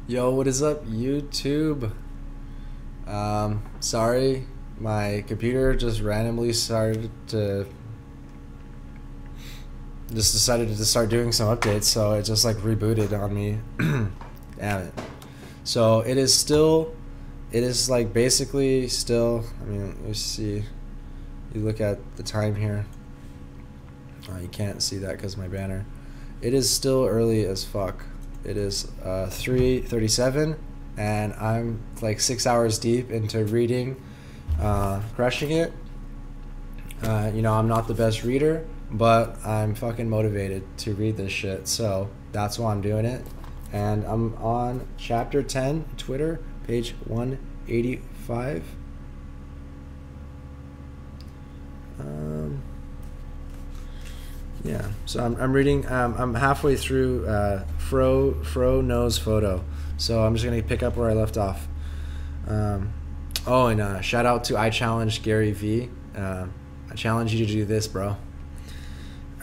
Yo, what is up, YouTube? Sorry, my computer just randomly decided to start doing some updates, so it just like rebooted on me. Damn it. So it is like basically still, I mean, let's see, you look at the time here. You can't see that because my banner. It is still early as fuck. It is 3:37, and I'm like 6 hours deep into reading, crushing it. I'm not the best reader, but I'm fucking motivated to read this shit, so that's why I'm doing it. And I'm on chapter 10, Twitter, page 185. Yeah, so I'm reading. I'm halfway through Fro Knows Photo, so I'm just gonna pick up where I left off. And shout out to I Challenged Gary V. I challenge you to do this, bro.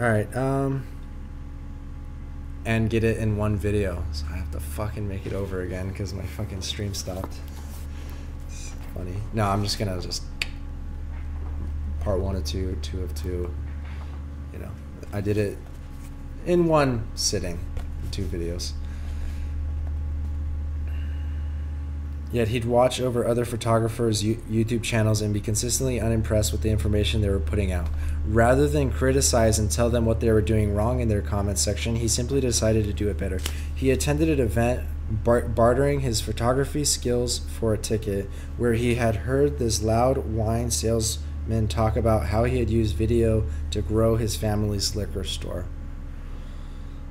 All right, and get it in one video. So I have to fucking make it over again because my fucking stream stopped. It's funny. No, I'm just gonna part 1 of 2, 2 of 2. I did it in one sitting, 2 videos. Yet he'd watch over other photographers' YouTube channels and be consistently unimpressed with the information they were putting out. Rather than criticize and tell them what they were doing wrong in their comments section, he simply decided to do it better. He attended an event bartering his photography skills for a ticket, where he had heard this loud wine salesman talk about how he had used video to grow his family's liquor store.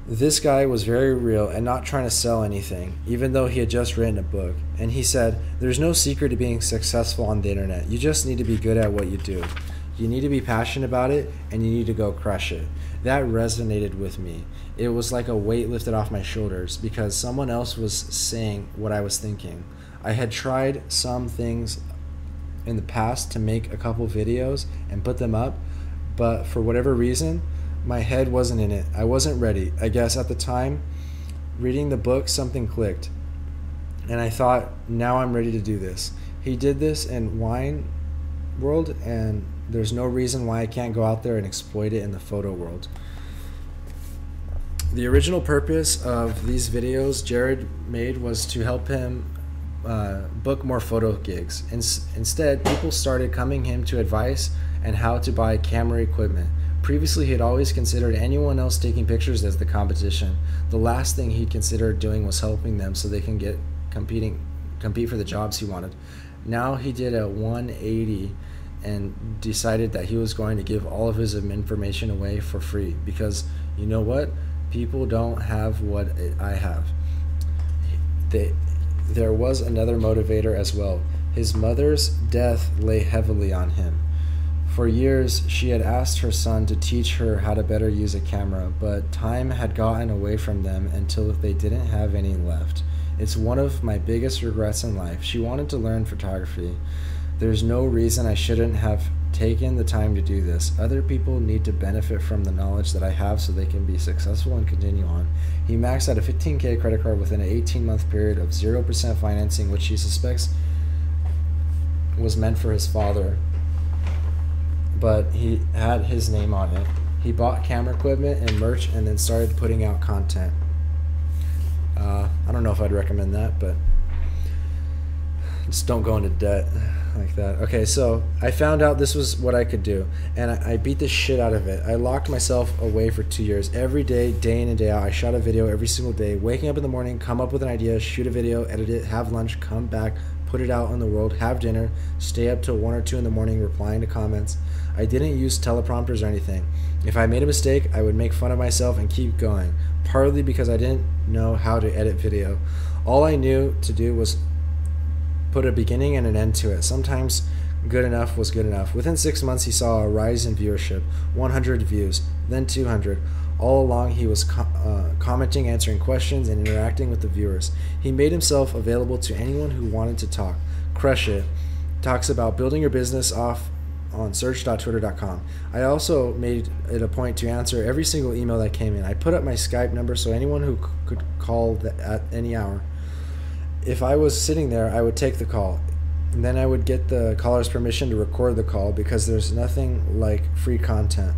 This guy was very real and not trying to sell anything, even though he had just written a book. And he said, "There's no secret to being successful on the internet. You just need to be good at what you do. You need to be passionate about it, and you need to go crush it." That resonated with me. It was like a weight lifted off my shoulders because someone else was saying what I was thinking. I had tried some things in the past to make a couple videos and put them up, but for whatever reason, my head wasn't in it. I wasn't ready. I guess at the time, reading the book, something clicked. And I thought, now I'm ready to do this. He did this in wine world, and there's no reason why I can't go out there and exploit it in the photo world. The original purpose of these videos Jared made was to help him book more photo gigs. Instead, people started coming him to advice and how to buy camera equipment. Previously, he had always considered anyone else taking pictures as the competition. The last thing he'd considered doing was helping them so they can compete for the jobs he wanted. Now he did a 180 and decided that he was going to give all of his information away for free because, you know what? People don't have what I have. There was another motivator as well. His mother's death lay heavily on him. For years, she had asked her son to teach her how to better use a camera, but time had gotten away from them until they didn't have any left. It's one of my biggest regrets in life. She wanted to learn photography. There's no reason I shouldn't have taken the time to do this. Other people need to benefit from the knowledge that I have so they can be successful and continue on. He maxed out a $15,000 credit card within an 18-month period of 0% financing, which he suspects was meant for his father, but he had his name on it. He bought camera equipment and merch and then started putting out content. I don't know if I'd recommend that, but just don't go into debt like that. Okay, so I found out this was what I could do, and I beat the shit out of it. I locked myself away for 2 years. Every day, day in and day out, I shot a video every single day, waking up in the morning, come up with an idea, shoot a video, edit it, have lunch, come back, put it out in the world, have dinner, stay up till 1 or 2 in the morning replying to comments. I didn't use teleprompters or anything. If I made a mistake, I would make fun of myself and keep going, partly because I didn't know how to edit video. All I knew to do was put a beginning and an end to it. Sometimes good enough was good enough. Within 6 months, he saw a rise in viewership, 100 views, then 200. All along, he was commenting, answering questions, and interacting with the viewers. He made himself available to anyone who wanted to talk. Crush It talks about building your business off on search.twitter.com. I also made it a point to answer every single email that came in. I put up my Skype number so anyone who could call at any hour. If I was sitting there, I would take the call. And then I would get the caller's permission to record the call because there's nothing like free content.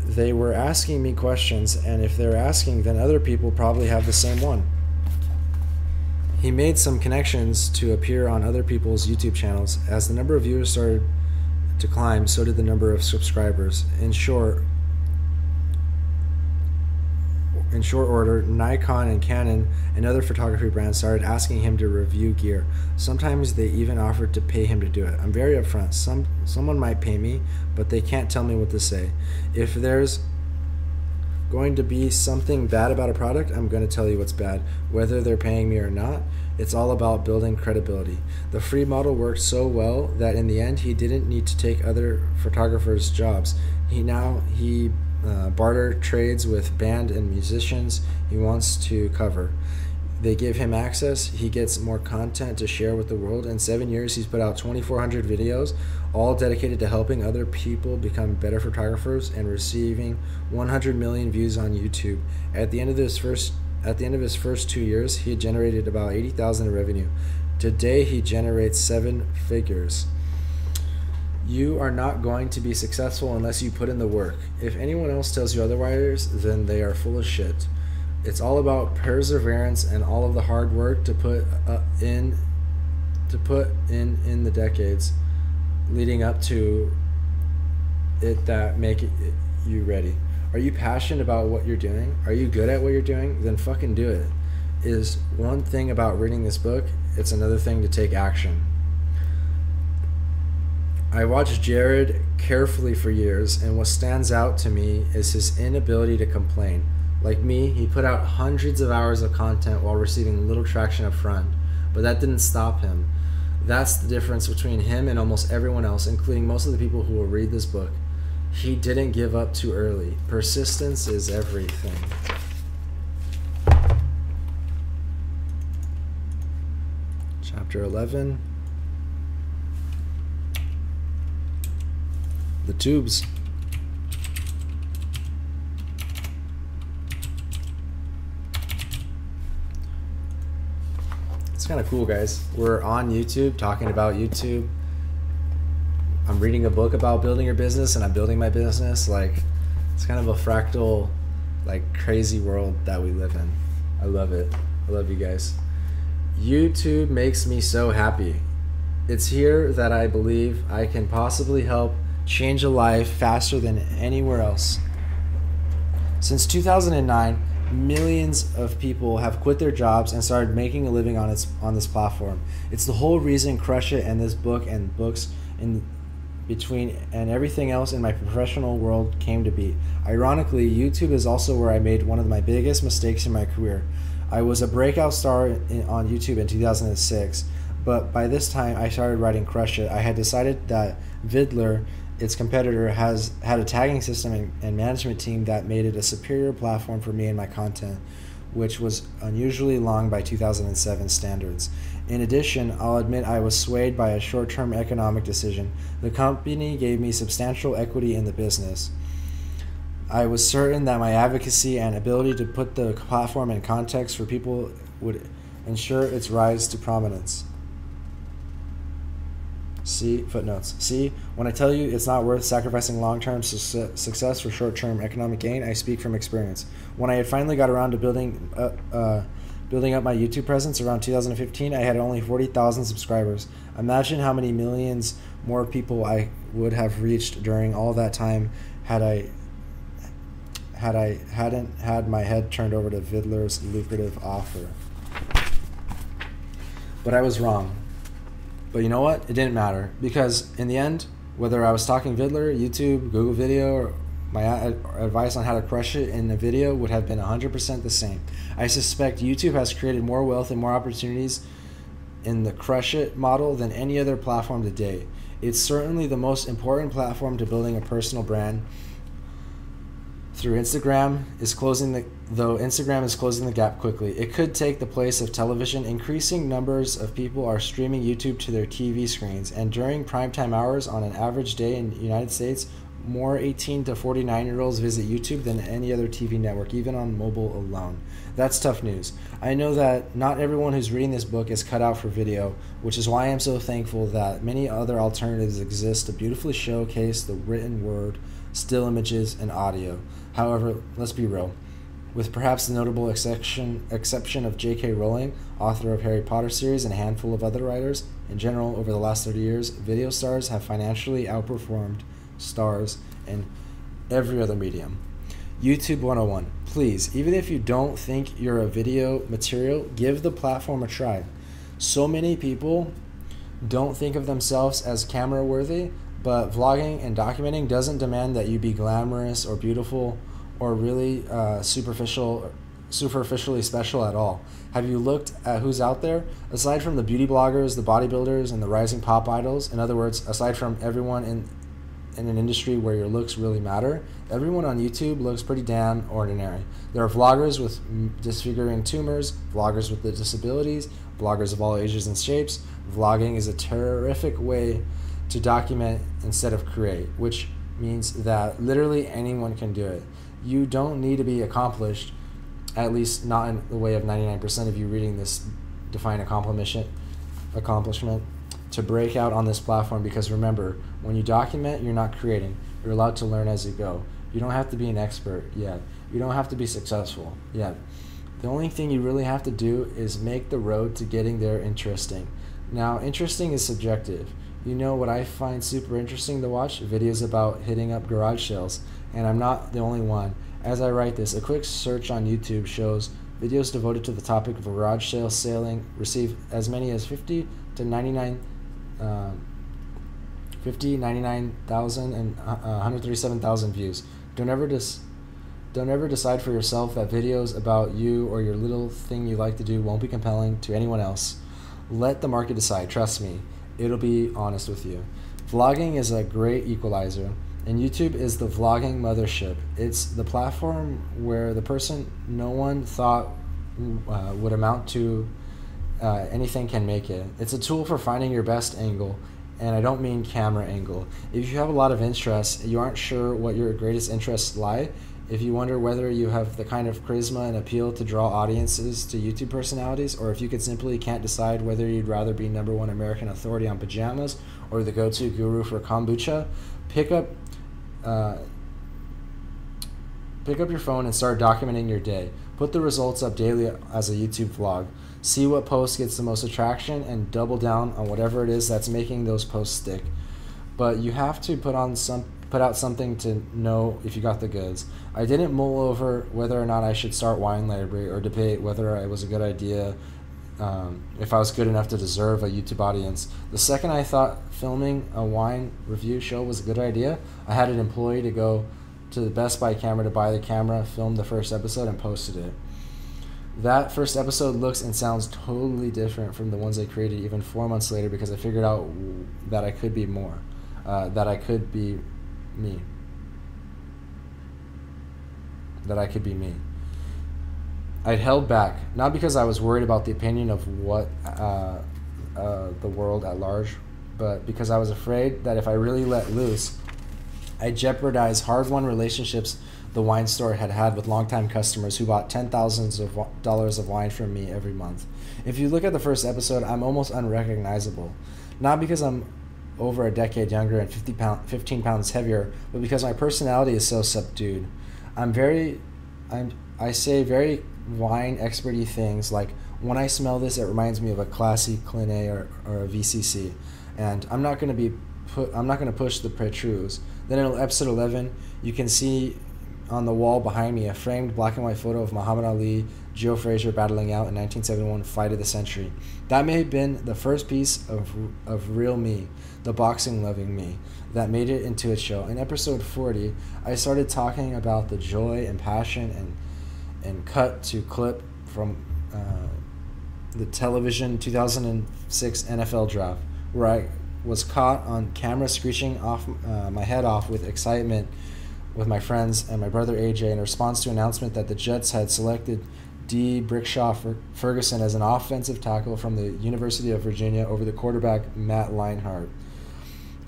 They were asking me questions, and if they're asking, then other people probably have the same one. He made some connections to appear on other people's YouTube channels. As the number of viewers started to climb, so did the number of subscribers. In short order, Nikon and Canon and other photography brands started asking him to review gear. Sometimes they even offered to pay him to do it. I'm very upfront. Someone might pay me, but they can't tell me what to say. If there's going to be something bad about a product, I'm going to tell you what's bad, whether they're paying me or not. It's all about building credibility. The free model worked so well that in the end he didn't need to take other photographers' jobs. He barter trades with band and musicians he wants to cover. They give him access. He gets more content to share with the world. In 7 years, he's put out 2,400 videos, all dedicated to helping other people become better photographers and receiving 100 million views on YouTube. At the end of his first 2 years, he had generated about 80,000 in revenue. Today, he generates 7 figures. You are not going to be successful unless you put in the work. If anyone else tells you otherwise, then they are full of shit. It's all about perseverance and all of the hard work to put in the decades leading up to it that make you ready. Are you passionate about what you're doing? Are you good at what you're doing? Then fucking do it. Is one thing about reading this book, it's another thing to take action. I watched Jared carefully for years, and what stands out to me is his inability to complain. Like me, he put out hundreds of hours of content while receiving little traction up front, but that didn't stop him. That's the difference between him and almost everyone else, including most of the people who will read this book. He didn't give up too early. Persistence is everything. Chapter 11. The tubes. It's kind of cool, guys. We're on YouTube talking about YouTube. I'm reading a book about building your business, and I'm building my business. Like, it's kind of a fractal, like, crazy world that we live in. I love it. I love you guys. YouTube makes me so happy. It's here that I believe I can possibly help change a life faster than anywhere else. Since 2009, millions of people have quit their jobs and started making a living on this platform. It's the whole reason Crush It and this book and books in between and everything else in my professional world came to be. Ironically, YouTube is also where I made one of my biggest mistakes in my career. I was a breakout star on YouTube in 2006, but by this time I started writing Crush It. I had decided that Vidler, its competitor, had a tagging system and management team that made it a superior platform for me and my content, which was unusually long by 2007 standards. In addition, I'll admit I was swayed by a short-term economic decision. The company gave me substantial equity in the business. I was certain that my advocacy and ability to put the platform in context for people would ensure its rise to prominence. See footnotes. See, when I tell you it's not worth sacrificing long-term success for short-term economic gain, I speak from experience. When I had finally got around to building up my YouTube presence around 2015, I had only 40,000 subscribers. Imagine how many millions more people I would have reached during all that time had I hadn't had my head turned over to Vidler's lucrative offer. But I was wrong. But you know what? It didn't matter, because in the end, whether I was talking Vidler, YouTube, Google Video, or my advice on how to crush it in a video would have been 100% the same. I suspect YouTube has created more wealth and more opportunities in the Crush It model than any other platform today. It's certainly the most important platform to building a personal brand. Instagram is closing the gap quickly. It could take the place of television. Increasing numbers of people are streaming YouTube to their TV screens, and during primetime hours on an average day in the United States, more 18 to 49-year-olds visit YouTube than any other TV network, even on mobile alone. That's tough news. I know that not everyone who's reading this book is cut out for video, which is why I'm so thankful that many other alternatives exist to beautifully showcase the written word, still images, and audio. However, let's be real. With perhaps the notable exception of J.K. Rowling, author of Harry Potter series, and a handful of other writers, in general, over the last 30 years, video stars have financially outperformed stars in every other medium. YouTube 101. Please, even if you don't think you're a video material, give the platform a try. So many people don't think of themselves as camera worthy, but vlogging and documenting doesn't demand that you be glamorous or beautiful or really superficially special at all. Have you looked at who's out there? Aside from the beauty bloggers, the bodybuilders, and the rising pop idols, in other words, aside from everyone in an industry where your looks really matter, everyone on YouTube looks pretty damn ordinary. There are vloggers with disfiguring tumors, vloggers with the disabilities, bloggers of all ages and shapes. Vlogging is a terrific way to document instead of create, which means that literally anyone can do it. You don't need to be accomplished, at least not in the way of 99% of you reading this define accomplishment, to break out on this platform, because remember, when you document, you're not creating. You're allowed to learn as you go. You don't have to be an expert yet. You don't have to be successful yet. The only thing you really have to do is make the road to getting there interesting. Now, interesting is subjective. You know what I find super interesting to watch? Videos about hitting up garage sales. And I'm not the only one. As I write this, a quick search on YouTube shows videos devoted to the topic of garage sales selling receive as many as 50 to 99,000 and 137,000 views. Don't ever decide for yourself that videos about you or your little thing you like to do won't be compelling to anyone else. Let the market decide. Trust me, it'll be honest with you. Vlogging is a great equalizer, and YouTube is the vlogging mothership. It's the platform where the person no one thought would amount to anything can make it. It's a tool for finding your best angle, and I don't mean camera angle. If you have a lot of interests, you aren't sure what your greatest interests lie, if you wonder whether you have the kind of charisma and appeal to draw audiences to YouTube personalities, or if you could simply can't decide whether you'd rather be #1 American authority on pajamas or the go-to guru for kombucha, pick up your phone and start documenting your day. Put the results up daily as a YouTube vlog. See what post gets the most attraction and double down on whatever it is that's making those posts stick. But you have to put out something to know if you got the goods. I didn't mull over whether or not I should start Wine Library or debate whether it was a good idea, if I was good enough to deserve a YouTube audience. The second I thought filming a wine review show was a good idea, I had an employee to go to the Best Buy camera to buy the camera, filmed the first episode, and posted it. That first episode looks and sounds totally different from the ones I created even 4 months later, because I figured out that I could be more, that I could be me. I'd held back, not because I was worried about the opinion of the world at large, but because I was afraid that if I really let loose, I'd jeopardize hard-won relationships the wine store had with longtime customers who bought $10,000s of wine from me every month. If you look at the first episode, I'm almost unrecognizable. Not because I'm over a decade younger and 15 pounds heavier, but because my personality is so subdued. I say very wine experty things like, when I smell this, it reminds me of a classy Clean A or a VCC, and I'm not going to push the Petrus. Then in episode 11, you can see on the wall behind me a framed black and white photo of Muhammad Ali, Joe Frazier battling out in 1971 Fight of the Century. That may have been the first piece of real me, the boxing loving me, that made it into its show. In episode 40, I started talking about the joy and passion and cut to clip from the television 2006 NFL draft, where I was caught on camera screeching my head off with excitement with my friends and my brother AJ in response to an announcement that the Jets had selected D. Brickshaw Ferguson as an offensive tackle from the University of Virginia over the quarterback Matt Leinart.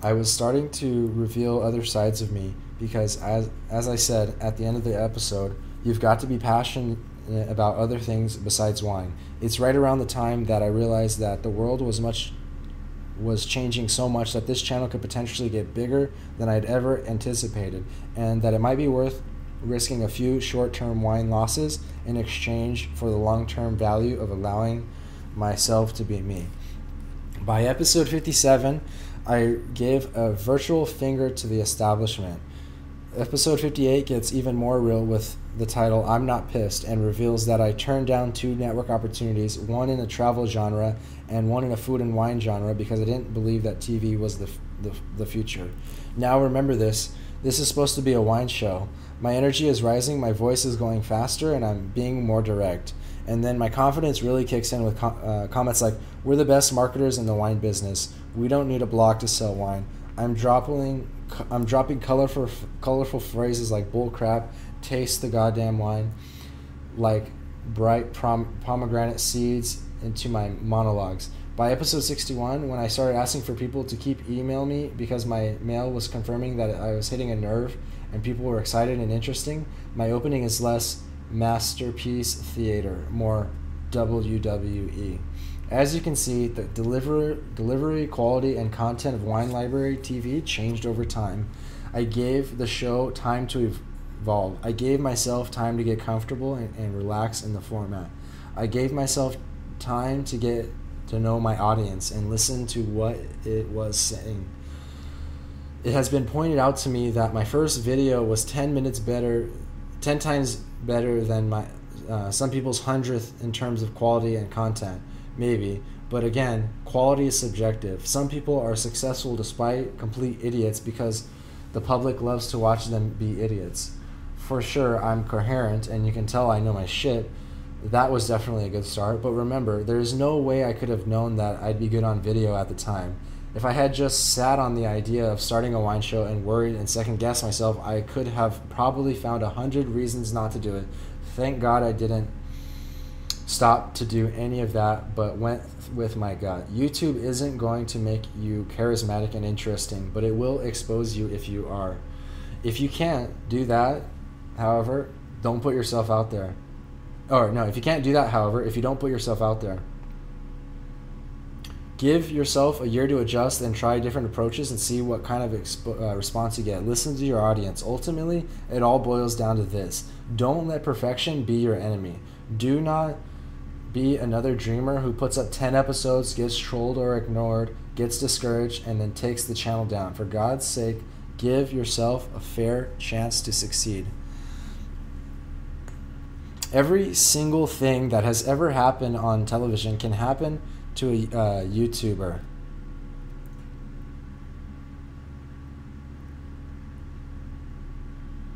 I was starting to reveal other sides of me because, as I said at the end of the episode, you've got to be passionate about other things besides wine. It's right around the time that I realized that the world was changing so much that this channel could potentially get bigger than I'd ever anticipated, and that it might be worth risking a few short-term wine losses in exchange for the long-term value of allowing myself to be me. By episode 57, I gave a virtual finger to the establishment. Episode 58 gets even more real with the title I'm Not Pissed, and reveals that I turned down 2 network opportunities, one in a travel genre and one in a food and wine genre, because I didn't believe that TV was the future. Now remember this is supposed to be a wine show. My energy is rising, my voice is going faster, and I'm being more direct. And then my confidence really kicks in with comments like, "We're the best marketers in the wine business. We don't need a blog to sell wine." I'm dropping colorful phrases like "bull crap," "taste the goddamn wine," like bright pomegranate seeds into my monologues. By episode 61, when I started asking for people to keep email me because my mail was confirming that I was hitting a nerve and people were excited and interesting, my opening is less masterpiece theater, more WWE. As you can see, the delivery, quality, and content of Wine Library TV changed over time. I gave the show time to evolve. I gave myself time to get comfortable and relax in the format. I gave myself time to get to know my audience and listen to what it was saying. It has been pointed out to me that my first video was 10 times better than my some people's 100th in terms of quality and content. Maybe, but again, quality is subjective. Some people are successful despite complete idiots because the public loves to watch them be idiots. For sure, I'm coherent, and you can tell I know my shit. That was definitely a good start, but remember, there is no way I could have known that I'd be good on video at the time. If I had just sat on the idea of starting a wine show and worried and second-guessed myself, I could have probably found 100 reasons not to do it. Thank God I didn't stop to do any of that, but went with my gut. YouTube isn't going to make you charismatic and interesting, but it will expose you if you are. If you can't do that, however, don't put yourself out there. If you can't do that, however, if you don't put yourself out there, give yourself a year to adjust and try different approaches and see what kind of response you get. Listen to your audience. Ultimately, it all boils down to this. Don't let perfection be your enemy. Do not be another dreamer who puts up 10 episodes, gets trolled or ignored, gets discouraged, and then takes the channel down. For God's sake, give yourself a fair chance to succeed. Every single thing that has ever happened on television can happen to a YouTuber.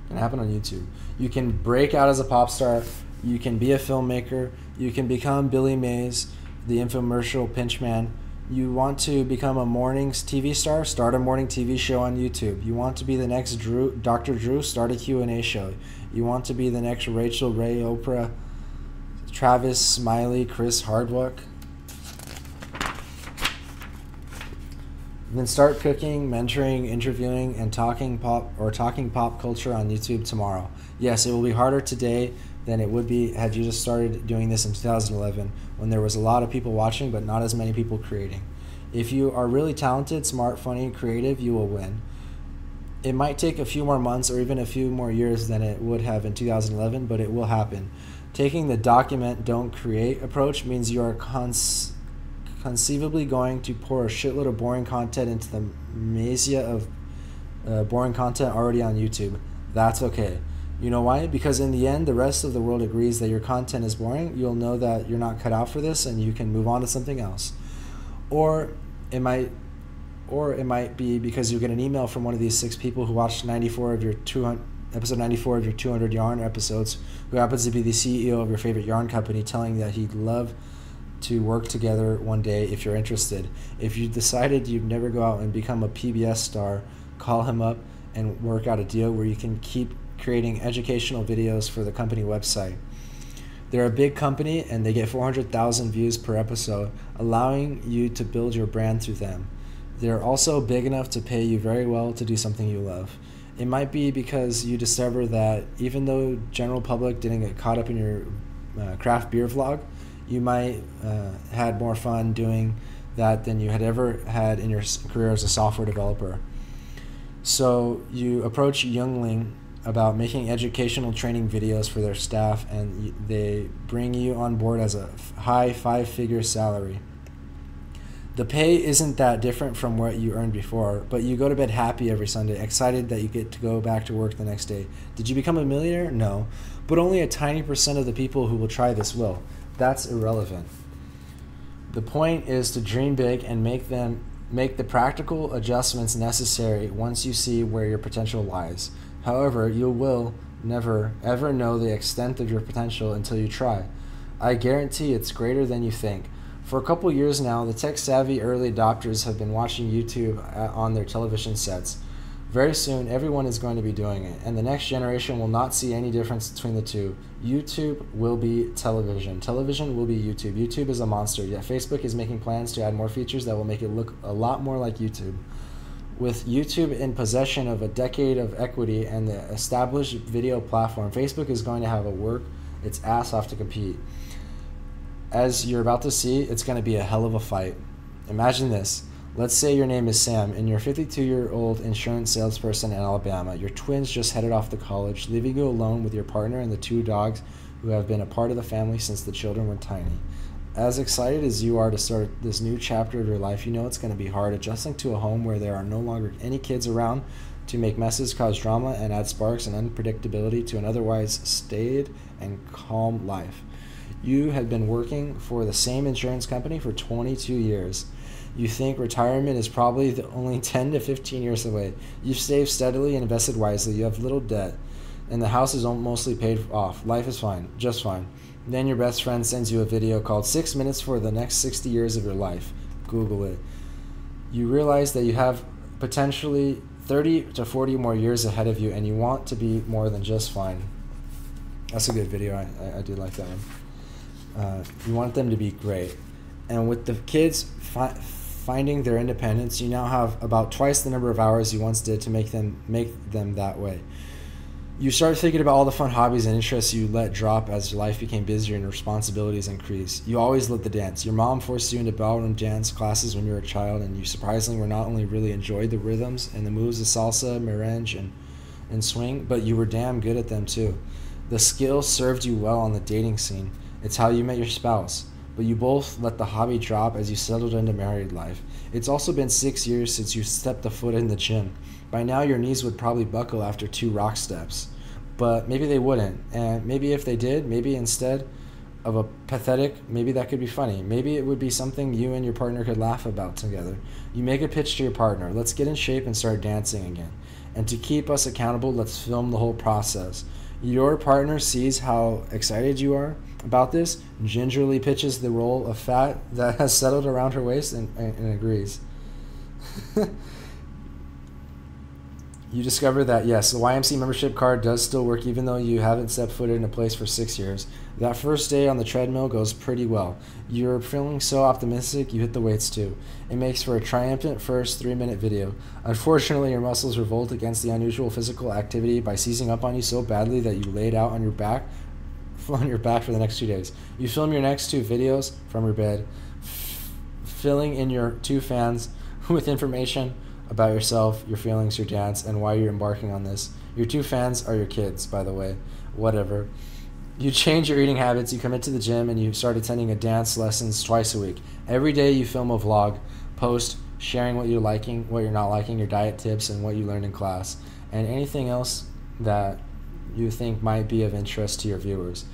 Can happen on YouTube. You can break out as a pop star. You can be a filmmaker. You can become Billy Mays, the infomercial pinchman. You want to become a morning TV star? Start a morning TV show on YouTube. You want to be the next Dr. Drew? Start a Q&A show. You want to be the next Rachel Ray, Oprah, Travis Smiley, Chris Hardwick? Then start cooking, mentoring, interviewing, and talking pop culture on YouTube tomorrow. Yes, it will be harder today than it would be had you just started doing this in 2011, when there was a lot of people watching but not as many people creating. If you are really talented, smart, funny, creative, you will win. It might take a few more months or even a few more years than it would have in 2011, but it will happen. Taking the document, don't create approach means you are conceivably going to pour a shitload of boring content into the mazia of boring content already on YouTube. That's okay. You know why? Because in the end, the rest of the world agrees that your content is boring. You'll know that you're not cut out for this and you can move on to something else. Or it might be because you get an email from one of these 6 people who watched episode 94 of your 200 yarn episodes, who happens to be the CEO of your favorite yarn company, telling you that he'd love to work together one day if you're interested. If you decided you'd never go out and become a PBS star, call him up and work out a deal where you can keep creating educational videos for the company website. They're a big company and they get 400,000 views per episode, allowing you to build your brand through them. They're also big enough to pay you very well to do something you love. It might be because you discover that even though general public didn't get caught up in your craft beer vlog, you might had more fun doing that than you had ever had in your career as a software developer. So you approach Youngling about making educational training videos for their staff, and they bring you on board as a high 5-figure salary. The pay isn't that different from what you earned before, but you go to bed happy every Sunday, excited that you get to go back to work the next day. Did you become a millionaire? No, but only a tiny % of the people who will try this will. That's irrelevant. The point is to dream big and make the practical adjustments necessary once you see where your potential lies. However, you will never ever know the extent of your potential until you try. I guarantee it's greater than you think. For a couple years now, the tech-savvy early adopters have been watching YouTube on their television sets. Very soon, everyone is going to be doing it, and the next generation will not see any difference between the two. YouTube will be television. Television will be YouTube. YouTube is a monster, yet Facebook is making plans to add more features that will make it look a lot more like YouTube. With YouTube in possession of a decade of equity and the established video platform, Facebook is going to have to work its ass off to compete. As you're about to see, it's going to be a hell of a fight. Imagine this. Let's say your name is Sam, and you're a 52-year-old insurance salesperson in Alabama. Your twins just headed off to college, leaving you alone with your partner and the 2 dogs who have been a part of the family since the children were tiny. As excited as you are to start this new chapter of your life, you know it's going to be hard adjusting to a home where there are no longer any kids around to make messes, cause drama, and add sparks and unpredictability to an otherwise staid and calm life. You had been working for the same insurance company for 22 years. You think retirement is probably only 10 to 15 years away. You've saved steadily and invested wisely. You have little debt, and the house is mostly paid off. Life is fine, just fine. Then your best friend sends you a video called 6 Minutes for the Next 60 Years of Your Life. Google it. You realize that you have potentially 30 to 40 more years ahead of you, and you want to be more than just fine. That's a good video. I do like that one. You want them to be great. And with the kids finding their independence, you now have about twice the number of hours you once did to make them that way. You start thinking about all the fun hobbies and interests you let drop as your life became busier and responsibilities increased. You always loved to dance. Your mom forced you into ballroom dance classes when you were a child, and you surprisingly were not only really enjoyed the rhythms and the moves of salsa, merengue, and swing, but you were damn good at them too. The skill served you well on the dating scene. It's how you met your spouse. But you both let the hobby drop as you settled into married life. It's also been 6 years since you stepped a foot in the gym. By now your knees would probably buckle after 2 rock steps. But maybe they wouldn't. And maybe if they did, maybe instead of a pathetic, maybe that could be funny. Maybe it would be something you and your partner could laugh about together. You make a pitch to your partner. Let's get in shape and start dancing again. And to keep us accountable, let's film the whole process. Your partner sees how excited you are about this, gingerly pitches the roll of fat that has settled around her waist, and agrees. You discover that, yes, the YMC membership card does still work even though you haven't set foot in a place for 6 years. That first day on the treadmill goes pretty well. You're feeling so optimistic, you hit the weights too. It makes for a triumphant first 3-minute video. Unfortunately, your muscles revolt against the unusual physical activity by seizing up on you so badly that you laid out on your back for the next 2 days. You film your next 2 videos from your bed, filling in your 2 fans with information about yourself, your feelings, your dance, and why you're embarking on this. Your 2 fans are your kids, by the way. Whatever. You change your eating habits, you commit to the gym, and you start attending a dance lessons twice a week. Every day you film a vlog, post, sharing what you're liking, what you're not liking, your diet tips, and what you learned in class, and anything else that you think might be of interest to your viewers.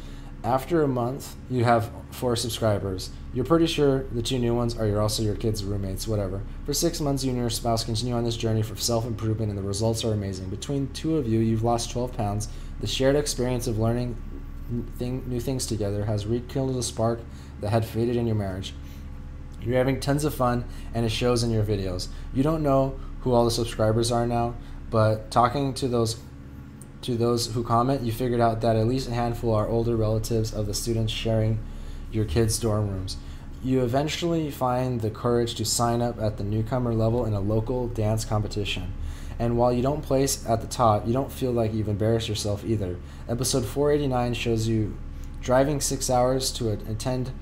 After a month, you have 4 subscribers. You're pretty sure the 2 new ones are also your kids' roommates, whatever. For 6 months, you and your spouse continue on this journey for self-improvement, and the results are amazing. Between 2 of you, you've lost 12 pounds. The shared experience of learning new things together has rekindled a spark that had faded in your marriage. You're having tons of fun, and it shows in your videos. You don't know who all the subscribers are now, but talking to those who comment, you figured out that at least a handful are older relatives of the students sharing your kids' dorm rooms. You eventually find the courage to sign up at the newcomer level in a local dance competition. And while you don't place at the top, you don't feel like you've embarrassed yourself either. Episode 489 shows you driving 6 hours to attend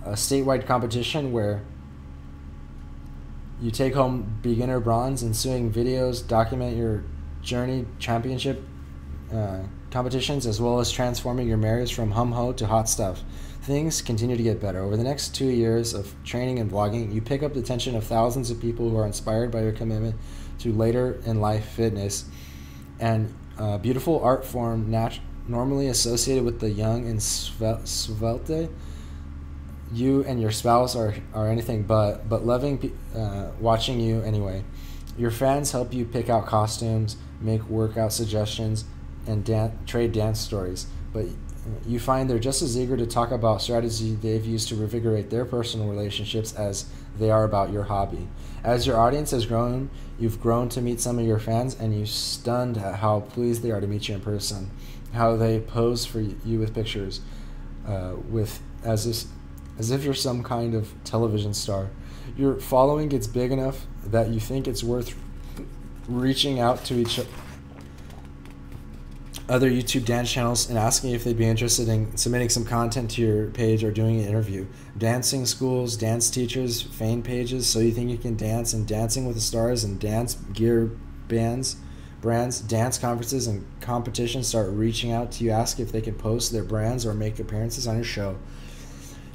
a statewide competition where you take home beginner bronze, ensuing videos document your journey, championship competitions, as well as transforming your marriage from hum-ho to hot stuff. Things continue to get better. Over the next 2 years of training and vlogging, you pick up the attention of thousands of people who are inspired by your commitment to later in life fitness and beautiful art form normally associated with the young and svelte. You and your spouse are anything but loving watching you anyway. Your fans help you pick out costumes, make workout suggestions, and trade dance stories. But you find they're just as eager to talk about strategies they've used to revigorate their personal relationships as they are about your hobby. As your audience has grown, you've grown to meet some of your fans, and you're stunned at how pleased they are to meet you in person, how they pose for you with pictures, as if you're some kind of television star. Your following gets big enough that you think it's worth reaching out to each other YouTube dance channels and asking if they'd be interested in submitting some content to your page or doing an interview. Dancing schools, dance teachers, fan pages, So You Think You Can Dance, and Dancing with the Stars, and dance gear brands, dance conferences and competitions start reaching out to you, ask if they can post their brands or make appearances on your show.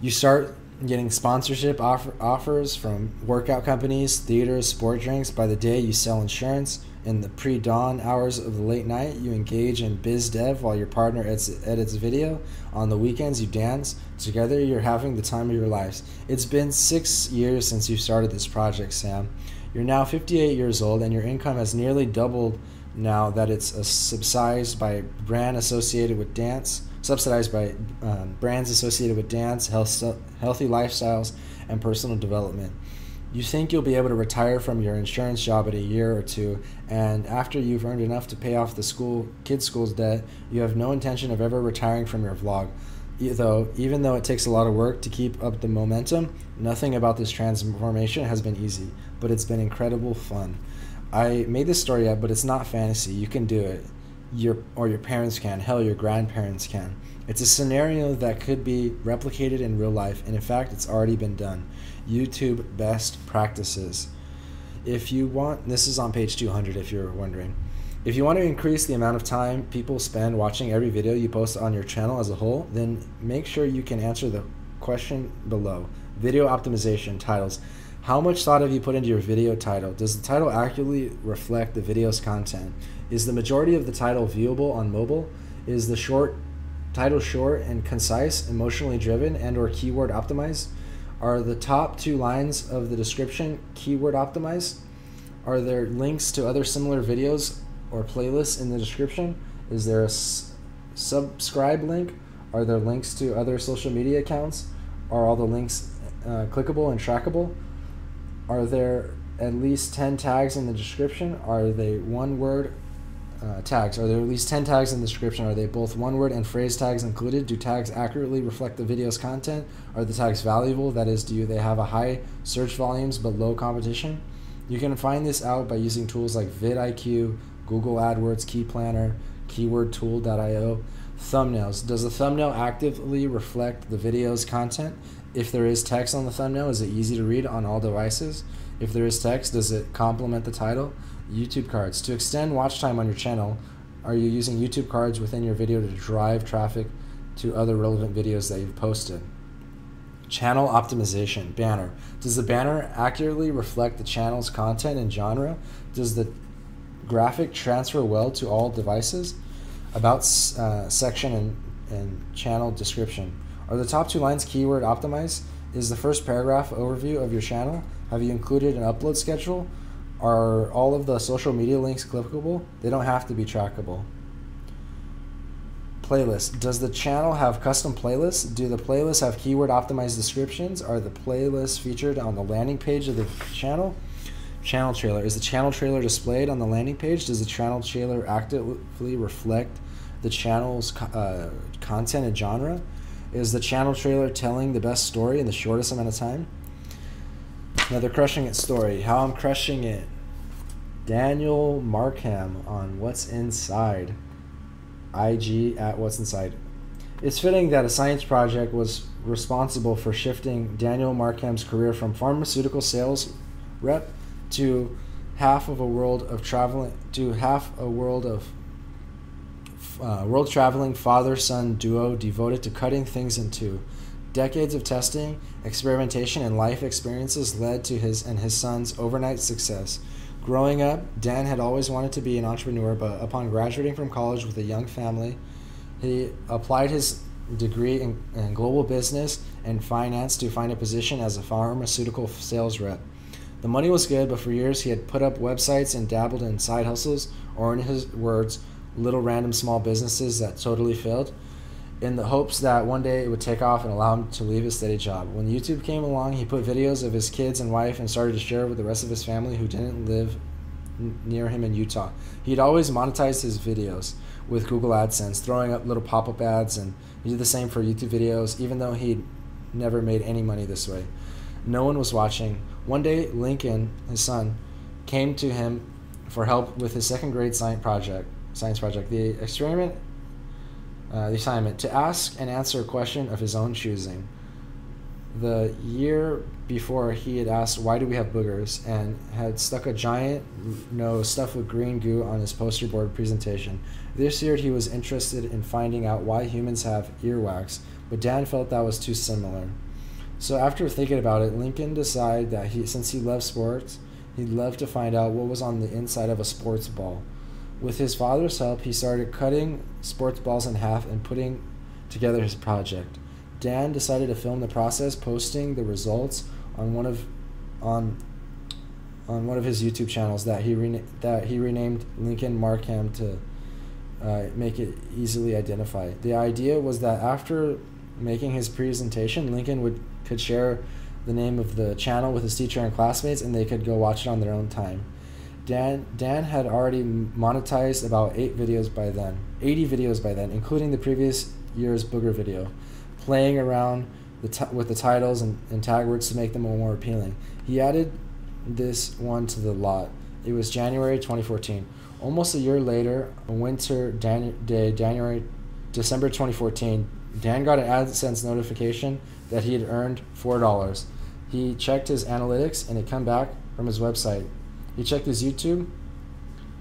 You start getting sponsorship offers from workout companies, theaters, sport drinks. By the day, you sell insurance. In the pre-dawn hours of the late night, you engage in biz dev while your partner edits video. On the weekends, you dance. Together, you're having the time of your lives. It's been 6 years since you started this project, Sam. You're now 58 years old, and your income has nearly doubled now that it's subsidized by brands associated with dance, healthy lifestyles, and personal development. You think you'll be able to retire from your insurance job in a year or two, and after you've earned enough to pay off the kids' school's debt, you have no intention of ever retiring from your vlog. Even though it takes a lot of work to keep up the momentum, nothing about this transformation has been easy, but it's been incredible fun. I made this story up, but it's not fantasy. You can do it. Your parents can. Hell, your grandparents can. It's a scenario that could be replicated in real life, and in fact, it's already been done. YouTube best practices. If you want, this is on page 200 if you're wondering. If you want to increase the amount of time people spend watching every video you post on your channel as a whole, then make sure you can answer the question below. Video optimization titles. How much thought have you put into your video title? Does the title accurately reflect the video's content? Is the majority of the title viewable on mobile? Is the title short and concise, emotionally driven, and or keyword optimized? Are the top 2 lines of the description keyword optimized? Are there links to other similar videos or playlists in the description? Is there a subscribe link? Are there links to other social media accounts? Are all the links clickable and trackable? Are there at least 10 tags in the description? Are they one-word tags? Are there at least 10 tags in the description? Are they both one-word and phrase tags included? Do tags accurately reflect the video's content? Are the tags valuable? That is, do they have a high search volumes but low competition? You can find this out by using tools like vidIQ, Google AdWords, Key Planner, KeywordTool.io. Thumbnails. Does the thumbnail actively reflect the video's content? If there is text on the thumbnail, is it easy to read on all devices? If there is text, does it complement the title? YouTube cards. To extend watch time on your channel, are you using YouTube cards within your video to drive traffic to other relevant videos that you've posted? Channel optimization. Banner. Does the banner accurately reflect the channel's content and genre? Does the graphic transfer well to all devices? About section and channel description. Are the top 2 lines keyword optimized? Is the first paragraph overview of your channel? Have you included an upload schedule? Are all of the social media links clickable? They don't have to be trackable. Playlist. Does the channel have custom playlists? Do the playlists have keyword optimized descriptions? Are the playlists featured on the landing page of the channel? Channel trailer. Is the channel trailer displayed on the landing page? Does the channel trailer actively reflect the channel's content and genre? Is the channel trailer telling the best story in the shortest amount of time? Another crushing it story. How I'm crushing it. Daniel Markham on What's Inside. IG at What's Inside. It's fitting that a science project was responsible for shifting Daniel Markham's career from pharmaceutical sales rep to half of a world of traveling to half a world of world traveling father-son duo devoted to cutting things in two. Decades of testing, experimentation, and life experiences led to his and his son's overnight success. Growing up, Dan had always wanted to be an entrepreneur, but upon graduating from college with a young family, he applied his degree in global business and finance to find a position as a pharmaceutical sales rep. The money was good, but for years he had put up websites and dabbled in side hustles, or in his words, little random small businesses that totally failed, in the hopes that one day it would take off and allow him to leave his steady job. When YouTube came along, he put videos of his kids and wife and started to share with the rest of his family who didn't live near him in Utah. He'd always monetized his videos with Google AdSense, throwing up little pop-up ads, and he did the same for YouTube videos, even though he'd never made any money this way. No one was watching. One day, Lincoln, his son, came to him for help with his second grade science project. The assignment to ask and answer a question of his own choosing. The year before, he had asked, "Why do we have boogers?" and had stuck a giant nose stuffed with green goo on his poster board presentation. This year, he was interested in finding out why humans have earwax, but Dan felt that was too similar. So after thinking about it, Lincoln decided that since he loved sports, he'd love to find out what was on the inside of a sports ball. With his father's help, he started cutting sports balls in half and putting together his project. Dan decided to film the process, posting the results on one of his YouTube channels that he renamed Lincoln Markham to make it easily identified. The idea was that after making his presentation, Lincoln could share the name of the channel with his teacher and classmates, and they could go watch it on their own time. Dan had already monetized about 80 videos by then, including the previous year's booger video, playing around with the titles and tag words to make them more appealing. He added this one to the lot. It was January 2014. Almost a year later, on winter day, December 2014, Dan got an AdSense notification that he had earned $4. He checked his analytics, and it came back from his website. He checked his YouTube.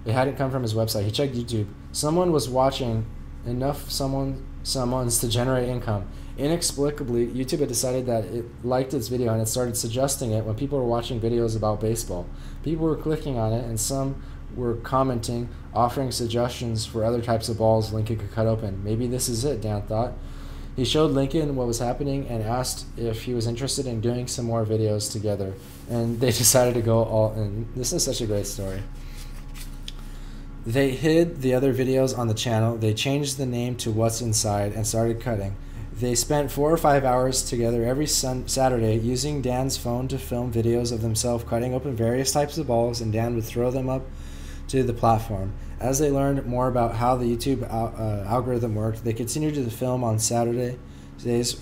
It hadn't come from his website. He checked YouTube. Someone was watching enough someone's to generate income. Inexplicably, YouTube had decided that it liked its video, and it started suggesting it when people were watching videos about baseball. People were clicking on it, and some were commenting, offering suggestions for other types of balls Lincoln could cut open. Maybe this is it, Dan thought. He showed Lincoln what was happening and asked if he was interested in doing some more videos together. And they decided to go all in. This is such a great story. They hid the other videos on the channel. They changed the name to What's Inside and started cutting. They spent 4 or 5 hours together every Saturday using Dan's phone to film videos of themselves cutting open various types of balls, and Dan would throw them up to the platform. As they learned more about how the YouTube algorithm worked, they continued to film on Saturdays,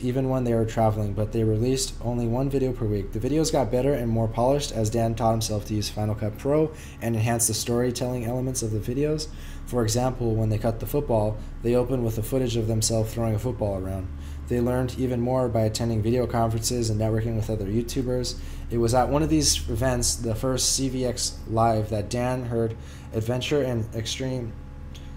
even when they were traveling, but they released only one video per week. The videos got better and more polished as Dan taught himself to use Final Cut Pro and enhance the storytelling elements of the videos. For example, when they cut the football, they opened with the footage of themselves throwing a football around. They learned even more by attending video conferences and networking with other YouTubers. It was at one of these events, the first CVX Live, that Dan heard adventure and extreme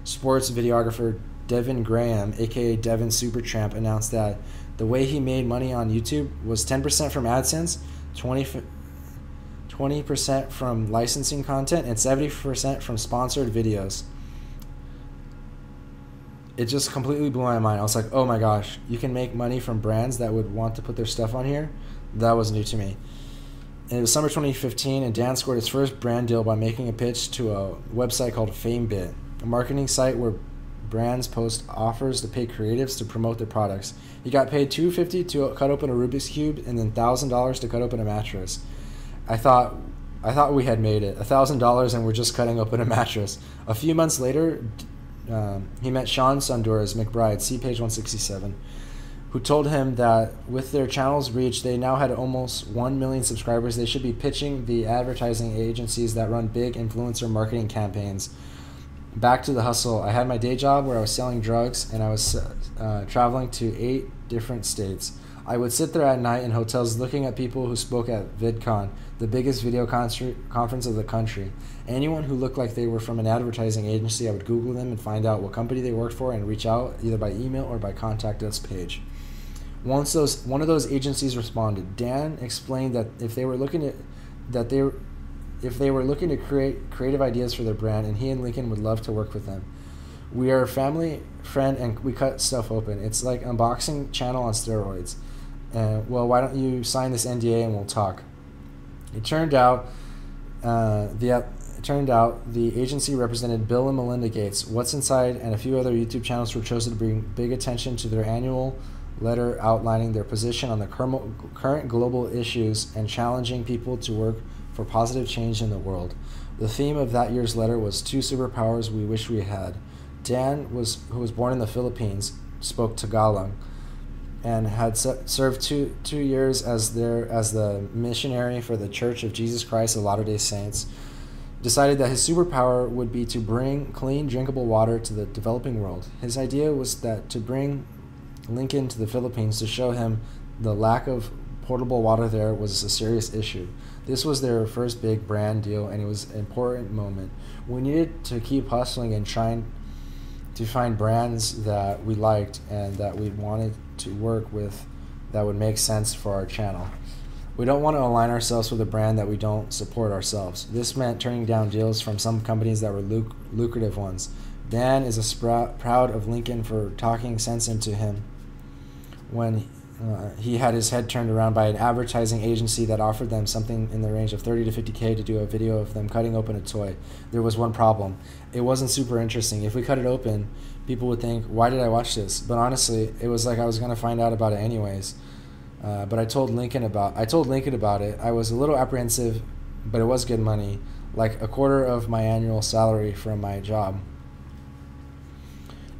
sports videographer Devin Graham, aka Devin Supertramp, announced that the way he made money on YouTube was 10% from AdSense, 20% from licensing content, and 70% from sponsored videos. It just completely blew my mind. I was like, oh my gosh, you can make money from brands that would want to put their stuff on here? That was new to me. And it was summer 2015, and Dan scored his first brand deal by making a pitch to a website called FameBit, a marketing site where brands post offers to pay creatives to promote their products. He got paid $250 to cut open a Rubik's Cube and then $1,000 to cut open a mattress. I thought we had made it. $1,000 and we're just cutting open a mattress. A few months later, he met Sean Sundor's McBride, see page 167, who told him that with their channel's reach, they now had almost 1 million subscribers. They should be pitching the advertising agencies that run big influencer marketing campaigns. Back to the hustle. I had my day job where I was selling drugs, and I was traveling to 8 different states. I would sit there at night in hotels looking at people who spoke at VidCon, the biggest video conference of the country. Anyone who looked like they were from an advertising agency, I would Google them and find out what company they worked for and reach out either by email or by contact us page. One of those agencies responded. Dan explained that if they were looking to create creative ideas for their brand, and he and Lincoln would love to work with them. We are a family friend, and we cut stuff open. It's like an unboxing channel on steroids. Well, why don't you sign this NDA and we'll talk? It turned out the agency represented Bill and Melinda Gates, What's Inside, and a few other YouTube channels were chosen to bring big attention to their annual letter outlining their position on the current global issues and challenging people to work for positive change in the world. The theme of that year's letter was 2 superpowers we wish we had. Dan, who was born in the Philippines, spoke Tagalog and had served two years as the missionary for the Church of Jesus Christ of Latter-day Saints, decided that his superpower would be to bring clean, drinkable water to the developing world. His idea was that to bring Lincoln to the Philippines to show him the lack of potable water there was a serious issue. This was their first big brand deal, and it was an important moment. We needed to keep hustling and trying to find brands that we liked and that we wanted to work with that would make sense for our channel. We don't want to align ourselves with a brand that we don't support ourselves. This meant turning down deals from some companies that were lucrative ones. Dan is proud of Lincoln for talking sense into him when he had his head turned around by an advertising agency that offered them something in the range of $30 to $50K to do a video of them cutting open a toy. There was one problem. It wasn't super interesting. If we cut it open, people would think, why did I watch this? But honestly, it was like I was going to find out about it anyways. But I told Lincoln about it. I was a little apprehensive, but it was good money, like a quarter of my annual salary from my job.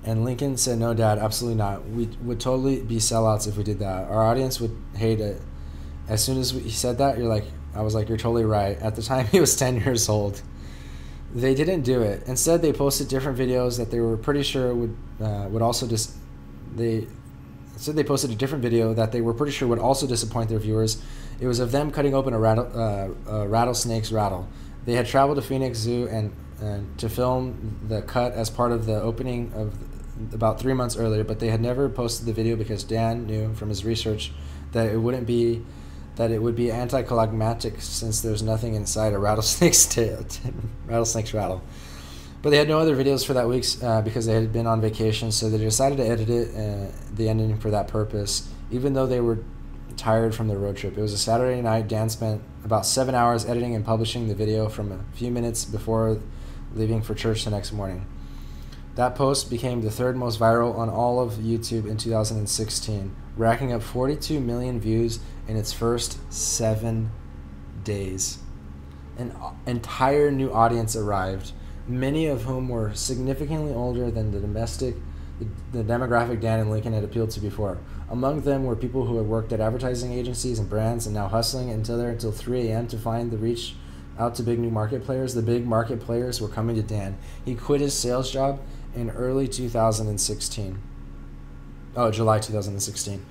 And Lincoln said, no, Dad, absolutely not. We would totally be sellouts if we did that. Our audience would hate it. As soon as he said that, I was like, you're totally right. At the time, he was 10 years old. They didn't do it. Instead, they posted different videos that they were pretty sure would also they posted a different video that they were pretty sure would also disappoint their viewers. It was of them cutting open a rattlesnake's rattle. They had traveled to Phoenix Zoo and to film the cut as part of the opening of about 3 months earlier, but they had never posted the video because Dan knew from his research that it would be anticlimactic since there's nothing inside a rattlesnake's rattle. But they had no other videos for that week because they had been on vacation, so they decided to edit the ending for that purpose, even though they were tired from the road trip. It was a Saturday night. Dan spent about 7 hours editing and publishing the video from a few minutes before leaving for church the next morning. That post became the 3rd most viral on all of YouTube in 2016, racking up 42 million views in its first 7 days. An entire new audience arrived, many of whom were significantly older than the demographic Dan and Lincoln had appealed to before. Among them were people who had worked at advertising agencies and brands and now hustling until 3 a.m. to find the reach out to big new market players. The big market players were coming to Dan. He quit his sales job in July 2016.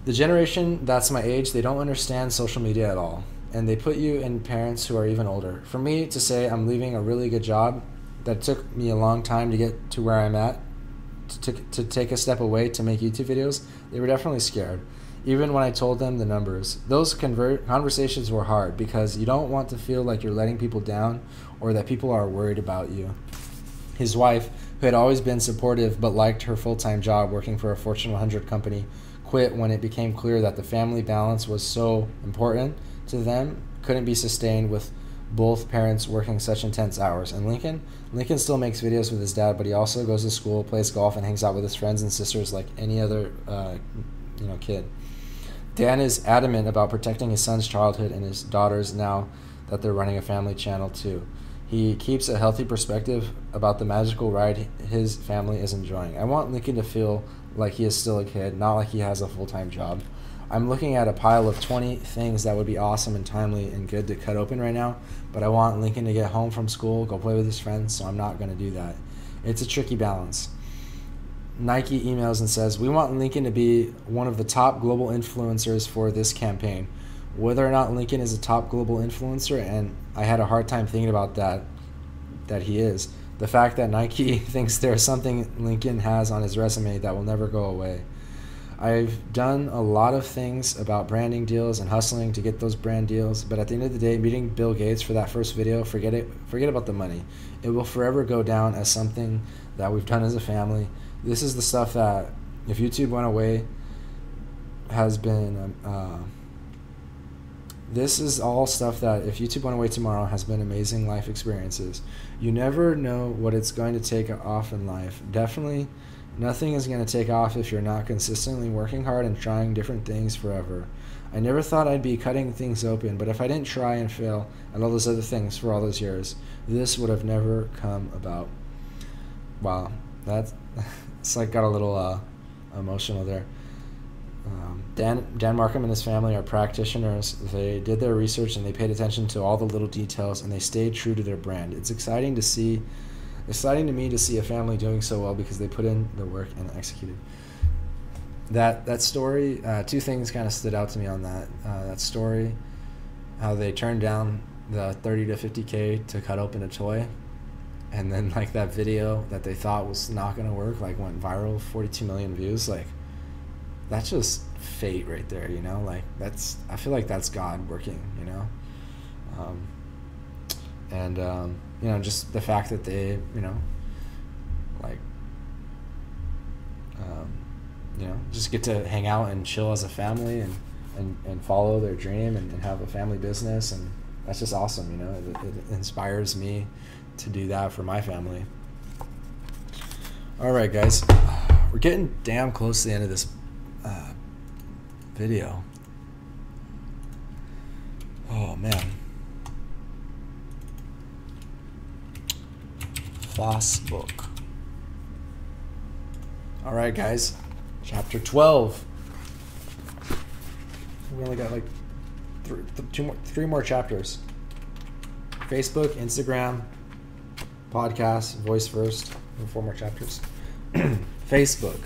The generation that's my age, they don't understand social media at all. And they put you in parents who are even older. For me to say I'm leaving a really good job that took me a long time to get to where I'm at, to take a step away to make YouTube videos, they were definitely scared. Even when I told them the numbers. Those conversations were hard because you don't want to feel like you're letting people down or that people are worried about you. His wife, who had always been supportive but liked her full-time job working for a Fortune 100 company, quit when it became clear that the family balance was so important to them, couldn't be sustained with both parents working such intense hours. And Lincoln still makes videos with his dad, but he also goes to school, plays golf, and hangs out with his friends and sisters like any other kid. Dan is adamant about protecting his son's childhood and his daughters now that they're running a family channel too. He keeps a healthy perspective about the magical ride his family is enjoying. I want Lincoln to feel like he is still a kid, not like he has a full-time job. I'm looking at a pile of 20 things that would be awesome and timely and good to cut open right now, but I want Lincoln to get home from school, go play with his friends, so I'm not going to do that. It's a tricky balance. Nike emails and says, we want Lincoln to be one of the top global influencers for this campaign. Whether or not Lincoln is a top global influencer, and I had a hard time thinking about that he is. The fact that Nike thinks there's something Lincoln has on his resume that will never go away. I've done a lot of things about branding deals and hustling to get those brand deals, but at the end of the day, meeting Bill Gates for that first video, forget about the money. It will forever go down as something that we've done as a family. This is the stuff that, if YouTube went away, has been, this is all stuff that, if YouTube went away tomorrow, has been amazing life experiences. You never know what it's going to take off in life. Definitely, nothing is going to take off if you're not consistently working hard and trying different things forever. I never thought I'd be cutting things open, but if I didn't try and fail at all those other things for all those years, this would have never come about. Wow, that's it's like got a little emotional there. Dan Markham and his family are practitioners. They did their research and they paid attention to all the little details and they stayed true to their brand. It's exciting to me to see a family doing so well because they put in the work and executed. That story, two things kind of stood out to me on that story, how they turned down the 30 to 50K to cut open a toy, and then like that video that they thought was not going to work like went viral, 42 million views. Like, that's just fate right there, you know? Like, I feel like that's God working, you know? You know, just the fact that they, you know, like, you know, just get to hang out and chill as a family and follow their dream and have a family business, and that's just awesome, you know? It inspires me to do that for my family. All right, guys, we're getting damn close to the end of this video. Oh man. Facebook. All right, guys, chapter 12. We only got like three more chapters. Facebook, Instagram, podcast, voice first, and 4 more chapters. Facebook.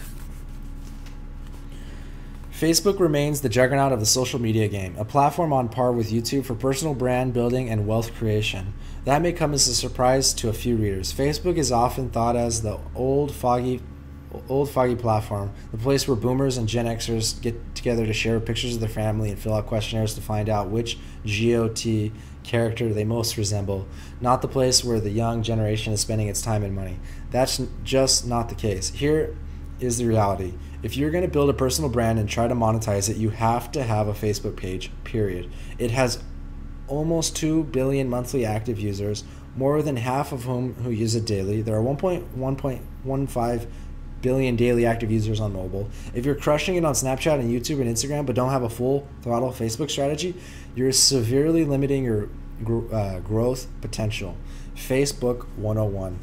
Facebook remains the juggernaut of the social media game, a platform on par with YouTube for personal brand building and wealth creation. That may come as a surprise to a few readers. Facebook is often thought as the old foggy platform, the place where boomers and Gen Xers get together to share pictures of their family and fill out questionnaires to find out which GOT character they most resemble, not the place where the young generation is spending its time and money. That's just not the case. Here is the reality. If you're going to build a personal brand and try to monetize it, you have to have a Facebook page, period. It has almost 2 billion monthly active users, more than half of whom use it daily. There are 1.15 billion daily active users on mobile. If you're crushing it on Snapchat and YouTube and Instagram but don't have a full throttle Facebook strategy, you're severely limiting your growth potential. Facebook 101.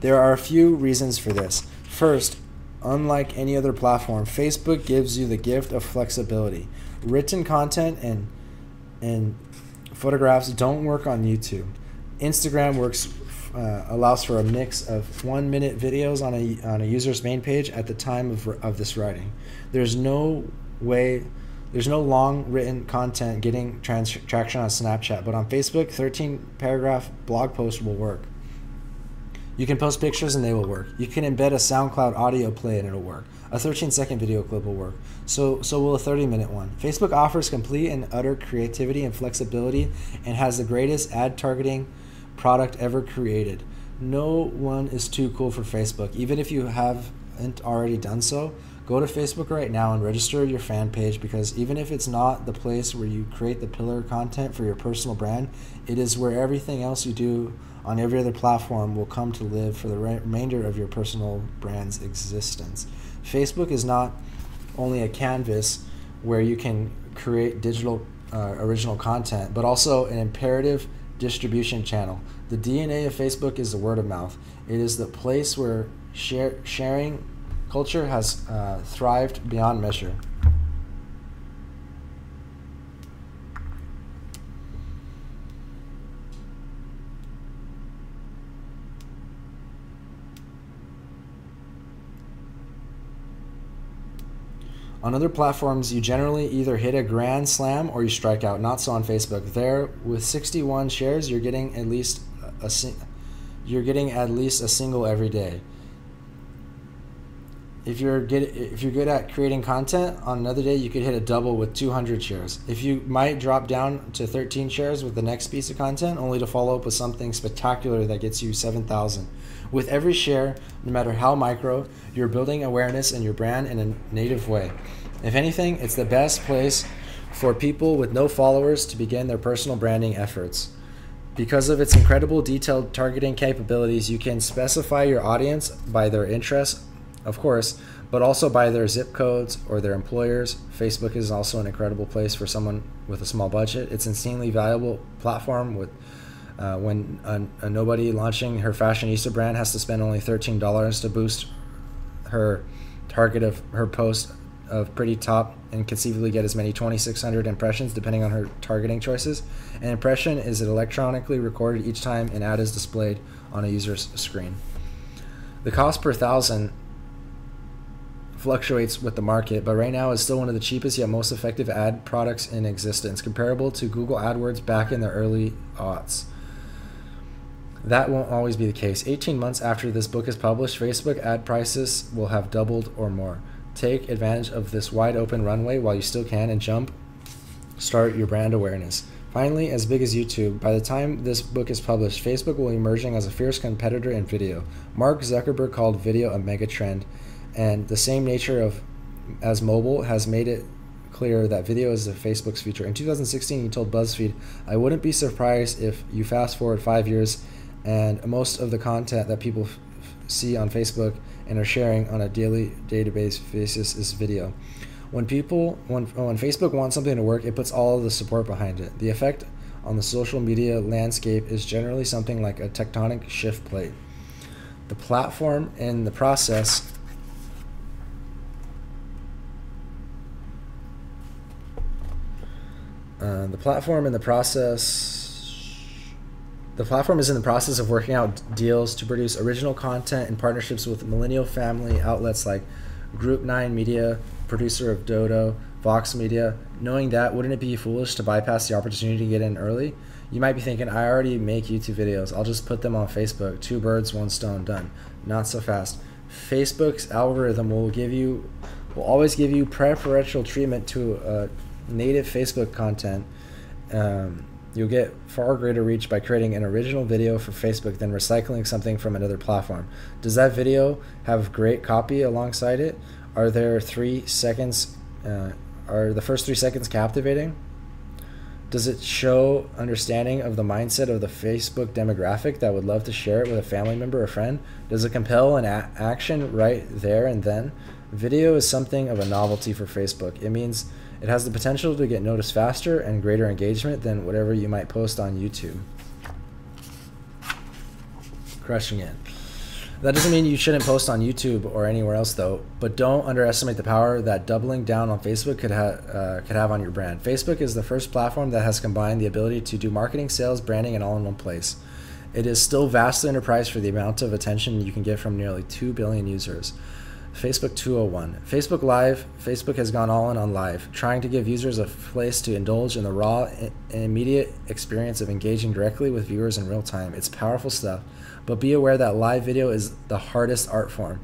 There are a few reasons for this. First, unlike any other platform, Facebook gives you the gift of flexibility. Written content and photographs don't work on YouTube. Instagram allows for a mix of 1-minute videos on a user's main page at the time of this writing. There's no long written content getting traction on Snapchat, but on Facebook, 13-paragraph blog post will work. You can post pictures and they will work. You can embed a SoundCloud audio play and it'll work. A 13-second video clip will work. So will a 30-minute one. Facebook offers complete and utter creativity and flexibility and has the greatest ad targeting product ever created. No one is too cool for Facebook. Even if you haven't already done so, go to Facebook right now and register your fan page, because even if it's not the place where you create the pillar content for your personal brand, it is where everything else you do on every other platform will come to live for the remainder of your personal brand's existence. Facebook is not only a canvas where you can create digital original content, but also an imperative distribution channel. The DNA of Facebook is the word of mouth. It is the place where sharing culture has thrived beyond measure. On other platforms, you generally either hit a grand slam or you strike out. Not so on Facebook. There, with 61 shares, you're getting at least a single every day. If you're good at creating content, on another day you could hit a double with 200 shares. If you might drop down to 13 shares with the next piece of content, only to follow up with something spectacular that gets you 7,000. With every share, no matter how micro, you're building awareness in your brand in a native way. If anything, it's the best place for people with no followers to begin their personal branding efforts. Because of its incredible detailed targeting capabilities, you can specify your audience by their interests, of course, but also by their zip codes or their employers. Facebook is also an incredible place for someone with a small budget. It's an insanely valuable platform with when a nobody launching her fashionista brand has to spend only $13 to boost her target of her post of pretty top and conceivably get as many 2,600 impressions depending on her targeting choices. An impression is electronically recorded each time an ad is displayed on a user's screen. The cost per thousand fluctuates with the market, but right now is still one of the cheapest yet most effective ad products in existence, comparable to Google AdWords back in the early aughts. That won't always be the case. 18 months after this book is published, Facebook ad prices will have doubled or more. Take advantage of this wide open runway while you still can and start your brand awareness. Finally, as big as YouTube, by the time this book is published, Facebook will be emerging as a fierce competitor in video. Mark Zuckerberg called video a mega trend, and the same nature as mobile has made it clear that video is Facebook's future. In 2016, he told BuzzFeed, "I wouldn't be surprised if you fast forward 5 years and most of the content that people see on Facebook and are sharing on a daily database basis is video." When Facebook wants something to work, it puts all of the support behind it. The effect on the social media landscape is generally something like a tectonic shift plate. The platform in the process The platform is in the process of working out deals to produce original content in partnerships with millennial family outlets like Group 9 Media, producer of Dodo, Vox Media. Knowing that, wouldn't it be foolish to bypass the opportunity to get in early? You might be thinking, I already make YouTube videos. I'll just put them on Facebook. 2 birds, 1 stone, done. Not so fast. Facebook's algorithm will always give you preferential treatment to native Facebook content. You'll get far greater reach by creating an original video for Facebook than recycling something from another platform. Does that video have great copy alongside it? Are the first 3 seconds captivating? Does it show understanding of the mindset of the Facebook demographic that would love to share it with a family member or friend? Does it compel an action right there and then? Video is something of a novelty for Facebook. It means it has the potential to get noticed faster and greater engagement than whatever you might post on YouTube. Crushing it. That doesn't mean you shouldn't post on YouTube or anywhere else though, but don't underestimate the power that doubling down on Facebook could have on your brand. Facebook is the first platform that has combined the ability to do marketing, sales, branding, and all in one place. It is still vastly underpriced for the amount of attention you can get from nearly 2 billion users. Facebook 201. Facebook Live. Facebook has gone all in on live, trying to give users a place to indulge in the raw and immediate experience of engaging directly with viewers in real time. It's powerful stuff, but be aware that live video is the hardest art form.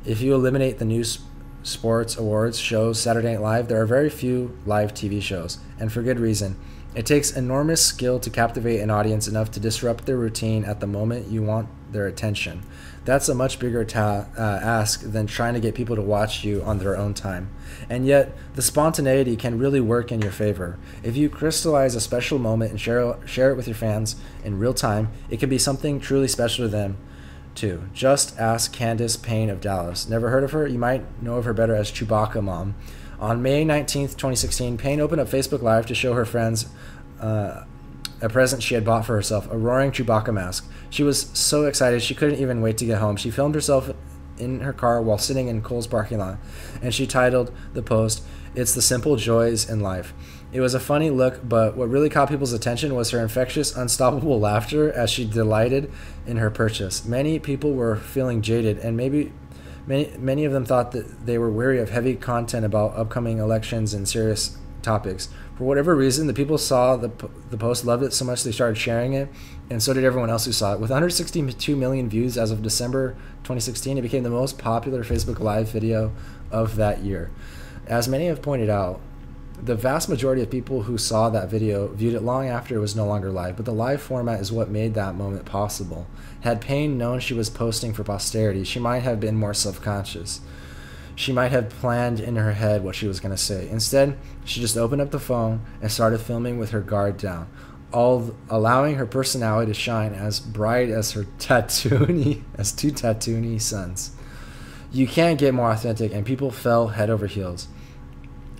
If you eliminate the news, sports, awards, shows, Saturday Night Live, there are very few live TV shows, and for good reason. It takes enormous skill to captivate an audience enough to disrupt their routine at the moment you want their attention. That's a much bigger ask than trying to get people to watch you on their own time. And yet, the spontaneity can really work in your favor. If you crystallize a special moment and share it with your fans in real time, it can be something truly special to them, too. Just ask Candace Payne of Dallas. Never heard of her? You might know of her better as Chewbacca Mom. On May 19th, 2016, Payne opened up Facebook Live to show her friends a present she had bought for herself, a roaring Chewbacca mask. She was so excited she couldn't even wait to get home. She filmed herself in her car while sitting in Kohl's parking lot, and she titled the post, "It's the Simple Joys in Life." It was a funny look, but what really caught people's attention was her infectious, unstoppable laughter as she delighted in her purchase. Many people were feeling jaded and maybe Many of them thought that they were wary of heavy content about upcoming elections and serious topics. For whatever reason, the people saw the post, loved it so much they started sharing it, and so did everyone else who saw it. With 162 million views as of December 2016, it became the most popular Facebook Live video of that year. As many have pointed out, the vast majority of people who saw that video viewed it long after it was no longer live, but the live format is what made that moment possible. Had Payne known she was posting for posterity, she might have been more self-conscious. She might have planned in her head what she was going to say. Instead, she just opened up the phone and started filming with her guard down, allowing her personality to shine as bright as her two tattoony sons. You can't get more authentic, and people fell head over heels.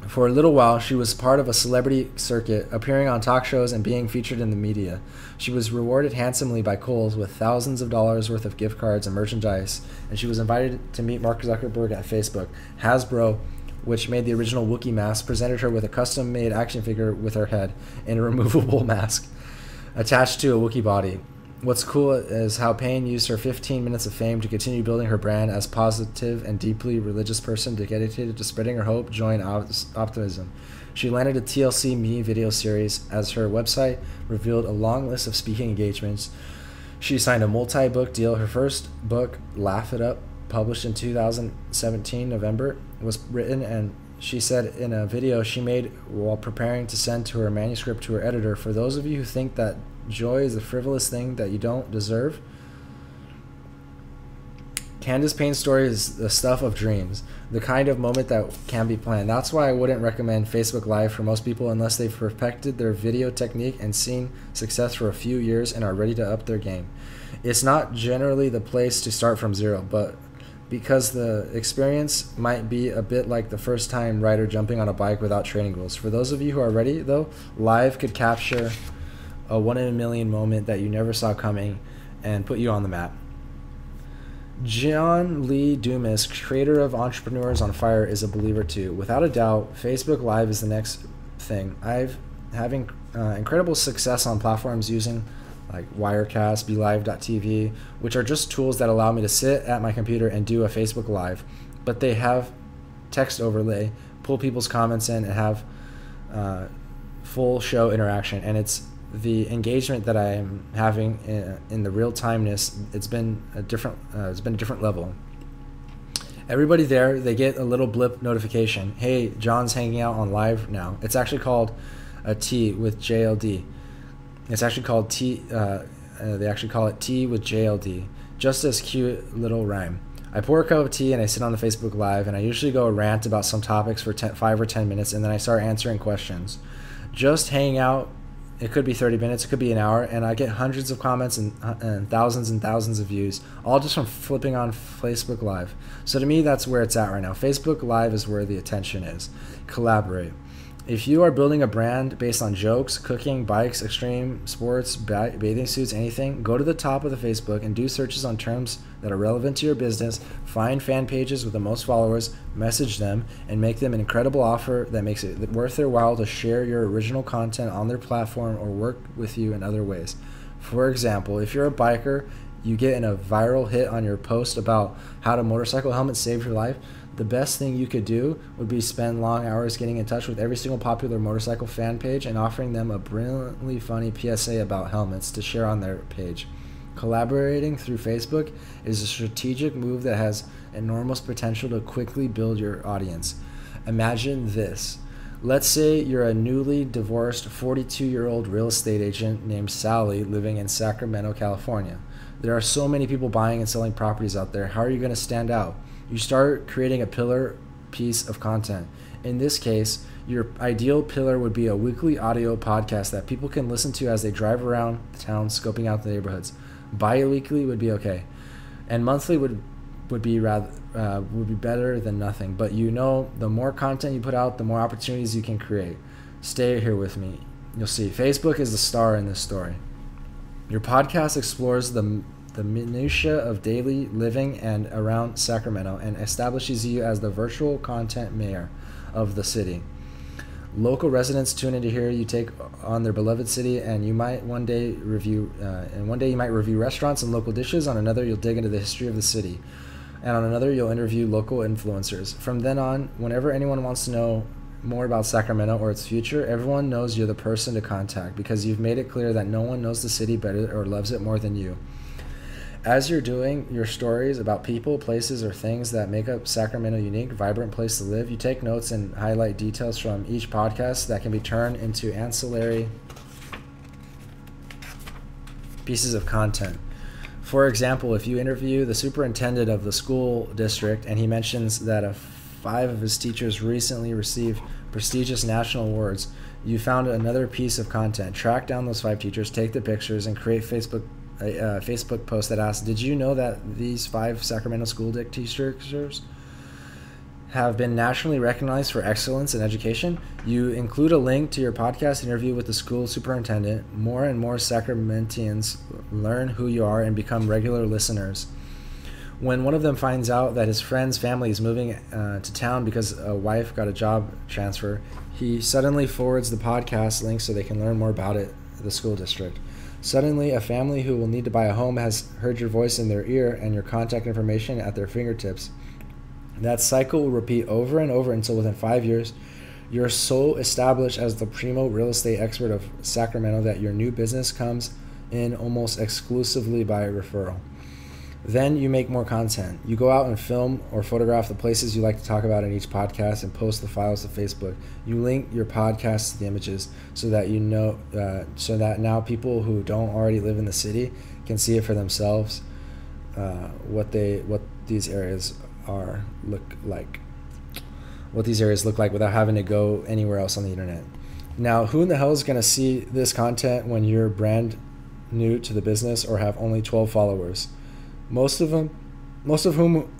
For a little while, she was part of a celebrity circuit, appearing on talk shows and being featured in the media. She was rewarded handsomely by Kohl's with thousands of dollars worth of gift cards and merchandise, and she was invited to meet Mark Zuckerberg at Facebook. Hasbro, which made the original Wookiee mask, presented her with a custom-made action figure with her head and a removable mask attached to a Wookiee body. What's cool is how Payne used her 15 minutes of fame to continue building her brand as a positive and deeply religious person dedicated to spreading her hope, joy, and optimism. She landed a TLC Me video series as her website revealed a long list of speaking engagements. She signed a multi-book deal. Her first book, Laugh It Up, published in 2017 November, was written, and she said in a video she made while preparing to send to her manuscript to her editor, "For those of you who think that joy is a frivolous thing that you don't deserve, Candace Payne's story is the stuff of dreams, the kind of moment that can be planned." That's why I wouldn't recommend Facebook Live for most people unless they've perfected their video technique and seen success for a few years and are ready to up their game. It's not generally the place to start from zero, but because the experience might be a bit like the first time rider jumping on a bike without training wheels. For those of you who are ready, though, Live could capture a 1 in a million moment that you never saw coming and put you on the map. John Lee Dumas, creator of Entrepreneurs on Fire, is a believer too. Without a doubt, Facebook Live is the next thing. I've having incredible success on platforms using like Wirecast, BeLive.tv, which are just tools that allow me to sit at my computer and do a Facebook Live, but they have text overlay, pull people's comments in, and have full show interaction, and it's the engagement that I am having in the real timeness. It's been a different level. Everybody there, they get a little blip notification. Hey, John's hanging out on Live now. It's actually called a T with JLD. It's actually called T. They actually call it Tea with JLD. Just as cute little rhyme. I pour a cup of tea and I sit on the Facebook Live, and I usually go rant about some topics for 5 or 10 minutes, and then I start answering questions. Just hanging out. It could be 30 minutes, it could be an hour, and I get hundreds of comments and thousands of views, all just from flipping on Facebook Live. So to me, that's where it's at right now. Facebook Live is where the attention is. Collaborate. If you are building a brand based on jokes, cooking, bikes, extreme sports, bathing suits, anything, go to the top of the Facebook and do searches on terms that are relevant to your business. Find fan pages with the most followers, message them, and make them an incredible offer that makes it worth their while to share your original content on their platform or work with you in other ways. For example, if you're a biker, you get in a viral hit on your post about how to motorcycle helmet saved your life, the best thing you could do would be spend long hours getting in touch with every single popular motorcycle fan page and offering them a brilliantly funny PSA about helmets to share on their page. Collaborating through Facebook is a strategic move that has enormous potential to quickly build your audience. Imagine this. Let's say you're a newly divorced 42-year-old real estate agent named Sally living in Sacramento, California. There are so many people buying and selling properties out there. How are you going to stand out? You start creating a pillar piece of content. In this case, your ideal pillar would be a weekly audio podcast that people can listen to as they drive around town scoping out the neighborhoods. Bi-weekly would be okay, and monthly would be better than nothing. But you know, the more content you put out, the more opportunities you can create. Stay here with me. You'll see. Facebook is the star in this story. Your podcast explores the minutiae of daily living and around Sacramento and establishes you as the virtual content mayor of the city. Local residents tune in to hear you take on their beloved city, and you might one day review restaurants and local dishes. On another, you'll dig into the history of the city. and on another you'll interview local influencers. From then on, whenever anyone wants to know more about Sacramento or its future, everyone knows you're the person to contact because you've made it clear that no one knows the city better or loves it more than you. As you're doing your stories about people, places, or things that make up Sacramento unique, vibrant place to live, you take notes and highlight details from each podcast that can be turned into ancillary pieces of content. For example, if you interview the superintendent of the school district and he mentions that 5 of his teachers recently received prestigious national awards, you found another piece of content. Track down those 5 teachers, take the pictures, and create a Facebook post that asks, did you know that these 5 Sacramento school teachers have been nationally recognized for excellence in education? You include a link to your podcast interview with the school superintendent. More and more Sacramentians learn who you are and become regular listeners. When one of them finds out that his friend's family is moving to town because a wife got a job transfer, he suddenly forwards the podcast link so they can learn more about it, the school district. Suddenly, a family who will need to buy a home has heard your voice in their ear and your contact information at their fingertips. That cycle will repeat over and over until within 5 years, you're so established as the primo real estate expert of Sacramento that your new business comes in almost exclusively by referral. Then you make more content. You go out and film or photograph the places you like to talk about in each podcast and post the files to Facebook. You link your podcast to the images so that so that now people who don't already live in the city can see it for themselves. What these areas look like without having to go anywhere else on the internet. Now, who in the hell is going to see this content when you're brand new to the business or have only 12 followers? Most of whom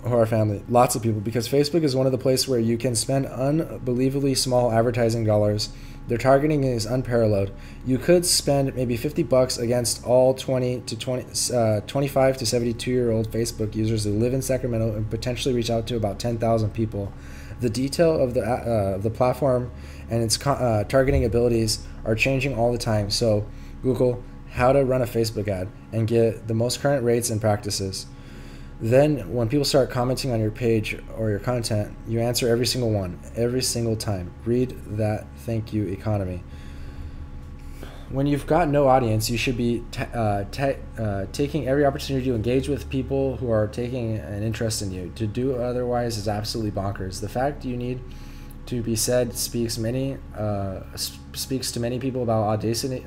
are family. Lots of people, because Facebook is one of the places where you can spend unbelievably small advertising dollars. Their targeting is unparalleled. You could spend maybe $50 against all 25 to 72-year-old Facebook users who live in Sacramento and potentially reach out to about 10,000 people. The detail of the platform and its targeting abilities are changing all the time. So Google how to run a Facebook ad and get the most current rates and practices. Then when people start commenting on your page or your content, you answer every single one, every single time. Read that thank you economy. When you've got no audience, you should be taking every opportunity to engage with people who are taking an interest in you. To do otherwise is absolutely bonkers. The fact you need to be said speaks to many people about audacity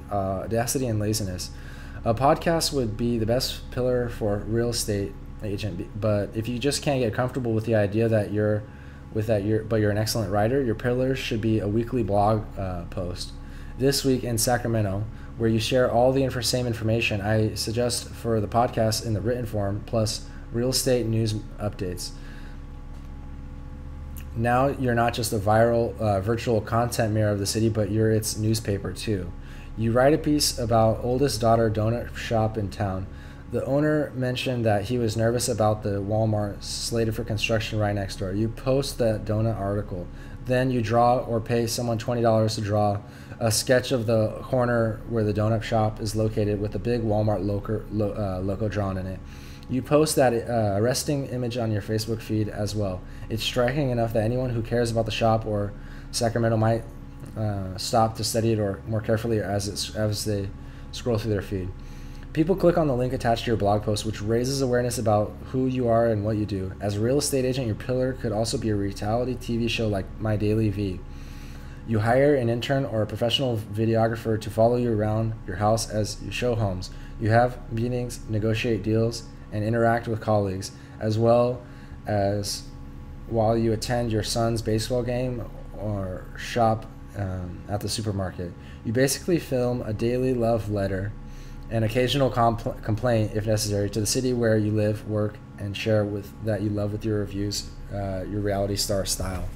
and laziness. A podcast would be the best pillar for a real estate agent, but if you just can't get comfortable with the idea but you're an excellent writer, your pillars should be a weekly blog post. This week in Sacramento, where you share all the same information, I suggest for the podcast in the written form, plus real estate news updates. Now you're not just a viral virtual content mirror of the city, but you're its newspaper too. You write a piece about oldest daughter donut shop in town. The owner mentioned that he was nervous about the Walmart slated for construction right next door. You post the donut article. Then you draw or pay someone $20 to draw a sketch of the corner where the donut shop is located with a big Walmart logo drawn in it. You post that arresting image on your Facebook feed as well. It's striking enough that anyone who cares about the shop or Sacramento might stop to study it or more carefully as they scroll through their feed. People click on the link attached to your blog post, which raises awareness about who you are and what you do. As a real estate agent, your pillar could also be a reality TV show like My Daily V. You hire an intern or a professional videographer to follow you around your house as you show homes. You have meetings, negotiate deals, and interact with colleagues, as well as while you attend your son's baseball game or shop at the supermarket. You basically film a daily love letter, an occasional complaint if necessary, to the city where you live, work, and share that you love with your reviews, your reality star style.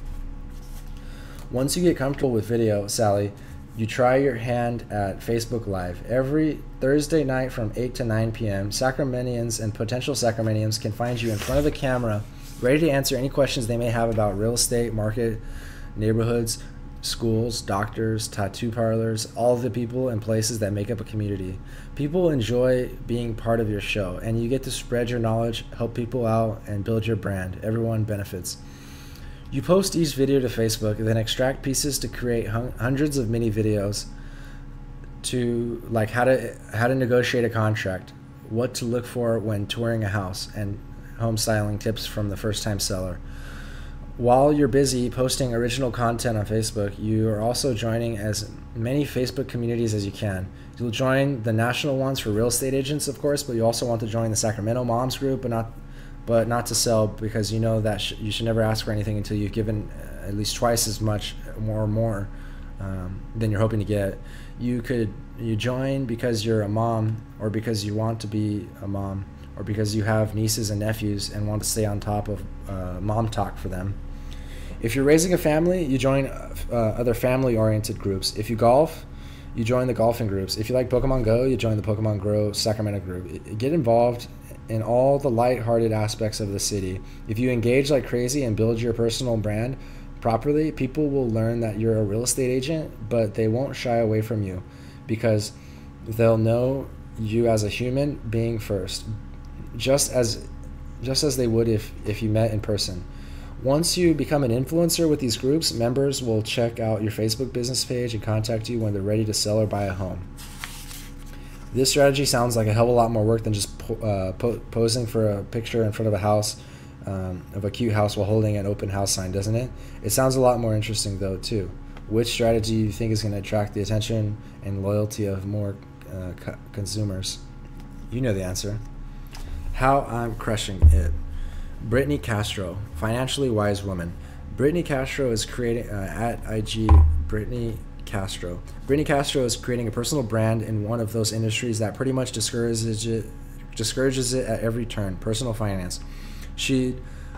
Once you get comfortable with video, Sally, you try your hand at Facebook Live. Every Thursday night from 8 to 9 p.m., Sacramentians and potential Sacramentians can find you in front of the camera, ready to answer any questions they may have about real estate, market, neighborhoods, schools, doctors, tattoo parlors, all of the people and places that make up a community. People enjoy being part of your show, and you get to spread your knowledge, help people out, and build your brand. Everyone benefits. You post each video to Facebook, then extract pieces to create hundreds of mini videos to like how to negotiate a contract, what to look for when touring a house, and home styling tips from the first-time seller. While you're busy posting original content on Facebook, you are also joining as many Facebook communities as you can. You'll join the national ones for real estate agents, of course, but you also want to join the Sacramento Moms group, but not to sell, because you know that you should never ask for anything until you've given at least twice as much or more than you're hoping to get. You join because you're a mom, or because you want to be a mom, or because you have nieces and nephews and want to stay on top of mom talk for them. If you're raising a family, you join other family-oriented groups. If you golf, you join the golfing groups. If you like Pokemon Go, you join the Pokemon Go Sacramento group. Get involved in all the light-hearted aspects of the city. If you engage like crazy and build your personal brand properly, people will learn that you're a real estate agent, but they won't shy away from you because they'll know you as a human being first, just as they would if you met in person. Once you become an influencer with these groups, members will check out your Facebook business page and contact you when they're ready to sell or buy a home. This strategy sounds like a hell of a lot more work than just posing for a picture in front of a house, of a cute house while holding an open house sign, doesn't it? It sounds a lot more interesting though too. Which strategy do you think is going to attract the attention and loyalty of more consumers? You know the answer. How I'm crushing it. Brittany Castro, financially wise woman. Brittany Castro is creating at IG Brittany Castro. Brittany Castro is creating a personal brand in one of those industries that pretty much discourages it at every turn. Personal finance. She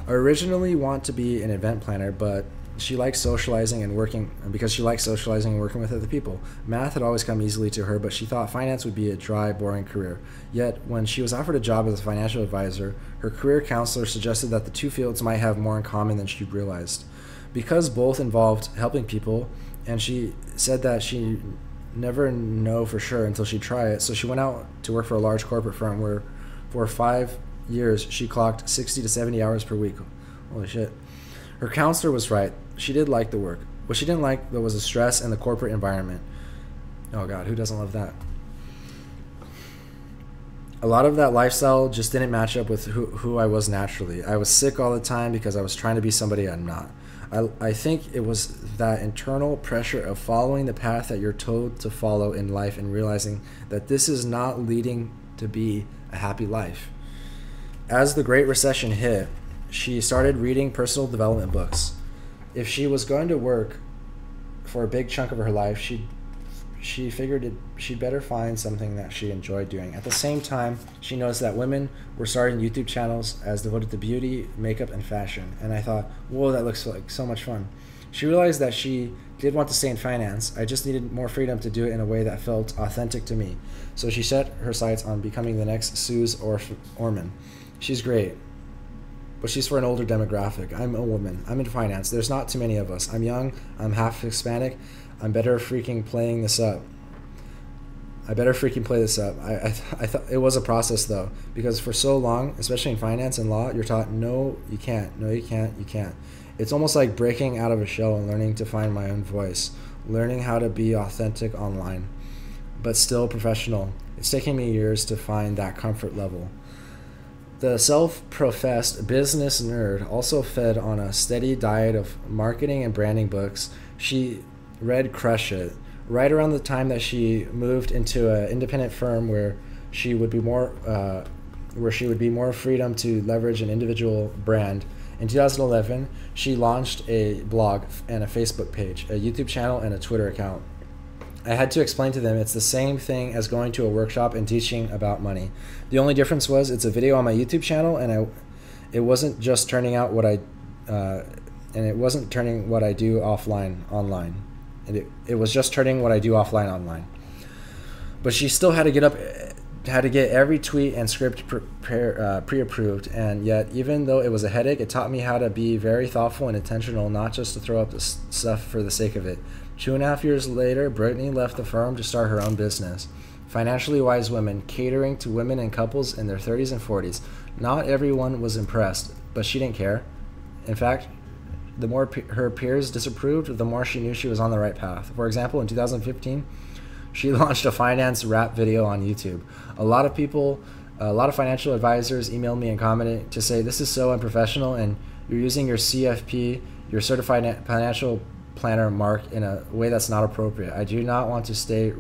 originally wanted to be an event planner, but she likes socializing and working with other people. Math had always come easily to her, but she thought finance would be a dry, boring career. Yet, when she was offered a job as a financial advisor, her career counselor suggested that the two fields might have more in common than she realized. Because both involved helping people, and she said that she never know for sure until she try it, so she went out to work for a large corporate firm where for 5 years she clocked 60 to 70 hours per week. Holy shit. Her counselor was right. She did like the work. What she didn't like, though, was the stress and the corporate environment. Oh God, who doesn't love that? A lot of that lifestyle just didn't match up with who I was naturally. I was sick all the time because I was trying to be somebody I'm not. I think it was that internal pressure of following the path that you're told to follow in life and realizing that this is not leading to be a happy life. As the Great Recession hit, she started reading personal development books. If she was going to work for a big chunk of her life, she figured she'd better find something that she enjoyed doing. At the same time, she noticed that women were starting YouTube channels as devoted to beauty, makeup, and fashion. And I thought, whoa, that looks like so much fun. She realized that she did want to stay in finance. I just needed more freedom to do it in a way that felt authentic to me. So she set her sights on becoming the next Suze Orman. She's great, but she's for an older demographic. I'm a woman. I'm in finance. There's not too many of us. I'm young. I'm half Hispanic. I'm better freaking playing this up. I thought it was a process though, because for so long, especially in finance and law, you're taught, no, you can't. No, you can't. You can't. It's almost like breaking out of a shell and learning to find my own voice, learning how to be authentic online, but still professional. It's taken me years to find that comfort level. The self-professed business nerd also fed on a steady diet of marketing and branding books. She read Crush It! Right around the time that she moved into an independent firm where she would be more freedom to leverage an individual brand. In 2011, she launched a blog and a Facebook page, a YouTube channel, and a Twitter account. I had to explain to them it's the same thing as going to a workshop and teaching about money. The only difference was it's a video on my YouTube channel, and it wasn't just turning out what I do offline online. And it was just turning what I do offline online. But she still had to get up had to get every tweet and script pre-approved, and yet even though it was a headache, it taught me how to be very thoughtful and intentional, not just to throw up the stuff for the sake of it. 2.5 years later, Brittany left the firm to start her own business. Financially Wise Women, catering to women and couples in their 30s and 40s. Not everyone was impressed, but she didn't care. In fact, the more her peers disapproved, the more she knew she was on the right path. For example, in 2015, she launched a finance rap video on YouTube. A lot of financial advisors emailed me and commented to say, "This is so unprofessional, and you're using your CFP, your Certified Financial Planner mark, in a way that's not appropriate. I do want to stay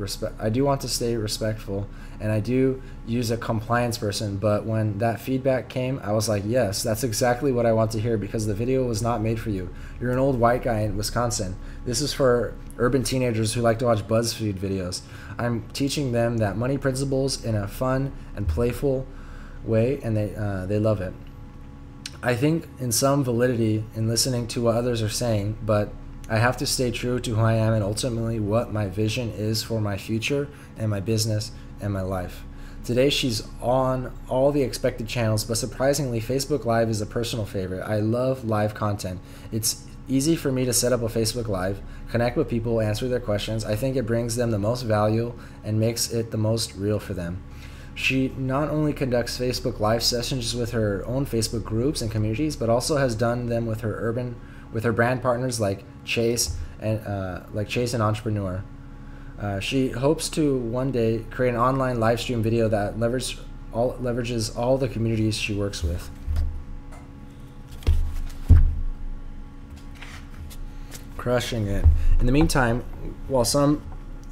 respectful, and I do use a compliance person." But when that feedback came, I was like, yes, that's exactly what I want to hear, because the video was not made for you. You're an old white guy in Wisconsin. This is for urban teenagers who like to watch BuzzFeed videos. I'm teaching them that money principles in a fun and playful way, and they love it. I think in some validity in listening to what others are saying, but I have to stay true to who I am and ultimately what my vision is for my future and my business and my life. Today she's on all the expected channels, but surprisingly, Facebook Live is a personal favorite. I love live content. It's easy for me to set up a Facebook Live, connect with people, answer their questions. I think it brings them the most value and makes it the most real for them. She not only conducts Facebook Live sessions with her own Facebook groups and communities, but also has done them with her brand partners like Chase and Entrepreneur. She hopes to one day create an online live stream video that leverages all the communities she works with. Crushing it. In the meantime, while some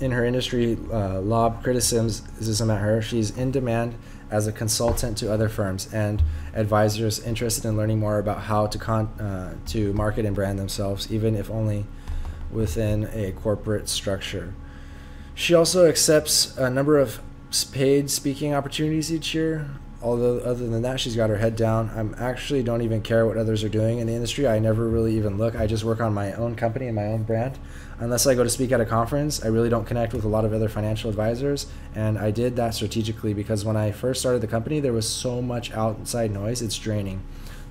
in her industry lob criticism at her, she's in demand as a consultant to other firms and advisors interested in learning more about how to market and brand themselves, even if only within a corporate structure. She also accepts a number of paid speaking opportunities each year. Although other than that, she's got her head down. I actually don't even care what others are doing in the industry. I never really even look. I just work on my own company and my own brand. Unless I go to speak at a conference, I really don't connect with a lot of other financial advisors. And I did that strategically because when I first started the company, there was so much outside noise. It's draining.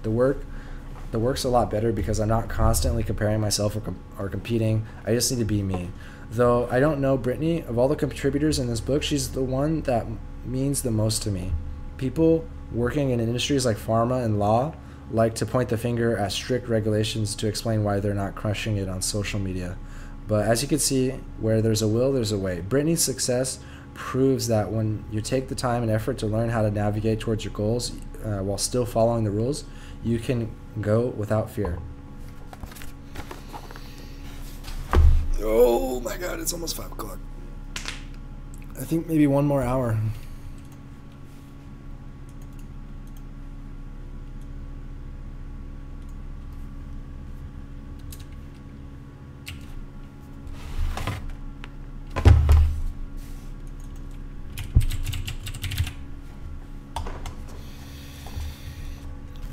The work's a lot better because I'm not constantly comparing myself or competing. I just need to be me. Though I don't know Brittany, of all the contributors in this book, she's the one that means the most to me. People working in industries like pharma and law like to point the finger at strict regulations to explain why they're not crushing it on social media. But as you can see, where there's a will, there's a way. Brittany's success proves that when you take the time and effort to learn how to navigate towards your goals while still following the rules, you can go without fear. Oh my God, it's almost 5 o'clock. I think maybe one more hour.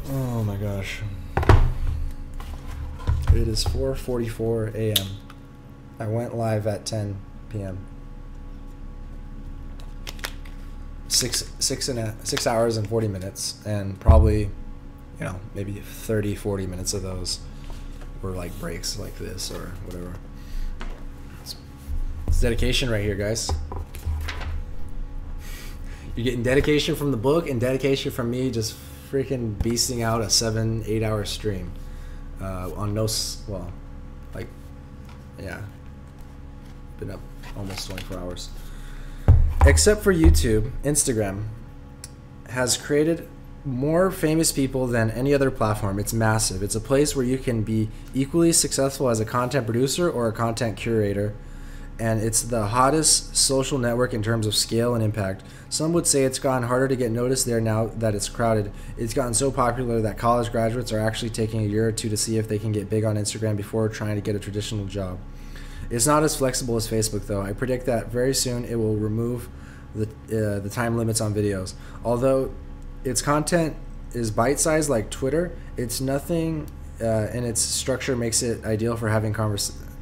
Oh my gosh. It is 4:44 a.m. I went live at 10 p.m. 6 hours and 40 minutes, and probably, maybe 30-40 minutes of those were like breaks like this or whatever. It's dedication right here, guys. You're getting dedication from the book and dedication from me just freaking beasting out a 7-8 hour stream on been up almost 24 hours. Except for YouTube, Instagram has created more famous people than any other platform. It's massive. It's a place where you can be equally successful as a content producer or a content curator, and it's the hottest social network in terms of scale and impact. Some would say it's gotten harder to get noticed there now that it's crowded. It's gotten so popular that college graduates are actually taking a year or two to see if they can get big on Instagram before trying to get a traditional job. It's not as flexible as Facebook, though. I predict that very soon it will remove the time limits on videos. Although its content is bite-sized like Twitter, it's nothing, and its structure makes it ideal for having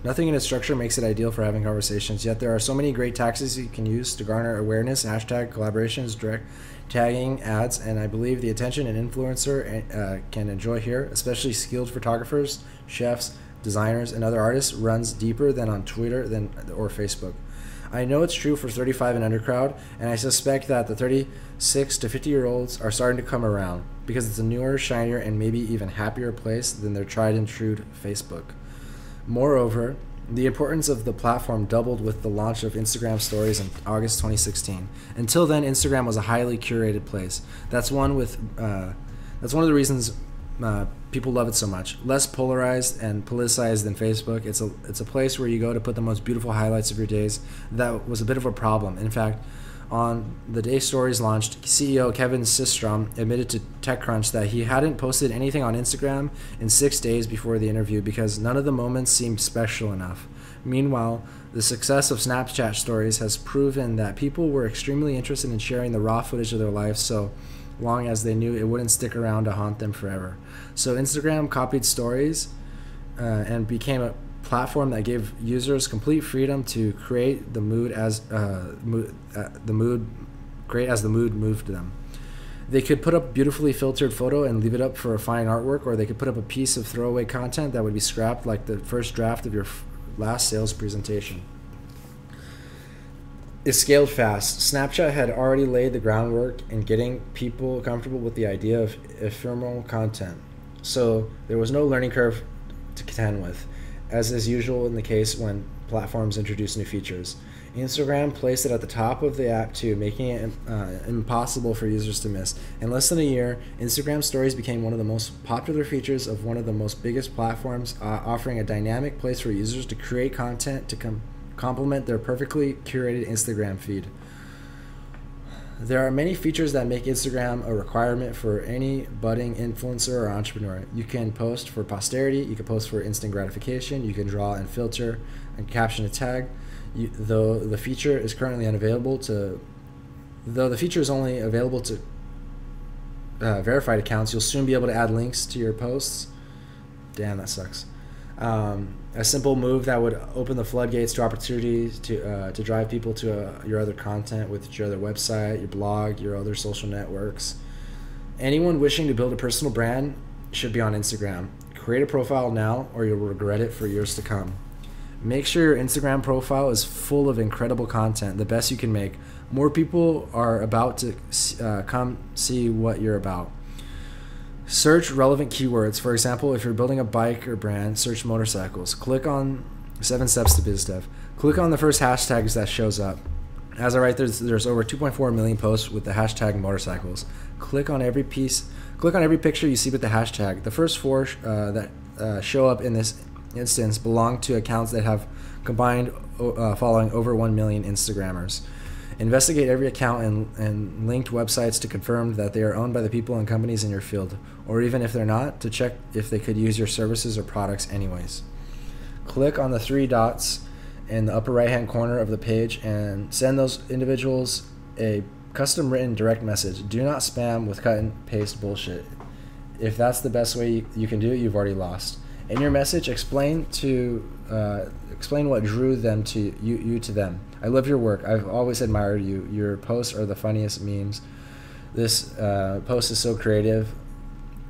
Nothing in its structure makes it ideal for having conversations, yet there are so many great tactics you can use to garner awareness: hashtag collaborations, direct tagging, ads, and I believe the attention an influencer can enjoy here, especially skilled photographers, chefs, designers, and other artists, runs deeper than on Twitter or Facebook. I know it's true for 35 and under crowd, and I suspect that the 36 to 50-year-olds are starting to come around because it's a newer, shinier, and maybe even happier place than their tried and true Facebook. Moreover, the importance of the platform doubled with the launch of Instagram Stories in August 2016. Until then, Instagram was a highly curated place. That's one of the reasons people love it so much. Less polarized and politicized than Facebook. It's a place where you go to put the most beautiful highlights of your days. That was a bit of a problem. In fact, on the day Stories launched, CEO Kevin Systrom admitted to TechCrunch that he hadn't posted anything on Instagram in 6 days before the interview because none of the moments seemed special enough. Meanwhile, the success of Snapchat Stories has proven that people were extremely interested in sharing the raw footage of their lives so long as they knew it wouldn't stick around to haunt them forever. So Instagram copied Stories and became a platform that gave users complete freedom to create the mood as the mood moved them. They could put up a beautifully filtered photo and leave it up for a fine artwork, or they could put up a piece of throwaway content that would be scrapped like the first draft of your last sales presentation. It scaled fast. Snapchat had already laid the groundwork in getting people comfortable with the idea of ephemeral content, so there was no learning curve to contend with, as is usual in the case when platforms introduce new features. Instagram placed it at the top of the app too, making it impossible for users to miss. In less than a year, Instagram Stories became one of the most popular features of one of the most biggest platforms, offering a dynamic place for users to create content to complement their perfectly curated Instagram feed. There are many features that make Instagram a requirement for any budding influencer or entrepreneur. You can post for posterity, you can post for instant gratification, you can draw and filter and caption a tag. Though the feature is only available to verified accounts, you'll soon be able to add links to your posts. Damn, that sucks. A simple move that would open the floodgates to opportunities to drive people to your other content with your other website, your blog, your other social networks. Anyone wishing to build a personal brand should be on Instagram. Create a profile now or you'll regret it for years to come. Make sure your Instagram profile is full of incredible content, the best you can make. More people are about to come see what you're about. Search relevant keywords. For example, if you're building a bike or brand, search motorcycles. Click on 7 Steps to BizDev. Click on the first hashtags that shows up. As I write, there's over 2.4 million posts with the hashtag motorcycles. Click on every picture you see with the hashtag. The first 4 that show up in this instance belong to accounts that have combined following over 1 million Instagrammers. Investigate every account and linked websites to confirm that they are owned by the people and companies in your field, or even if they're not, to check if they could use your services or products anyways. Click on the 3 dots in the upper right hand corner of the page and send those individuals a custom written direct message. Do not spam with cut and paste bullshit. If that's the best way you can do it, you've already lost. In your message, explain what drew them to you to them. I love your work. I've always admired you. Your posts are the funniest memes. This post is so creative.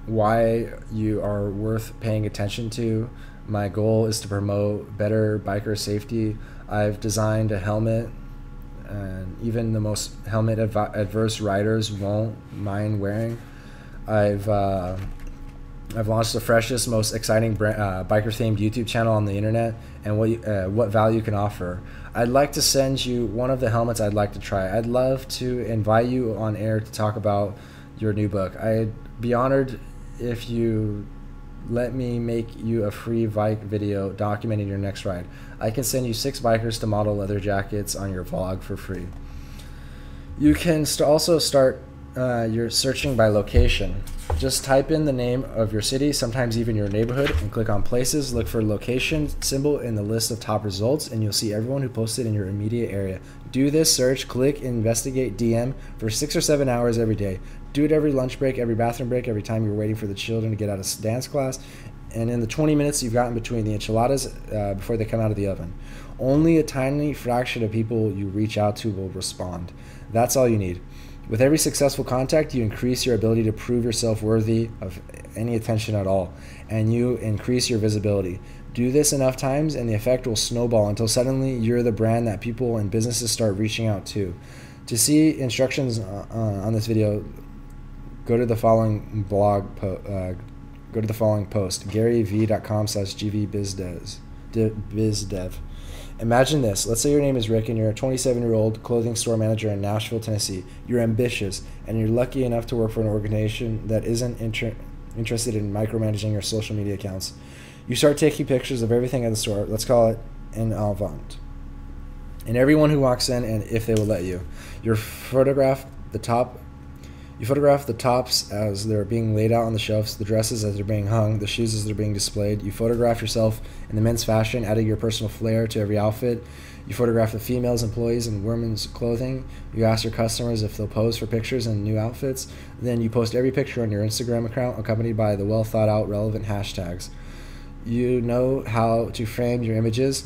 Why you are worth paying attention to. My goal is to promote better biker safety. I've designed a helmet, and even the most helmet adverse riders won't mind wearing. I've launched the freshest, most exciting biker-themed YouTube channel on the internet, and what value you can offer. I'd like to send you one of the helmets I'd like to try. I'd love to invite you on air to talk about your new book. I'd be honored if you let me make you a free bike video documenting your next ride. I can send you 6 bikers to model leather jackets on your vlog for free. You can also start your searching by location. Just type in the name of your city, sometimes even your neighborhood, and click on places. Look for location symbol in the list of top results, and you'll see everyone who posted in your immediate area. Do this search, click, investigate, DM for 6 or 7 hours every day. Do it every lunch break, every bathroom break, every time you're waiting for the children to get out of dance class, and in the 20 minutes you've got in between the enchiladas before they come out of the oven. Only a tiny fraction of people you reach out to will respond. That's all you need. With every successful contact, you increase your ability to prove yourself worthy of any attention at all, and you increase your visibility. Do this enough times and the effect will snowball until suddenly you're the brand that people and businesses start reaching out to. To see instructions on this video, go to the following post, garyv.com/gvbizdev. Imagine this. Let's say your name is Rick and you're a 27-year-old clothing store manager in Nashville, Tennessee. You're ambitious and you're lucky enough to work for an organization that isn't interested in micromanaging your social media accounts. You start taking pictures of everything at the store. Let's call it an avant. And everyone who walks in, and if they will let you. You photograph the tops as they're being laid out on the shelves, the dresses as they're being hung, the shoes as they're being displayed. You photograph yourself in the men's fashion, adding your personal flair to every outfit. You photograph the females employees in women's clothing. You ask your customers if they'll pose for pictures in new outfits. Then you post every picture on your Instagram account, accompanied by the well thought out relevant hashtags. You know how to frame your images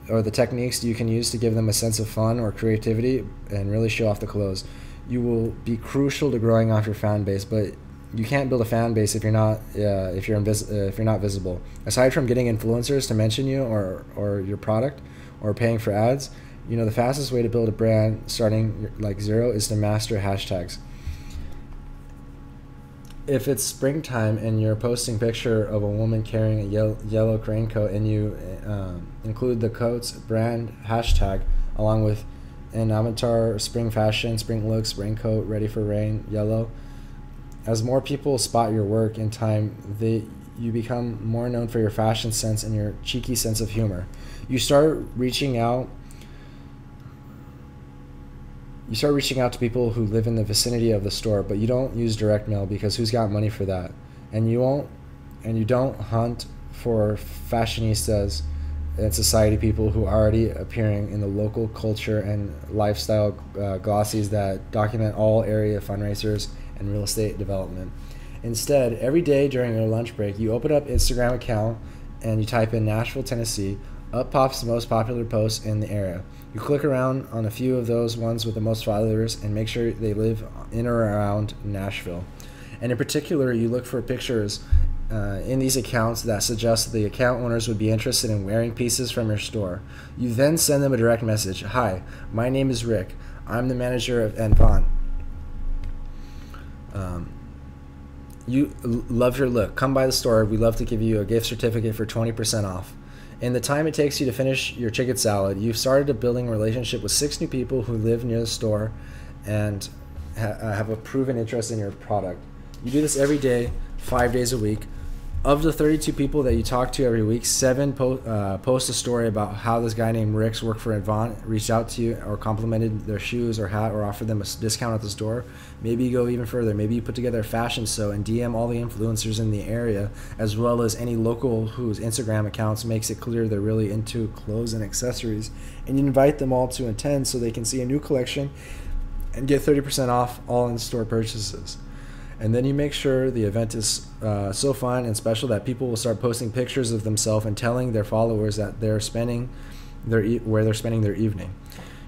or the techniques you can use to give them a sense of fun or creativity and really show off the clothes. You will be crucial to growing off your fan base, but you can't build a fan base if you're not visible. Aside from getting influencers to mention you or your product or paying for ads, the fastest way to build a brand starting like zero is to master hashtags. If it's springtime and you're posting a picture of a woman carrying a yellow raincoat and you include the coat's brand hashtag along with an avatar, spring fashion, spring looks, raincoat, ready for rain, yellow. As more people spot your work in time, you become more known for your fashion sense and your cheeky sense of humor. You start reaching out to people who live in the vicinity of the store, but you don't use direct mail because who's got money for that? And you don't hunt for fashionistas and society people who are already appearing in the local culture and lifestyle glossies that document all area fundraisers and real estate development. Instead, every day during your lunch break, you open up Instagram account and you type in Nashville, Tennessee. Up pops the most popular posts in the area. You click around on a few of those ones with the most followers and make sure they live in or around Nashville. And in particular, you look for pictures in these accounts that suggest the account owners would be interested in wearing pieces from your store. You then send them a direct message. Hi, my name is Rick. I'm the manager of Avant. You love your look. Come by the store. We'd love to give you a gift certificate for 20% off. In the time it takes you to finish your chicken salad, you've started a building relationship with 6 new people who live near the store and have a proven interest in your product. You do this every day, 5 days a week. Of the 32 people that you talk to every week, 7 post a story about how this guy named Rick's worked for Avant, reached out to you or complimented their shoes or hat or offered them a discount at the store. Maybe you go even further. Maybe you put together a fashion show and DM all the influencers in the area as well as any local whose Instagram accounts makes it clear they're really into clothes and accessories. And you invite them all to attend so they can see a new collection and get 30% off all in-store purchases. And then you make sure the event is so fun and special that people will start posting pictures of themselves and telling their followers that where they're spending their evening.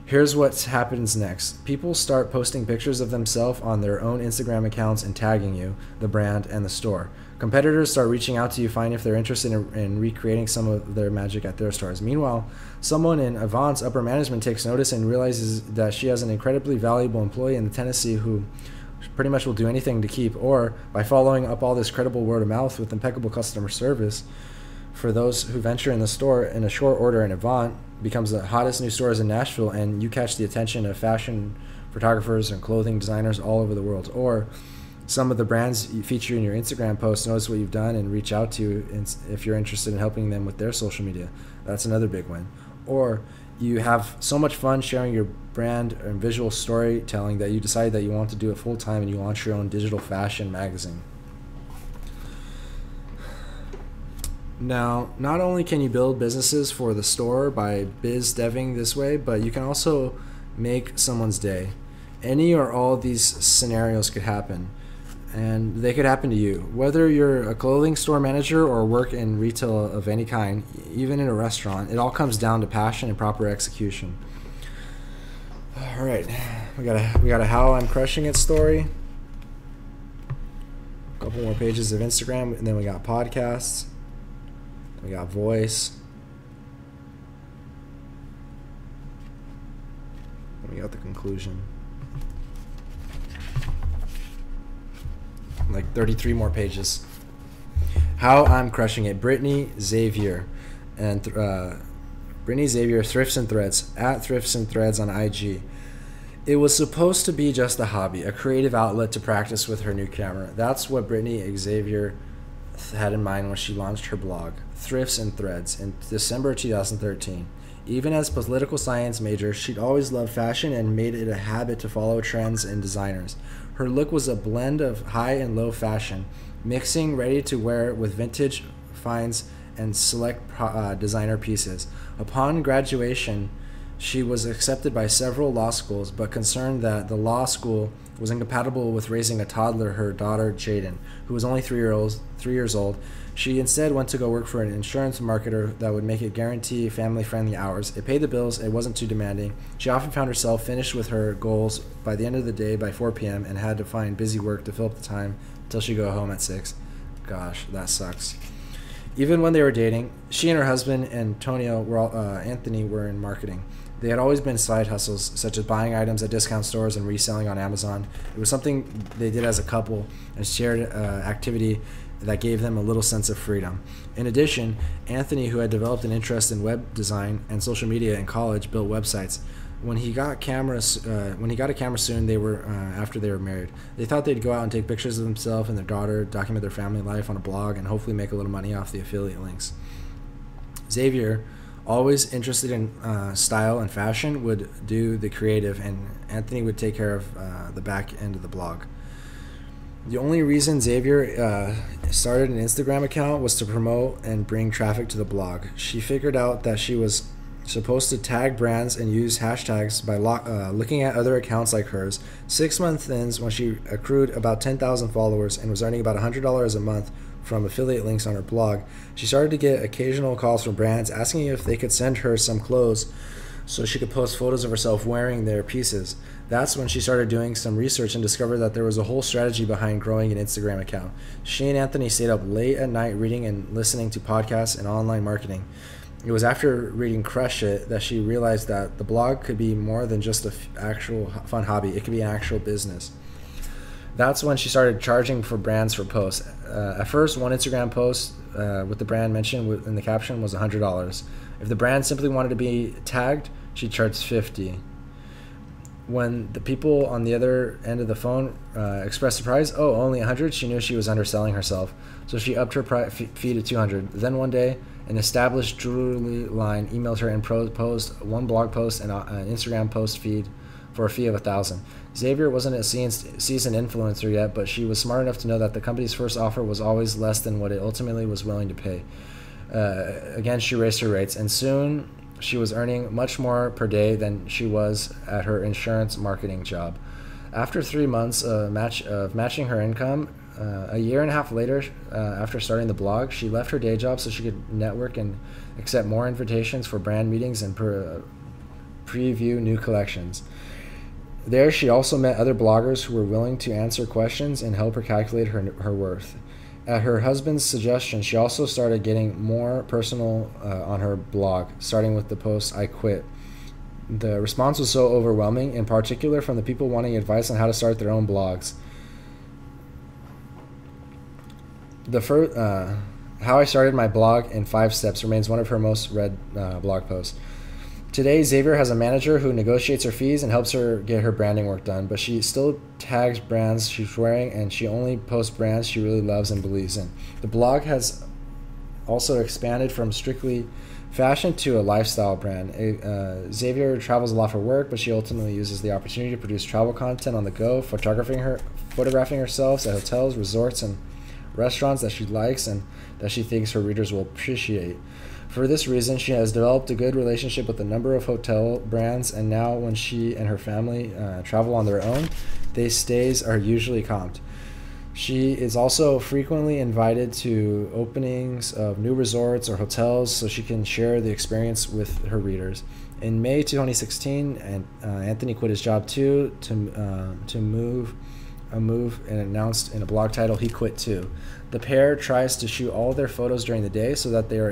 Here's what happens next. People start posting pictures of themselves on their own Instagram accounts and tagging you, the brand, and the store. Competitors start reaching out to you, find if they're interested in recreating some of their magic at their stores. Meanwhile, someone in Avant's upper management takes notice and realizes that she has an incredibly valuable employee in Tennessee who pretty much will do anything to keep, or by following up all this credible word of mouth with impeccable customer service for those who venture in the store in a short order, and Avant becomes the hottest new stores in Nashville and you catch the attention of fashion photographers and clothing designers all over the world. Or some of the brands you feature in your Instagram posts notice what you've done and reach out to you if you're interested in helping them with their social media. That's another big win. Or you have so much fun sharing your brand and visual storytelling that you decide that you want to do it full time and you launch your own digital fashion magazine. Now, not only can you build businesses for the store by biz deving this way, but you can also make someone's day. Any or all of these scenarios could happen. and they could happen to you. Whether you're a clothing store manager or work in retail of any kind, even in a restaurant, it all comes down to passion and proper execution. All right, we got a how I'm crushing it story. A couple more pages of Instagram, and then we got podcasts. We got voice. And we got the conclusion. Like 33 more pages. How I'm crushing it. Brittany Xavier. And Brittany Xavier, Thrifts and Threads, at Thrifts and Threads on IG. It was supposed to be just a hobby, a creative outlet to practice with her new camera. That's what Brittany Xavier had in mind when she launched her blog, Thrifts and Threads, in December 2013. Even as a political science major, she'd always loved fashion and made it a habit to follow trends and designers. Her look was a blend of high and low fashion, mixing ready-to-wear with vintage finds and select designer pieces. Upon graduation, she was accepted by several law schools, but concerned that the law school was incompatible with raising a toddler, her daughter Jaden, who was only 3 years old. She instead went to go work for an insurance marketer that would make it guarantee family-friendly hours. It paid the bills, it wasn't too demanding. She often found herself finished with her goals by the end of the day by 4 p.m. and had to find busy work to fill up the time until she'd go home at 6. Gosh, that sucks. Even when they were dating, she and her husband, Anthony, were in marketing. They had always been side hustles, such as buying items at discount stores and reselling on Amazon. It was something they did as a couple and shared activity that gave them a little sense of freedom. In addition, Anthony, who had developed an interest in web design and social media in college, built websites. When he got a camera soon, after they were married. They thought they'd go out and take pictures of themselves and their daughter, document their family life on a blog, and hopefully make a little money off the affiliate links. Xavier, always interested in style and fashion, would do the creative, and Anthony would take care of the back end of the blog. The only reason Xavier started an Instagram account was to promote and bring traffic to the blog. She figured out that she was supposed to tag brands and use hashtags by looking at other accounts like hers. 6 months in, when she accrued about 10,000 followers and was earning about $100 a month from affiliate links on her blog, she started to get occasional calls from brands asking if they could send her some clothes so she could post photos of herself wearing their pieces. That's when she started doing some research and discovered that there was a whole strategy behind growing an Instagram account. She and Anthony stayed up late at night reading and listening to podcasts and online marketing. It was after reading Crush It that she realized that the blog could be more than just an actual fun hobby. It could be an actual business. That's when she started charging for brands for posts. At first, one Instagram post with the brand mentioned in the caption was $100. If the brand simply wanted to be tagged, she charged $50. When the people on the other end of the phone expressed surprise, only $100, she knew she was underselling herself. So she upped her fee to $200. Then one day, an established jewelry line emailed her and proposed one blog post and an Instagram post feed for a fee of $1,000. Xavier wasn't a seasoned influencer yet, but she was smart enough to know that the company's first offer was always less than what it ultimately was willing to pay. Again, she raised her rates, and soon she was earning much more per day than she was at her insurance marketing job. After 3 months of matching her income, a year and a half later, after starting the blog, she left her day job so she could network and accept more invitations for brand meetings and preview new collections. There, she also met other bloggers who were willing to answer questions and help her calculate her worth. At her husband's suggestion, she also started getting more personal on her blog, starting with the post, "I quit." The response was so overwhelming, in particular from the people wanting advice on how to start their own blogs. How I started my blog in 5 steps remains one of her most read blog posts. Today, Xavier has a manager who negotiates her fees and helps her get her branding work done, but she still tags brands she's wearing, and she only posts brands she really loves and believes in. The blog has also expanded from strictly fashion to a lifestyle brand. Xavier travels a lot for work, but she ultimately uses the opportunity to produce travel content on the go, photographing herself at hotels, resorts, and restaurants that she likes and that she thinks her readers will appreciate. For this reason, she has developed a good relationship with a number of hotel brands, and now when she and her family travel on their own, their stays are usually comped. She is also frequently invited to openings of new resorts or hotels so she can share the experience with her readers. In May 2016, Anthony quit his job too to move and announced in a blog title he quit too. The pair tries to shoot all their photos during the day so that they are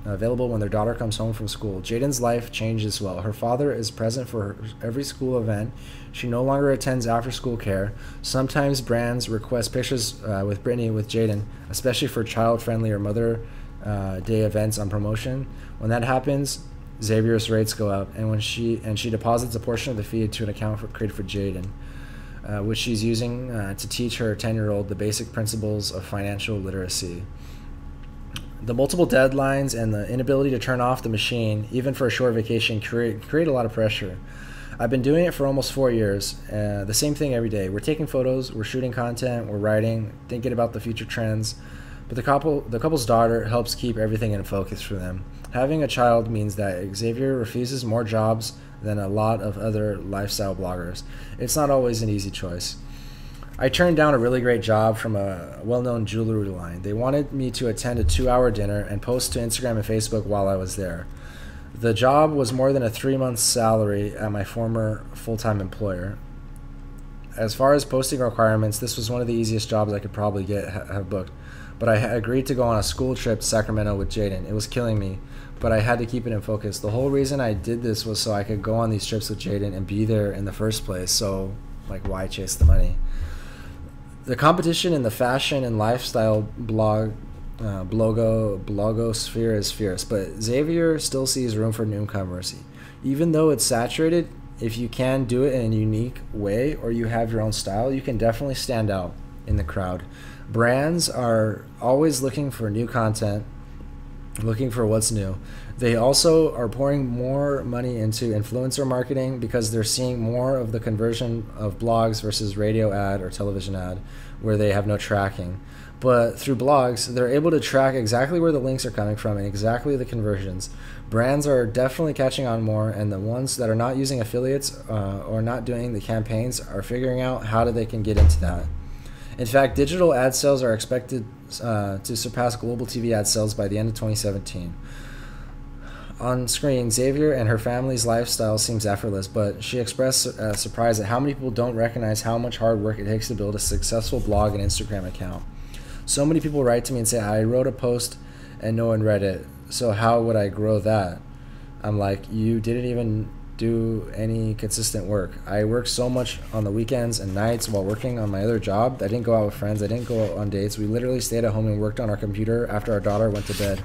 available when their daughter comes home from school. Jaden's life changed as well. Her father is present for every school event. She no longer attends after-school care. Sometimes brands request pictures with Brittany with Jaden, especially for child-friendly or Mother Day events on promotion. When that happens, Xavier's rates go up, and she deposits a portion of the fee to an account created for Jaden, which she's using to teach her 10-year-old the basic principles of financial literacy. The multiple deadlines and the inability to turn off the machine, even for a short vacation, create a lot of pressure. I've been doing it for almost 4 years, the same thing every day. We're taking photos, we're shooting content, we're writing, thinking about the future trends. But the couple's daughter helps keep everything in focus for them. Having a child means that Xavier refuses more jobs than a lot of other lifestyle bloggers. It's not always an easy choice. I turned down a really great job from a well-known jewelry line. They wanted me to attend a 2-hour dinner and post to Instagram and Facebook while I was there. The job was more than a 3-month salary at my former full-time employer. As far as posting requirements, this was one of the easiest jobs I could probably have booked. But I agreed to go on a school trip to Sacramento with Jaden. It was killing me, but I had to keep it in focus. The whole reason I did this was so I could go on these trips with Jaden and be there in the first place. So, why chase the money? The competition in the fashion and lifestyle blogosphere is fierce, but Xavier still sees room for newcomers. Even though it's saturated, if you can do it in a unique way or you have your own style, you can definitely stand out in the crowd. Brands are always looking for new content, looking for what's new. They also are pouring more money into influencer marketing because they're seeing more of the conversion of blogs versus radio ad or television ad where they have no tracking. But through blogs, they're able to track exactly where the links are coming from and exactly the conversions. Brands are definitely catching on more, and the ones that are not using affiliates or not doing the campaigns are figuring out how they can get into that. In fact, digital ad sales are expected to surpass global TV ad sales by the end of 2017. On screen, Xavier and her family's lifestyle seems effortless, but she expressed surprise at how many people don't recognize how much hard work it takes to build a successful blog and Instagram account. So many people write to me and say, I wrote a post and no one read it, so how would I grow that? I'm like, you didn't even do any consistent work. I worked so much on the weekends and nights while working on my other job. I didn't go out with friends. I didn't go out on dates. We literally stayed at home and worked on our computer after our daughter went to bed.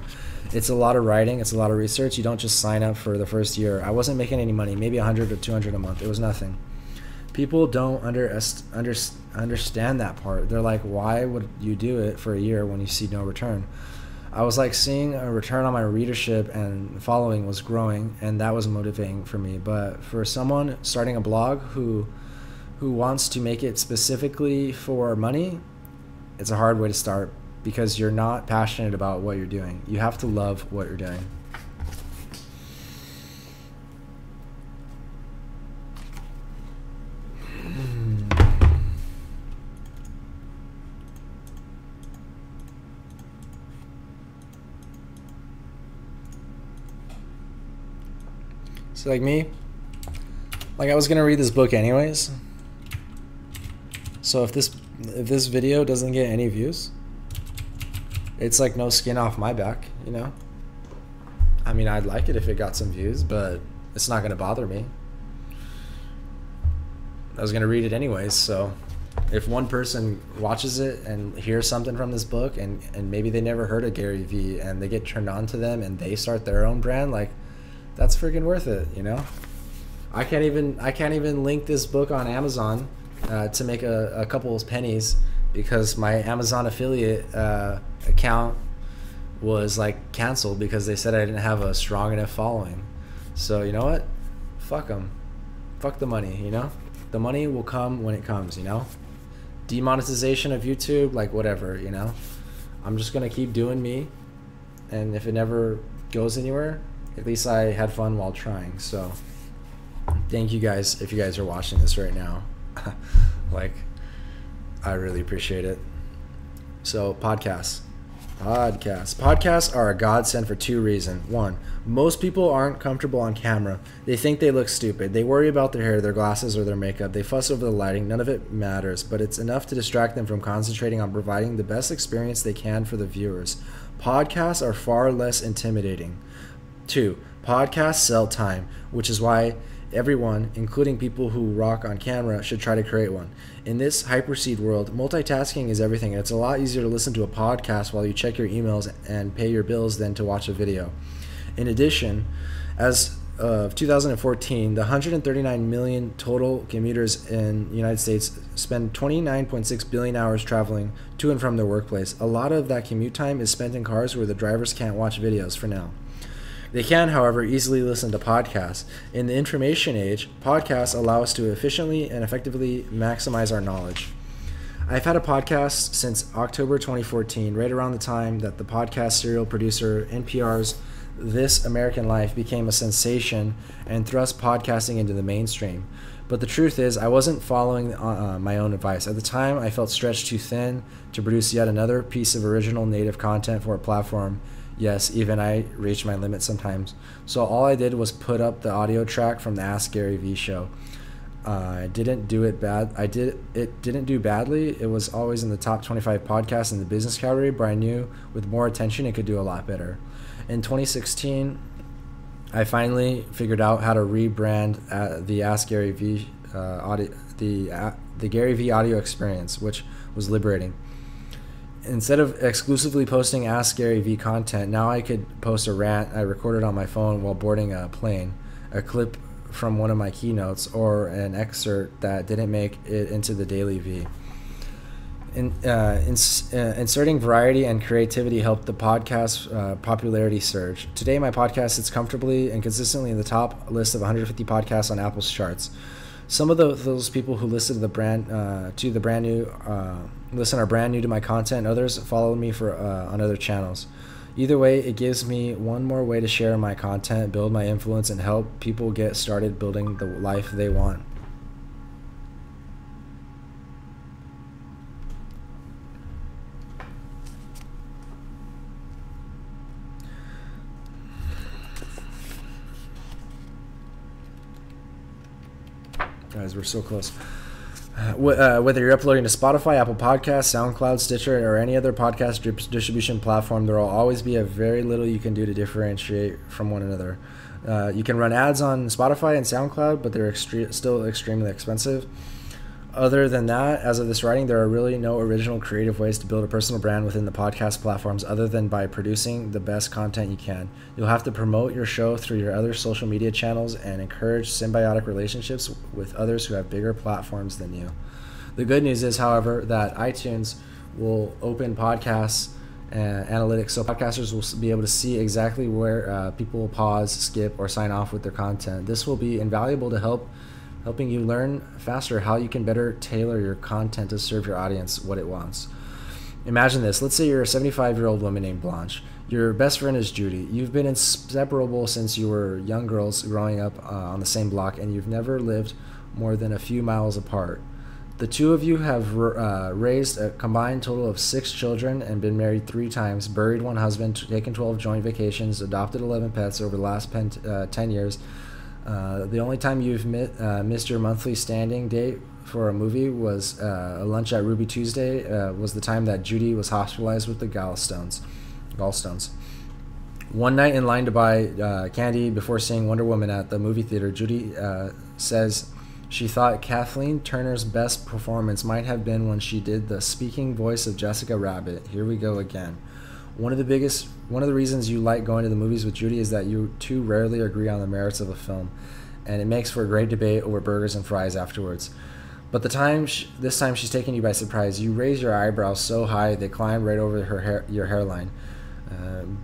It's a lot of writing. It's a lot of research. You don't just sign up for the first year. I wasn't making any money, maybe 100 or 200 a month. It was nothing. People don't understand that part. They're like, why would you do it for a year when you see no return? I was like, seeing a return on my readership and following was growing, and that was motivating for me. But for someone starting a blog who wants to make it specifically for money, it's a hard way to start because you're not passionate about what you're doing. You have to love what you're doing. So like me, I was gonna read this book anyways. So if this video doesn't get any views, it's like no skin off my back, you know? I mean, I'd like it if it got some views, but it's not gonna bother me. I was gonna read it anyways, so if one person watches it and hears something from this book and maybe they never heard of Gary V and they get turned on to them and they start their own brand, like, that's freaking worth it, you know? I can't even link this book on Amazon to make a couple of pennies because my Amazon affiliate account was like canceled because they said I didn't have a strong enough following. So you know what? Fuck them. Fuck the money, you know? The money will come when it comes, you know? Demonetization of YouTube, like whatever, you know? I'm just gonna keep doing me, and if it never goes anywhere, at least I had fun while trying. So thank you guys if you guys are watching this right now. Like, I really appreciate it. So, podcasts. Podcasts are a godsend for two reasons. One, most people aren't comfortable on camera. They think they look stupid. They worry about their hair, their glasses, or their makeup. They fuss over the lighting. None of it matters, but it's enough to distract them from concentrating on providing the best experience they can for the viewers. Podcasts are far less intimidating. Two, podcasts sell time, which is why everyone, including people who rock on camera, should try to create one. In this hyperseed world, multitasking is everything, and it's a lot easier to listen to a podcast while you check your emails and pay your bills than to watch a video. In addition, as of 2014, the 139 million total commuters in the United States spend 29.6 billion hours traveling to and from their workplace. A lot of that commute time is spent in cars where the drivers can't watch videos for now. They can, however, easily listen to podcasts. In the information age, podcasts allow us to efficiently and effectively maximize our knowledge. I've had a podcast since October 2014, right around the time that the podcast serial producer NPR's This American Life became a sensation and thrust podcasting into the mainstream. But the truth is, I wasn't following my own advice. At the time, I felt stretched too thin to produce yet another piece of original native content for a platform. Yes, even I reach my limit sometimes. So all I did was put up the audio track from the Ask Gary V show. I didn't do it bad. It didn't do badly. It was always in the top 25 podcasts in the business category, but I knew with more attention it could do a lot better. In 2016, I finally figured out how to rebrand the Ask Gary V audio, the Gary V audio experience, which was liberating. Instead of exclusively posting Ask Gary V content, now I could post a rant I recorded on my phone while boarding a plane, a clip from one of my keynotes, or an excerpt that didn't make it into the Daily V. Inserting variety and creativity helped the podcast popularity surge. Today, my podcast sits comfortably and consistently in the top list of 150 podcasts on Apple's charts. Some of those people who listen to the brand new listen are brand new to my content. Others follow me on other channels. Either way, it gives me one more way to share my content, build my influence, and help people get started building the life they want. Guys, we're so close. Whether you're uploading to Spotify, Apple Podcasts, SoundCloud, Stitcher, or any other podcast distribution platform, there will always be a very little you can do to differentiate from one another. You can run ads on Spotify and SoundCloud, but they're still extremely expensive. Other than that, as of this writing, there are really no original creative ways to build a personal brand within the podcast platforms other than by producing the best content you can. You'll have to promote your show through your other social media channels and encourage symbiotic relationships with others who have bigger platforms than you. The good news is, however, that iTunes will open podcasts analytics, so podcasters will be able to see exactly where people will pause, skip, or sign off with their content. This will be invaluable to helping you learn faster how you can better tailor your content to serve your audience what it wants. Imagine this. Let's say you're a 75-year-old woman named Blanche. Your best friend is Judy. You've been inseparable since you were young girls growing up on the same block, and you've never lived more than a few miles apart. The two of you have raised a combined total of 6 children and been married 3 times, buried 1 husband, taken 12 joint vacations, adopted 11 pets over the last 10 years. The only time you've missed your monthly standing date for a movie was a lunch at Ruby Tuesday, was the time that Judy was hospitalized with the gallstones. One night in line to buy candy before seeing Wonder Woman at the movie theater, Judy says she thought Kathleen Turner's best performance might have been when she did the speaking voice of Jessica Rabbit. Here we go again. One of the reasons you like going to the movies with Judy is that you two rarely agree on the merits of a film, and it makes for a great debate over burgers and fries afterwards. But this time she's taking you by surprise. You raise your eyebrows so high they climb right over your hairline.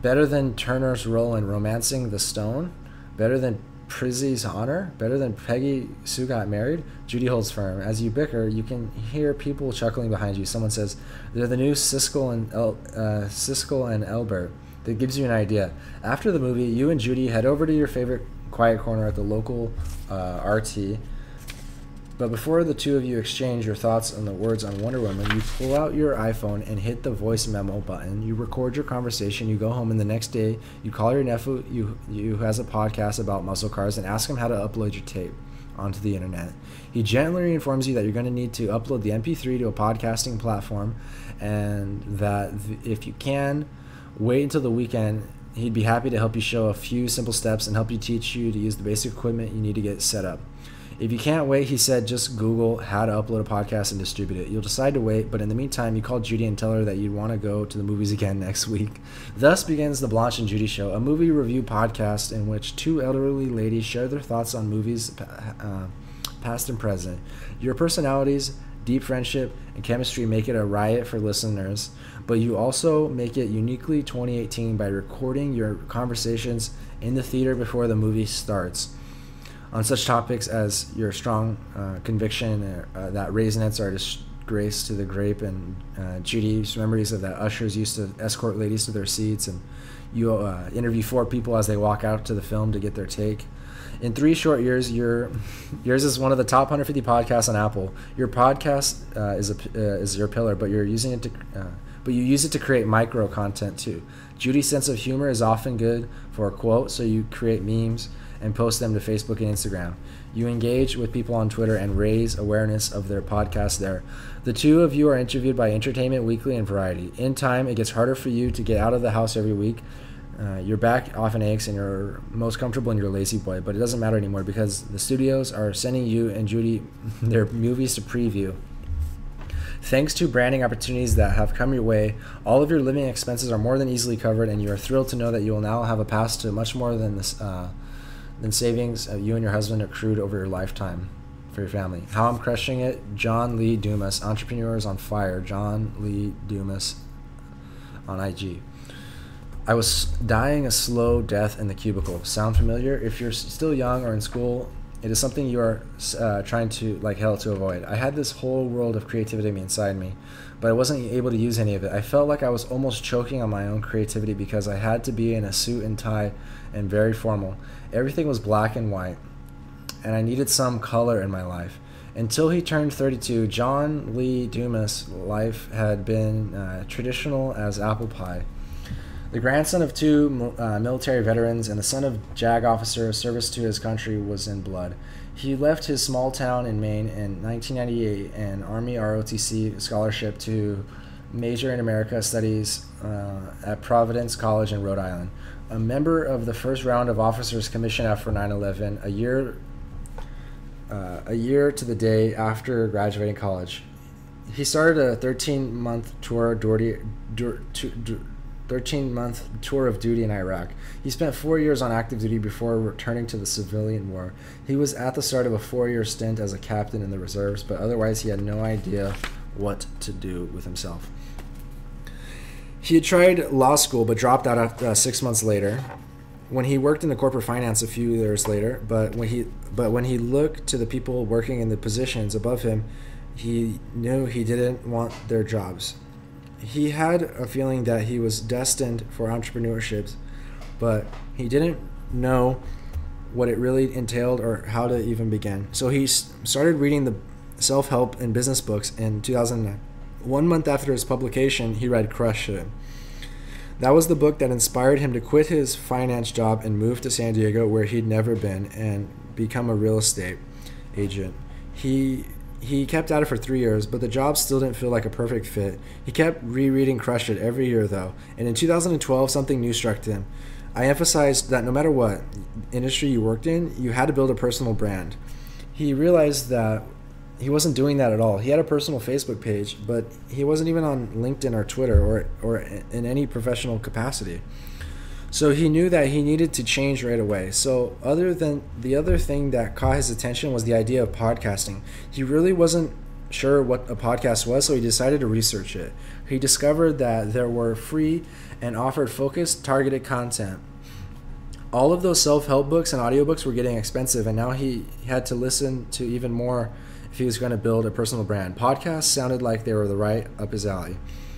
Better than Turner's role in Romancing the Stone? Better than Prizzy's Honor? Better than Peggy Sue Got Married? Judy holds firm. As you bicker, you can hear people chuckling behind you. Someone says, "They're the new Siskel and Elbert." That gives you an idea. After the movie, you and Judy head over to your favorite quiet corner at the local RT But before the two of you exchange your thoughts on the words on Wonder Woman, you pull out your iPhone and hit the voice memo button. You record your conversation. You go home, and the next day you call your nephew who has a podcast about muscle cars and ask him how to upload your tape onto the internet. He gently informs you that you're going to need to upload the MP3 to a podcasting platform, and that if you can, wait until the weekend. He'd be happy to help you show a few simple steps and help you teach you to use the basic equipment you need to get set up. If you can't wait, he said, just Google how to upload a podcast and distribute it. You'll decide to wait, but in the meantime, you call Judy and tell her that you want to go to the movies again next week. Thus begins the Blanche and Judy Show, a movie review podcast in which two elderly ladies share their thoughts on movies past and present. Your personalities, deep friendship, and chemistry make it a riot for listeners, but you also make it uniquely 2018 by recording your conversations in the theater before the movie starts, on such topics as your strong conviction that Raisinets are a disgrace to the grape, and Judy's memories of that ushers used to escort ladies to their seats, and you interview 4 people as they walk out to the film to get their take. In 3 short years, yours is one of the top 150 podcasts on Apple. Your podcast is your pillar, but you use it to create micro content too. Judy's sense of humor is often good for a quote, so you create memes and post them to Facebook and Instagram. You engage with people on Twitter and raise awareness of their podcast there. The two of you are interviewed by Entertainment Weekly and Variety. In time, it gets harder for you to get out of the house every week. Your back often aches and you're most comfortable in your lazy boy, but it doesn't matter anymore because the studios are sending you and Judy their movies to preview. Thanks to branding opportunities that have come your way, all of your living expenses are more than easily covered, and you are thrilled to know that you will now have a pass to much more than savings you and your husband accrued over your lifetime for your family. How I'm crushing it, John Lee Dumas, Entrepreneurs on Fire, John Lee Dumas on IG. I was dying a slow death in the cubicle. Sound familiar? If you're still young or in school, it is something you are trying to like hell to avoid. I had this whole world of creativity inside me, but I wasn't able to use any of it. I felt like I was almost choking on my own creativity because I had to be in a suit and tie and very formal. Everything was black and white, and I needed some color in my life. Until he turned 32, John Lee Dumas' life had been traditional as apple pie. The grandson of 2 military veterans and the son of JAG officer, service to his country was in blood. He left his small town in Maine in 1998 and Army ROTC scholarship to major in America studies at Providence College in Rhode Island. A member of the first round of officers commissioned after 9/11, a year to the day after graduating college. He started a 13-month tour of duty in Iraq. He spent 4 years on active duty before returning to the civilian war. He was at the start of a 4-year stint as a captain in the reserves, but otherwise he had no idea what to do with himself. He had tried law school but dropped out 6 months later when he worked in the corporate finance a few years later, but when he looked to the people working in the positions above him, he knew he didn't want their jobs. He had a feeling that he was destined for entrepreneurship, but he didn't know what it really entailed or how to even begin. So he started reading the self-help and business books in 2009. 1 month after its publication, he read Crush It. That was the book that inspired him to quit his finance job and move to San Diego, where he'd never been, and become a real estate agent. He kept at it for 3 years, but the job still didn't feel like a perfect fit. He kept rereading Crush It every year, though, and in 2012, something new struck him. I emphasized that no matter what industry you worked in, you had to build a personal brand. He realized that he wasn't doing that at all. He had a personal Facebook page, but he wasn't even on LinkedIn or Twitter or in any professional capacity. So he knew that he needed to change right away. So the other thing that caught his attention was the idea of podcasting. He really wasn't sure what a podcast was, so he decided to research it. He discovered that there were free and offered focused, targeted content. All of those self-help books and audiobooks were getting expensive, and now he had to listen to even more if he was going to build a personal brand. Podcasts sounded like they were right up his alley.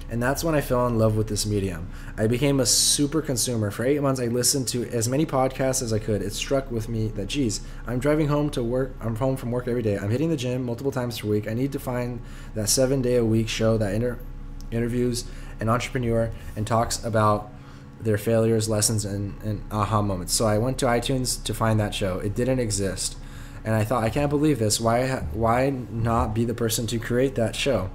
And that's when I fell in love with this medium. I became a super consumer. For 8 months, I listened to as many podcasts as I could. It struck with me that, geez, I'm driving home to work. I'm home from work every day. I'm hitting the gym multiple times per week. I need to find that 7-day-a-week show that interviews an entrepreneur and talks about their failures, lessons, and aha moments. So I went to iTunes to find that show. It didn't exist. And I thought, I can't believe this. Why not be the person to create that show?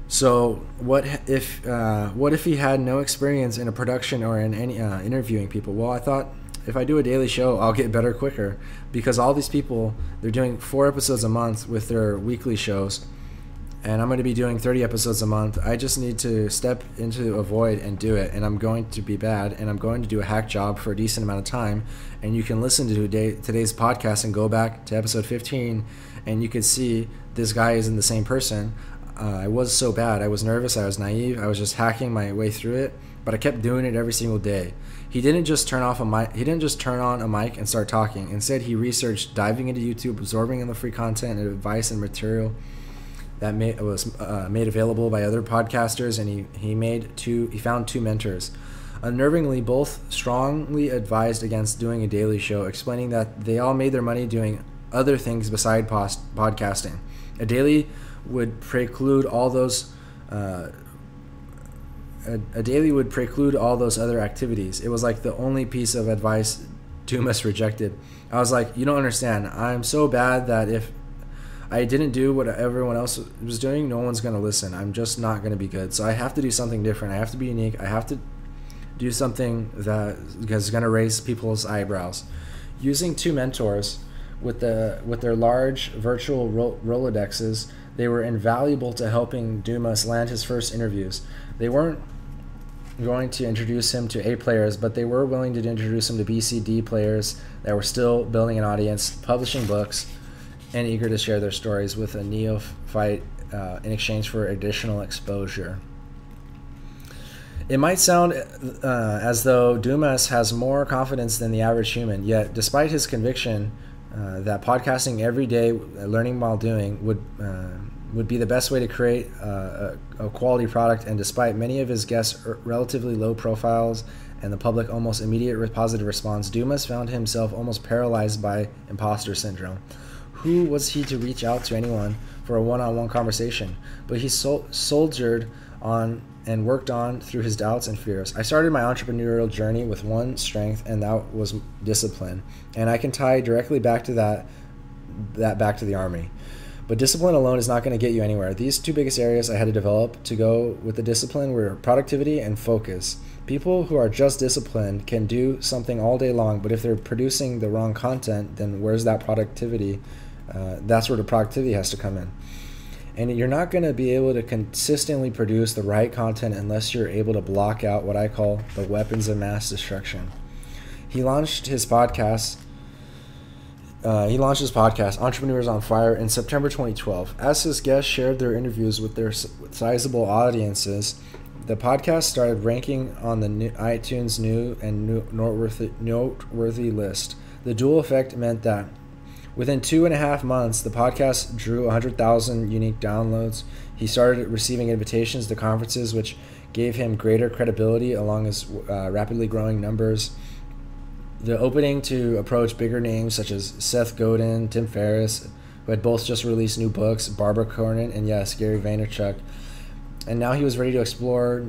So what if he had no experience in a production or in any interviewing people? Well, I thought, if I do a daily show, I'll get better quicker, because all these people, they're doing 4 episodes a month with their weekly shows, and I'm going to be doing 30 episodes a month. I just need to step into a void and do it, and I'm going to be bad, and I'm going to do a hack job for a decent amount of time. And you can listen to today's podcast and go back to episode 15, and you can see this guy isn't the same person. I was so bad. I was nervous. I was naive. I was just hacking my way through it, but I kept doing it every single day. He didn't just turn off a mic. He didn't just turn on a mic and start talking. Instead, he researched, diving into YouTube, absorbing in the free content and advice and material that was made available by other podcasters, and he found 2 mentors. Unnervingly, both strongly advised against doing a daily show, explaining that they all made their money doing other things beside podcasting. A daily would preclude all those other activities. It was like the only piece of advice Dumas rejected. I was like, you don't understand. I'm so bad that if I didn't do what everyone else was doing, no one's going to listen. I'm just not going to be good. So I have to do something different. I have to be unique. I have to do something that is going to raise people's eyebrows. Using 2 mentors with their large virtual Rolodexes, they were invaluable to helping Dumas land his first interviews. They weren't going to introduce him to A players, but they were willing to introduce him to BCD players that were still building an audience, publishing books, and eager to share their stories with a neophyte in exchange for additional exposure. It might sound as though Dumas has more confidence than the average human, yet despite his conviction that podcasting every day, learning while doing, would be the best way to create a quality product, and despite many of his guests' relatively low profiles and the public almost immediate positive response, Dumas found himself almost paralyzed by imposter syndrome. Who was he to reach out to anyone for a one-on-one conversation? But he soldiered on and worked on through his doubts and fears. I started my entrepreneurial journey with one strength, and that was discipline. And I can tie directly back to that back to the Army. But discipline alone is not going to get you anywhere. These 2 biggest areas I had to develop to go with the discipline were productivity and focus. People who are just disciplined can do something all day long, but if they're producing the wrong content, then where's that productivity? That's where the productivity has to come in. And you're not going to be able to consistently produce the right content unless you're able to block out what I call the weapons of mass destruction. He launched his podcast, Entrepreneurs on Fire, in September 2012. As his guests shared their interviews with their sizable audiences, the podcast started ranking on the iTunes new and noteworthy list. The dual effect meant that within 2.5 months, the podcast drew 100,000 unique downloads. He started receiving invitations to conferences, which gave him greater credibility along his rapidly growing numbers. The opening to approach bigger names such as Seth Godin, Tim Ferriss, who had both just released new books, Barbara Cornyn, and yes, Gary Vaynerchuk. And now he was ready to explore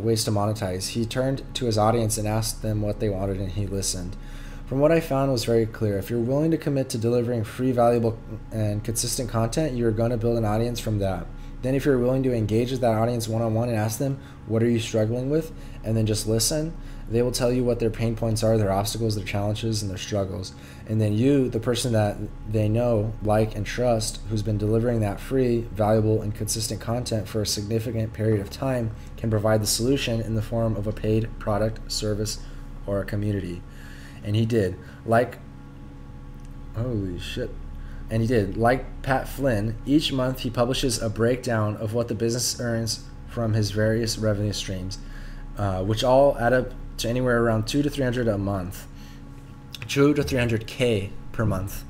ways to monetize. He turned to his audience and asked them what they wanted, and he listened. From what I found was very clear. If you're willing to commit to delivering free, valuable, and consistent content, you're going to build an audience from that. Then if you're willing to engage with that audience one-on-one and ask them, what are you struggling with? And then just listen, they will tell you what their pain points are, their obstacles, their challenges, and their struggles. And then you, the person that they know, like, and trust, who's been delivering that free, valuable, and consistent content for a significant period of time, can provide the solution in the form of a paid product, service, or a community. And he did. Like Pat Flynn, each month he publishes a breakdown of what the business earns from his various revenue streams, which all add up to anywhere around $200 to $300 a month, $200 to $300K per month.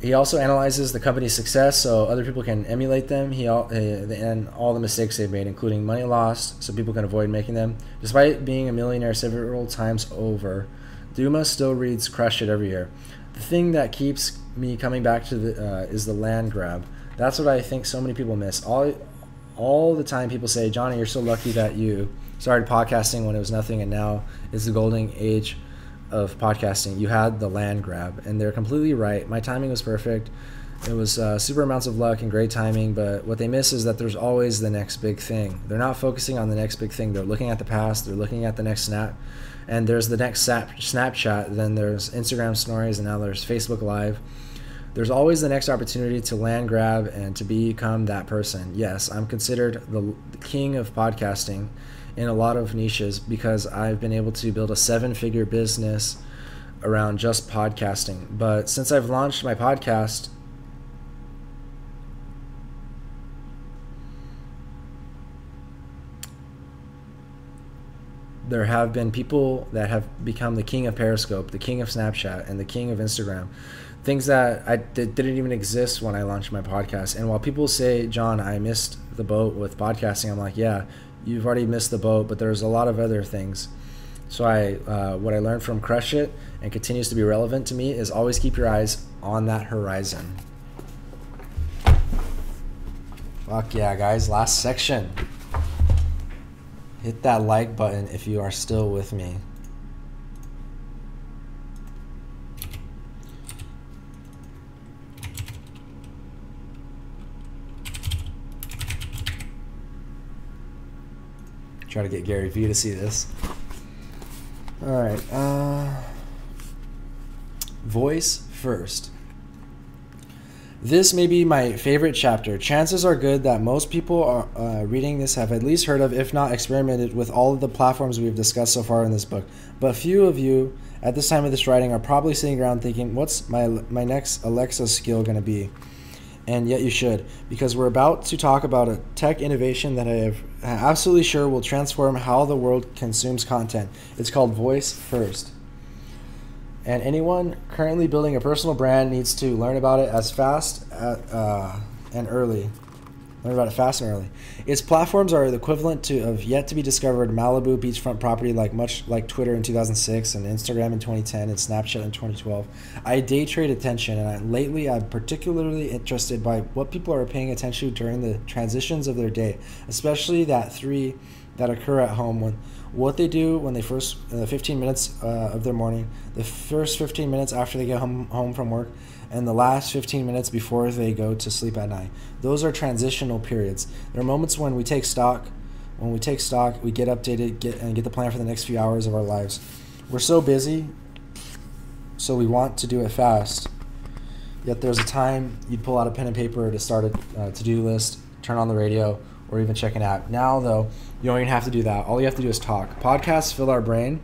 He also analyzes the company's success so other people can emulate them. And all the mistakes they've made, including money lost, so people can avoid making them. Despite being a millionaire several times over, Duma still reads Crush It every year. The thing that keeps me coming back to is the land grab. That's what I think so many people miss. All the time people say, Johnny, you're so lucky that you started podcasting when it was nothing and now it's the golden age of podcasting. You had the land grab, and they're completely right. My timing was perfect. It was super amounts of luck and great timing, but what they miss is that there's always the next big thing. They're not focusing on the next big thing. They're looking at the past. They're looking at the next snap, and there's the next Snapchat, then there's Instagram stories, and now there's Facebook Live. There's always the next opportunity to land grab and to become that person. Yes, I'm considered the king of podcasting in a lot of niches because I've been able to build a 7-figure business around just podcasting. But since I've launched my podcast, there have been people that have become the king of Periscope, the king of Snapchat, and the king of Instagram. Things that didn't even exist when I launched my podcast. And while people say, John, I missed the boat with podcasting, I'm like, yeah, you've already missed the boat, but there's a lot of other things. So what I learned from Crush It and continues to be relevant to me is always keep your eyes on that horizon. Fuck yeah, guys. Last section. Hit that like button if you are still with me. Try to get Gary V to see this. All right. Voice first. This may be my favorite chapter. Chances are good that most people are reading this have at least heard of, if not experimented with, all of the platforms we've discussed so far in this book. But few of you at this time of this writing are probably sitting around thinking, what's my next Alexa skill going to be? And yet you should, because we're about to talk about a tech innovation that I'm absolutely sure will transform how the world consumes content. It's called Voice First. And anyone currently building a personal brand needs to learn about it fast and early. Its platforms are the equivalent of yet to be discovered Malibu beachfront property, much like Twitter in 2006 and Instagram in 2010 and Snapchat in 2012. I day trade attention, and lately I'm particularly interested by what people are paying attention to during the transitions of their day, especially that 3 that occur at home, when what they do when they first 15 minutes of their morning, the first 15 minutes after they get home from work, and the last 15 minutes before they go to sleep at night. Those are transitional periods. There are moments when we take stock. When we take stock, we get updated, get the plan for the next few hours of our lives. We're so busy, so we want to do it fast. Yet there's a time you'd pull out a pen and paper to start a to-do list, turn on the radio, or even check an app. Now, though, you don't even have to do that. All you have to do is talk. Podcasts fill our brain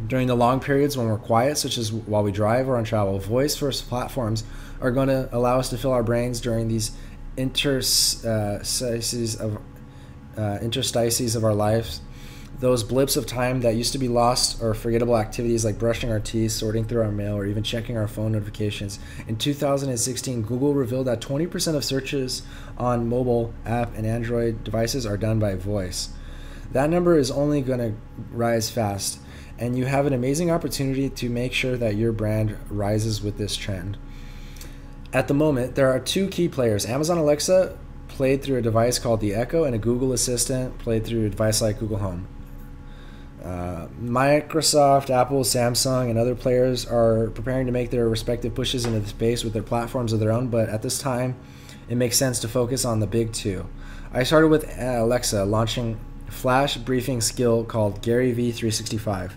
during the long periods when we're quiet, such as while we drive or on travel. Voice-first platforms are going to allow us to fill our brains during these interstices of our lives. Those blips of time that used to be lost or forgettable activities like brushing our teeth, sorting through our mail, or even checking our phone notifications. In 2016, Google revealed that 20% of searches on mobile app and Android devices are done by voice. That number is only going to rise fast, and you have an amazing opportunity to make sure that your brand rises with this trend. At the moment, there are 2 key players. Amazon Alexa, played through a device called the Echo, and a Google Assistant, played through a device like Google Home. Microsoft, Apple, Samsung, and other players are preparing to make their respective pushes into the space with their platforms of their own, but at this time, it makes sense to focus on the big 2. I started with Alexa, launching a flash briefing skill called Gary V365.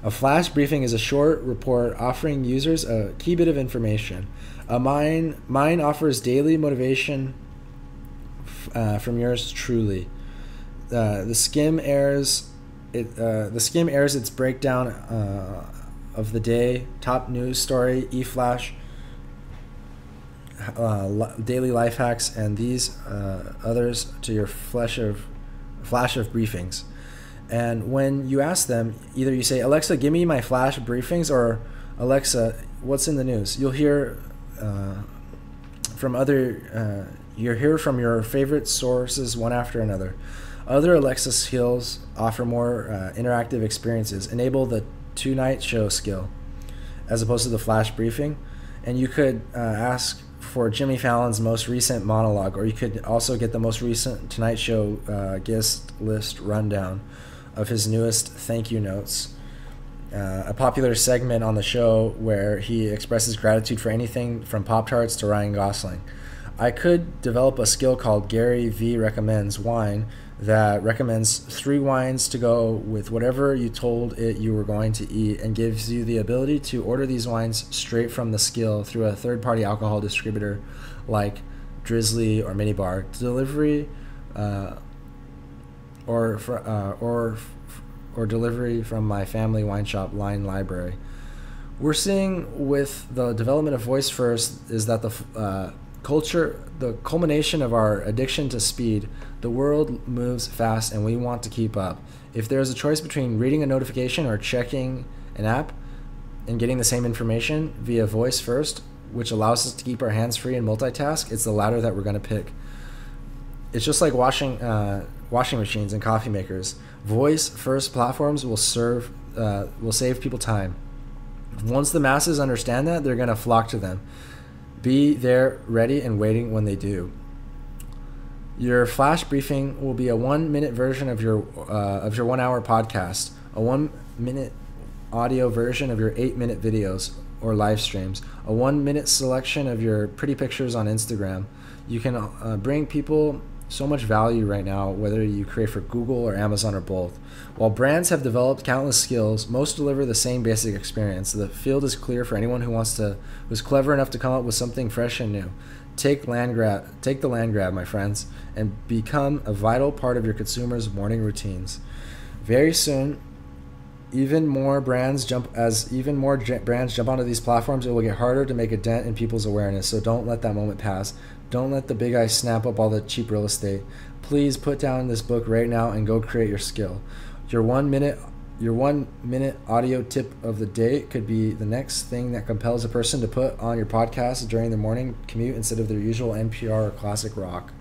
A flash briefing is a short report offering users a key bit of information. Mine offers daily motivation from yours truly. The Skim airs its breakdown of the day, top news story, e-flash, daily life hacks, and these others to your flash of briefings. And when you ask them, either you say, Alexa, give me my flash briefings, or Alexa, what's in the news? You'll hear you hear from your favorite sources one after another. Other Alexa skills offer more interactive experiences. Enable the Tonight Show skill as opposed to the flash briefing, and you could ask for Jimmy Fallon's most recent monologue, or you could also get the most recent Tonight Show guest list rundown of his newest thank you notes, a popular segment on the show where he expresses gratitude for anything from Pop-Tarts to Ryan Gosling. I could develop a skill called Gary V Recommends Wine that recommends 3 wines to go with whatever you told it you were going to eat, and gives you the ability to order these wines straight from the skill through a third-party alcohol distributor like Drizzly or Minibar. Delivery or delivery from my family wine shop Line Library. We're seeing with the development of voice first is that the culmination of our addiction to speed. The world moves fast and we want to keep up. If there's a choice between reading a notification or checking an app and getting the same information via voice first, which allows us to keep our hands free and multitask, it's the latter that we're going to pick. It's just like washing machines and coffee makers. Voice first platforms will save people time. Once the masses understand that, they're going to flock to them. Be there, ready, and waiting when they do. Your flash briefing will be a 1-minute version of your 1-hour podcast, a 1-minute audio version of your 8-minute videos or live streams, a 1-minute selection of your pretty pictures on Instagram. You can bring people so much value right now, whether you create for Google or Amazon or both. While brands have developed countless skills, most deliver the same basic experience. The field is clear for anyone who's clever enough to come up with something fresh and new. Take the land grab, my friends, and become a vital part of your consumers' morning routines. Very soon, even more brands jump onto these platforms, it will get harder to make a dent in people's awareness. So don't let that moment pass. Don't let the big guys snap up all the cheap real estate. Please put down this book right now and go create your skill. Your 1-minute audio tip of the day could be the next thing that compels a person to put on your podcast during their morning commute instead of their usual NPR or classic rock.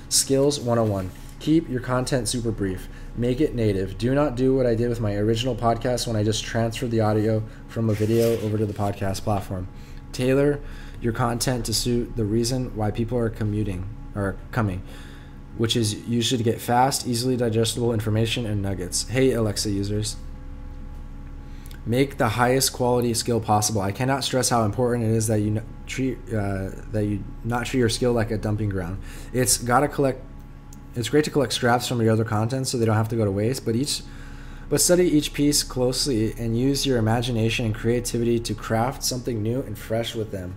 Skills 101. Keep your content super brief. Make it native. Do not do what I did with my original podcast when I just transferred the audio from a video over to the podcast platform. Tailor your content to suit the reason why people are coming, which is usually to get fast, easily digestible information and nuggets. Hey, Alexa users. Make the highest quality skill possible. I cannot stress how important it is that you not treat your skill like a dumping ground. It's great to collect scraps from your other content so they don't have to go to waste, but study each piece closely and use your imagination and creativity to craft something new and fresh with them.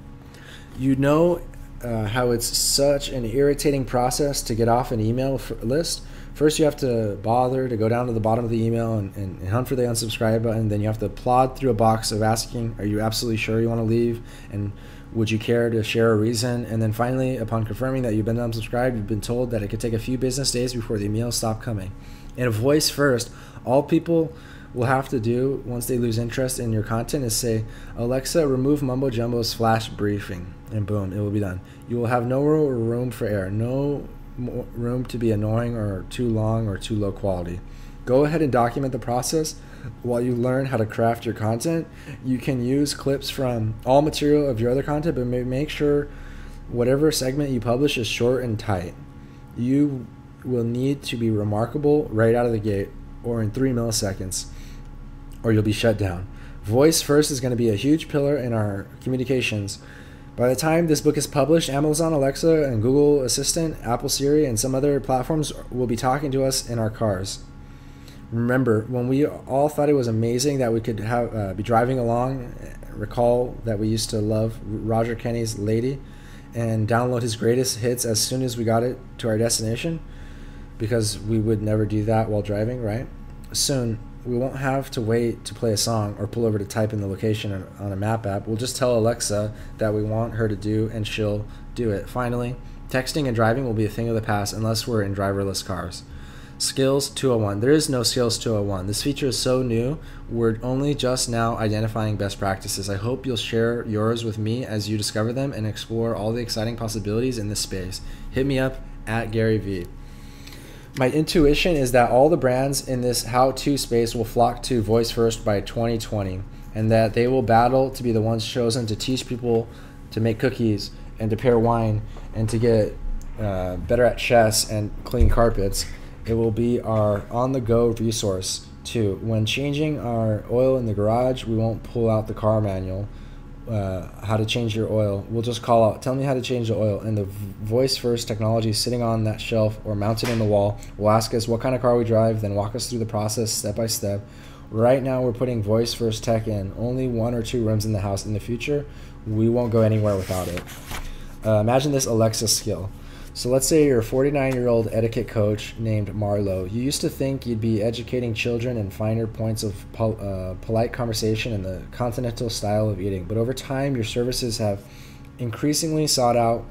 You know how it's such an irritating process to get off an email list. First, you have to bother to go down to the bottom of the email and hunt for the unsubscribe button. Then you have to plod through a box of asking, are you absolutely sure you want to leave? And would you care to share a reason? And then finally, upon confirming that you've been unsubscribed, you've been told that it could take a few business days before the emails stop coming. In a voice first, all people will have to do once they lose interest in your content is say, Alexa, remove Mumbo Jumbo's flash briefing. And boom, it will be done. You will have no room for error, no room to be annoying or too long or too low quality. Go ahead and document the process while you learn how to craft your content. You can use clips from all material of your other content, but make sure whatever segment you publish is short and tight. You will need to be remarkable right out of the gate or in 3 milliseconds, or you'll be shut down. Voice first is going to be a huge pillar in our communications. By the time this book is published, Amazon Alexa and Google Assistant, Apple Siri, and some other platforms will be talking to us in our cars. Remember, when we all thought it was amazing that we could be driving along, recall that we used to love Roger Kenny's Lady and download his greatest hits as soon as we got it to our destination, because we would never do that while driving, right? Soon, we won't have to wait to play a song or pull over to type in the location on a map app. We'll just tell Alexa that we want her to do, and she'll do it. Finally, texting and driving will be a thing of the past unless we're in driverless cars. Skills 201. There is no Skills 201. This feature is so new, we're only just now identifying best practices. I hope you'll share yours with me as you discover them and explore all the exciting possibilities in this space. Hit me up at Gary V. My intuition is that all the brands in this how-to space will flock to voice first by 2020, and that they will battle to be the ones chosen to teach people to make cookies and to pair wine and to get better at chess and clean carpets. It will be our on-the-go resource too. When changing our oil in the garage, we won't pull out the car manual, how to change your oil. We'll just call out, tell me how to change the oil. And the voice-first technology sitting on that shelf or mounted in the wall will ask us what kind of car we drive, then walk us through the process step by step. Right now, we're putting voice-first tech in only 1 or 2 rooms in the house. In the future, we won't go anywhere without it. Imagine this Alexa skill. So let's say you're a 49-year-old etiquette coach named Marlo. You used to think you'd be educating children in finer points of polite conversation and the continental style of eating. But over time, your services have increasingly sought out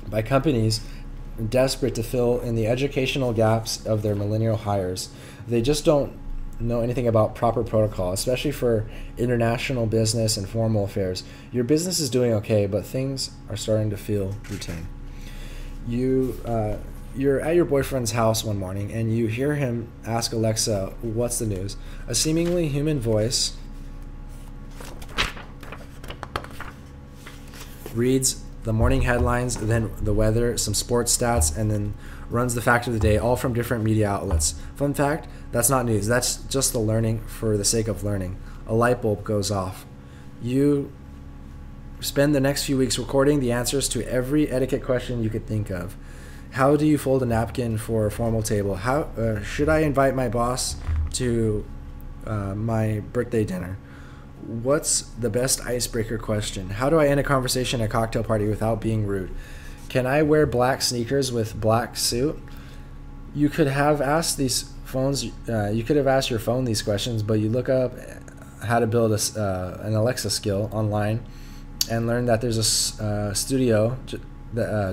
by companies desperate to fill in the educational gaps of their millennial hires. They just don't know anything about proper protocol, especially for international business and formal affairs. Your business is doing okay, but things are starting to feel routine. You're at your boyfriend's house one morning and you hear him ask Alexa, "What's the news?" A seemingly human voice reads the morning headlines, then the weather, some sports stats, and then runs the fact of the day, all from different media outlets. Fun fact, that's not news. That's just the learning for the sake of learning. A light bulb goes off. You spend the next few weeks recording the answers to every etiquette question you could think of. How do you fold a napkin for a formal table? How should I invite my boss to my birthday dinner? What's the best icebreaker question? How do I end a conversation at a cocktail party without being rude? Can I wear black sneakers with black suit? You could have asked these phones. You could have asked your phone these questions, but you look up how to build an Alexa skill online and learn that there's a studio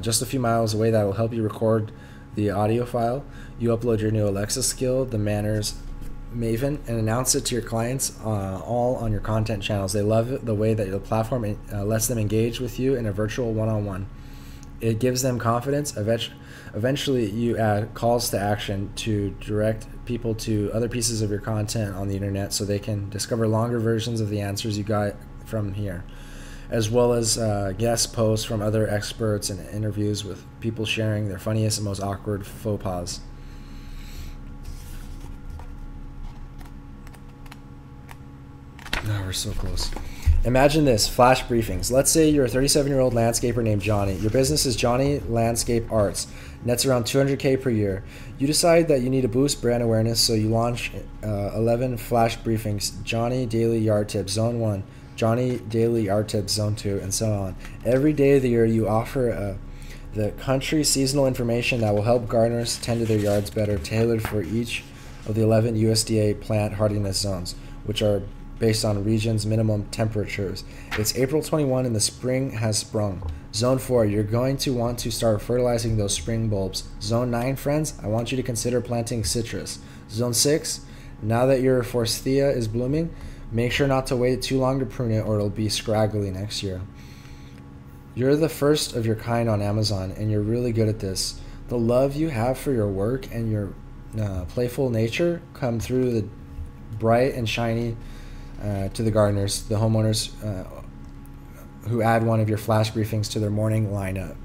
just a few miles away that will help you record the audio file. You upload your new Alexa skill, the Manners Maven, and announce it to your clients all on your content channels. They love it, the way that the platform lets them engage with you in a virtual one-on-one. It gives them confidence. Eventually, you add calls to action to direct people to other pieces of your content on the internet so they can discover longer versions of the answers you got from here, as well as guest posts from other experts and interviews with people sharing their funniest and most awkward faux pas. Oh, we're so close. Imagine this, flash briefings. Let's say you're a 37-year-old landscaper named Johnny. Your business is Johnny Landscape Arts. Nets around $200K per year. You decide that you need to boost brand awareness, so you launch 11 flash briefings. Johnny Daily Yard Tips, Zone 1. Johnny Daily Yard Tips, Zone 2, and so on. Every day of the year, you offer the country seasonal information that will help gardeners tend to their yards better, tailored for each of the 11 USDA plant hardiness zones, which are based on region's minimum temperatures. It's April 21 and the spring has sprung. Zone 4, you're going to want to start fertilizing those spring bulbs. Zone 9, friends, I want you to consider planting citrus. Zone 6, now that your forsythia is blooming, make sure not to wait too long to prune it or it'll be scraggly next year. You're the first of your kind on Amazon and you're really good at this. The love you have for your work and your playful nature come through the bright and shiny to the gardeners, the homeowners who add one of your flash briefings to their morning lineup.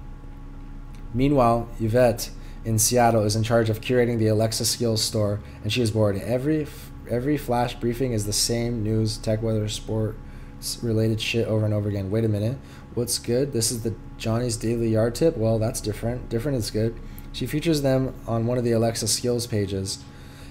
Meanwhile, Yvette in Seattle is in charge of curating the Alexa Skills store, and she is bored. Every flash briefing is the same news, tech, weather, sports related shit over and over again. Wait a minute, what's good? This is the Johnny's Daily Yard Tip? Well, that's different. Different is good. She features them on one of the Alexa Skills pages,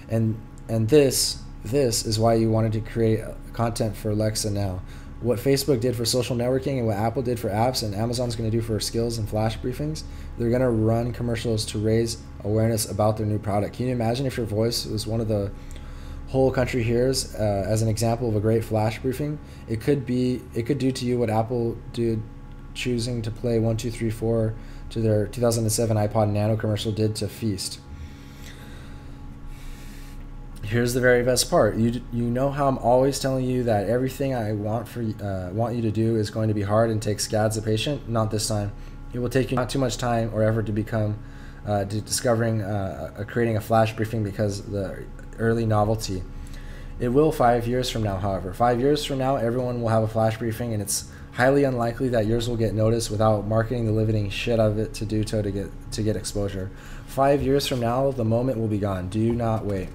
and this is why you wanted to create content for Alexa now. What Facebook did for social networking and what Apple did for apps and Amazon's going to do for skills and flash briefings, they're going to run commercials to raise awareness about their new product. Can you imagine if your voice was one of the whole country hears as an example of a great flash briefing? It could do to you what Apple did choosing to play 1, 2, 3, 4 to their 2007 iPod Nano commercial did to Feast. Here's the very best part. You know how I'm always telling you that everything I want you to do is going to be hard and take scads of patience? Not this time. It will take you not too much time or effort to become discovering creating a flash briefing because the early novelty. It will 5 years from now, however. 5 years from now, everyone will have a flash briefing, and it's highly unlikely that yours will get noticed without marketing the living shit out of it to get exposure. 5 years from now, the moment will be gone. Do not wait.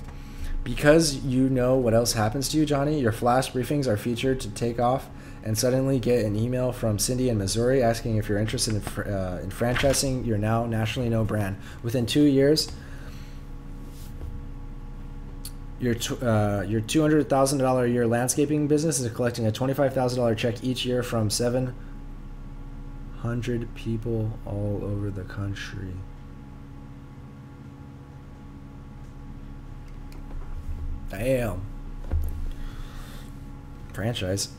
Because you know what else happens to you, Johnny, your flash briefings are featured to take off and suddenly get an email from Cindy in Missouri asking if you're interested in franchising your now nationally known brand. Within 2 years, your $200,000 a year landscaping business is collecting a $25,000 check each year from 700 people all over the country. Damn. Franchise.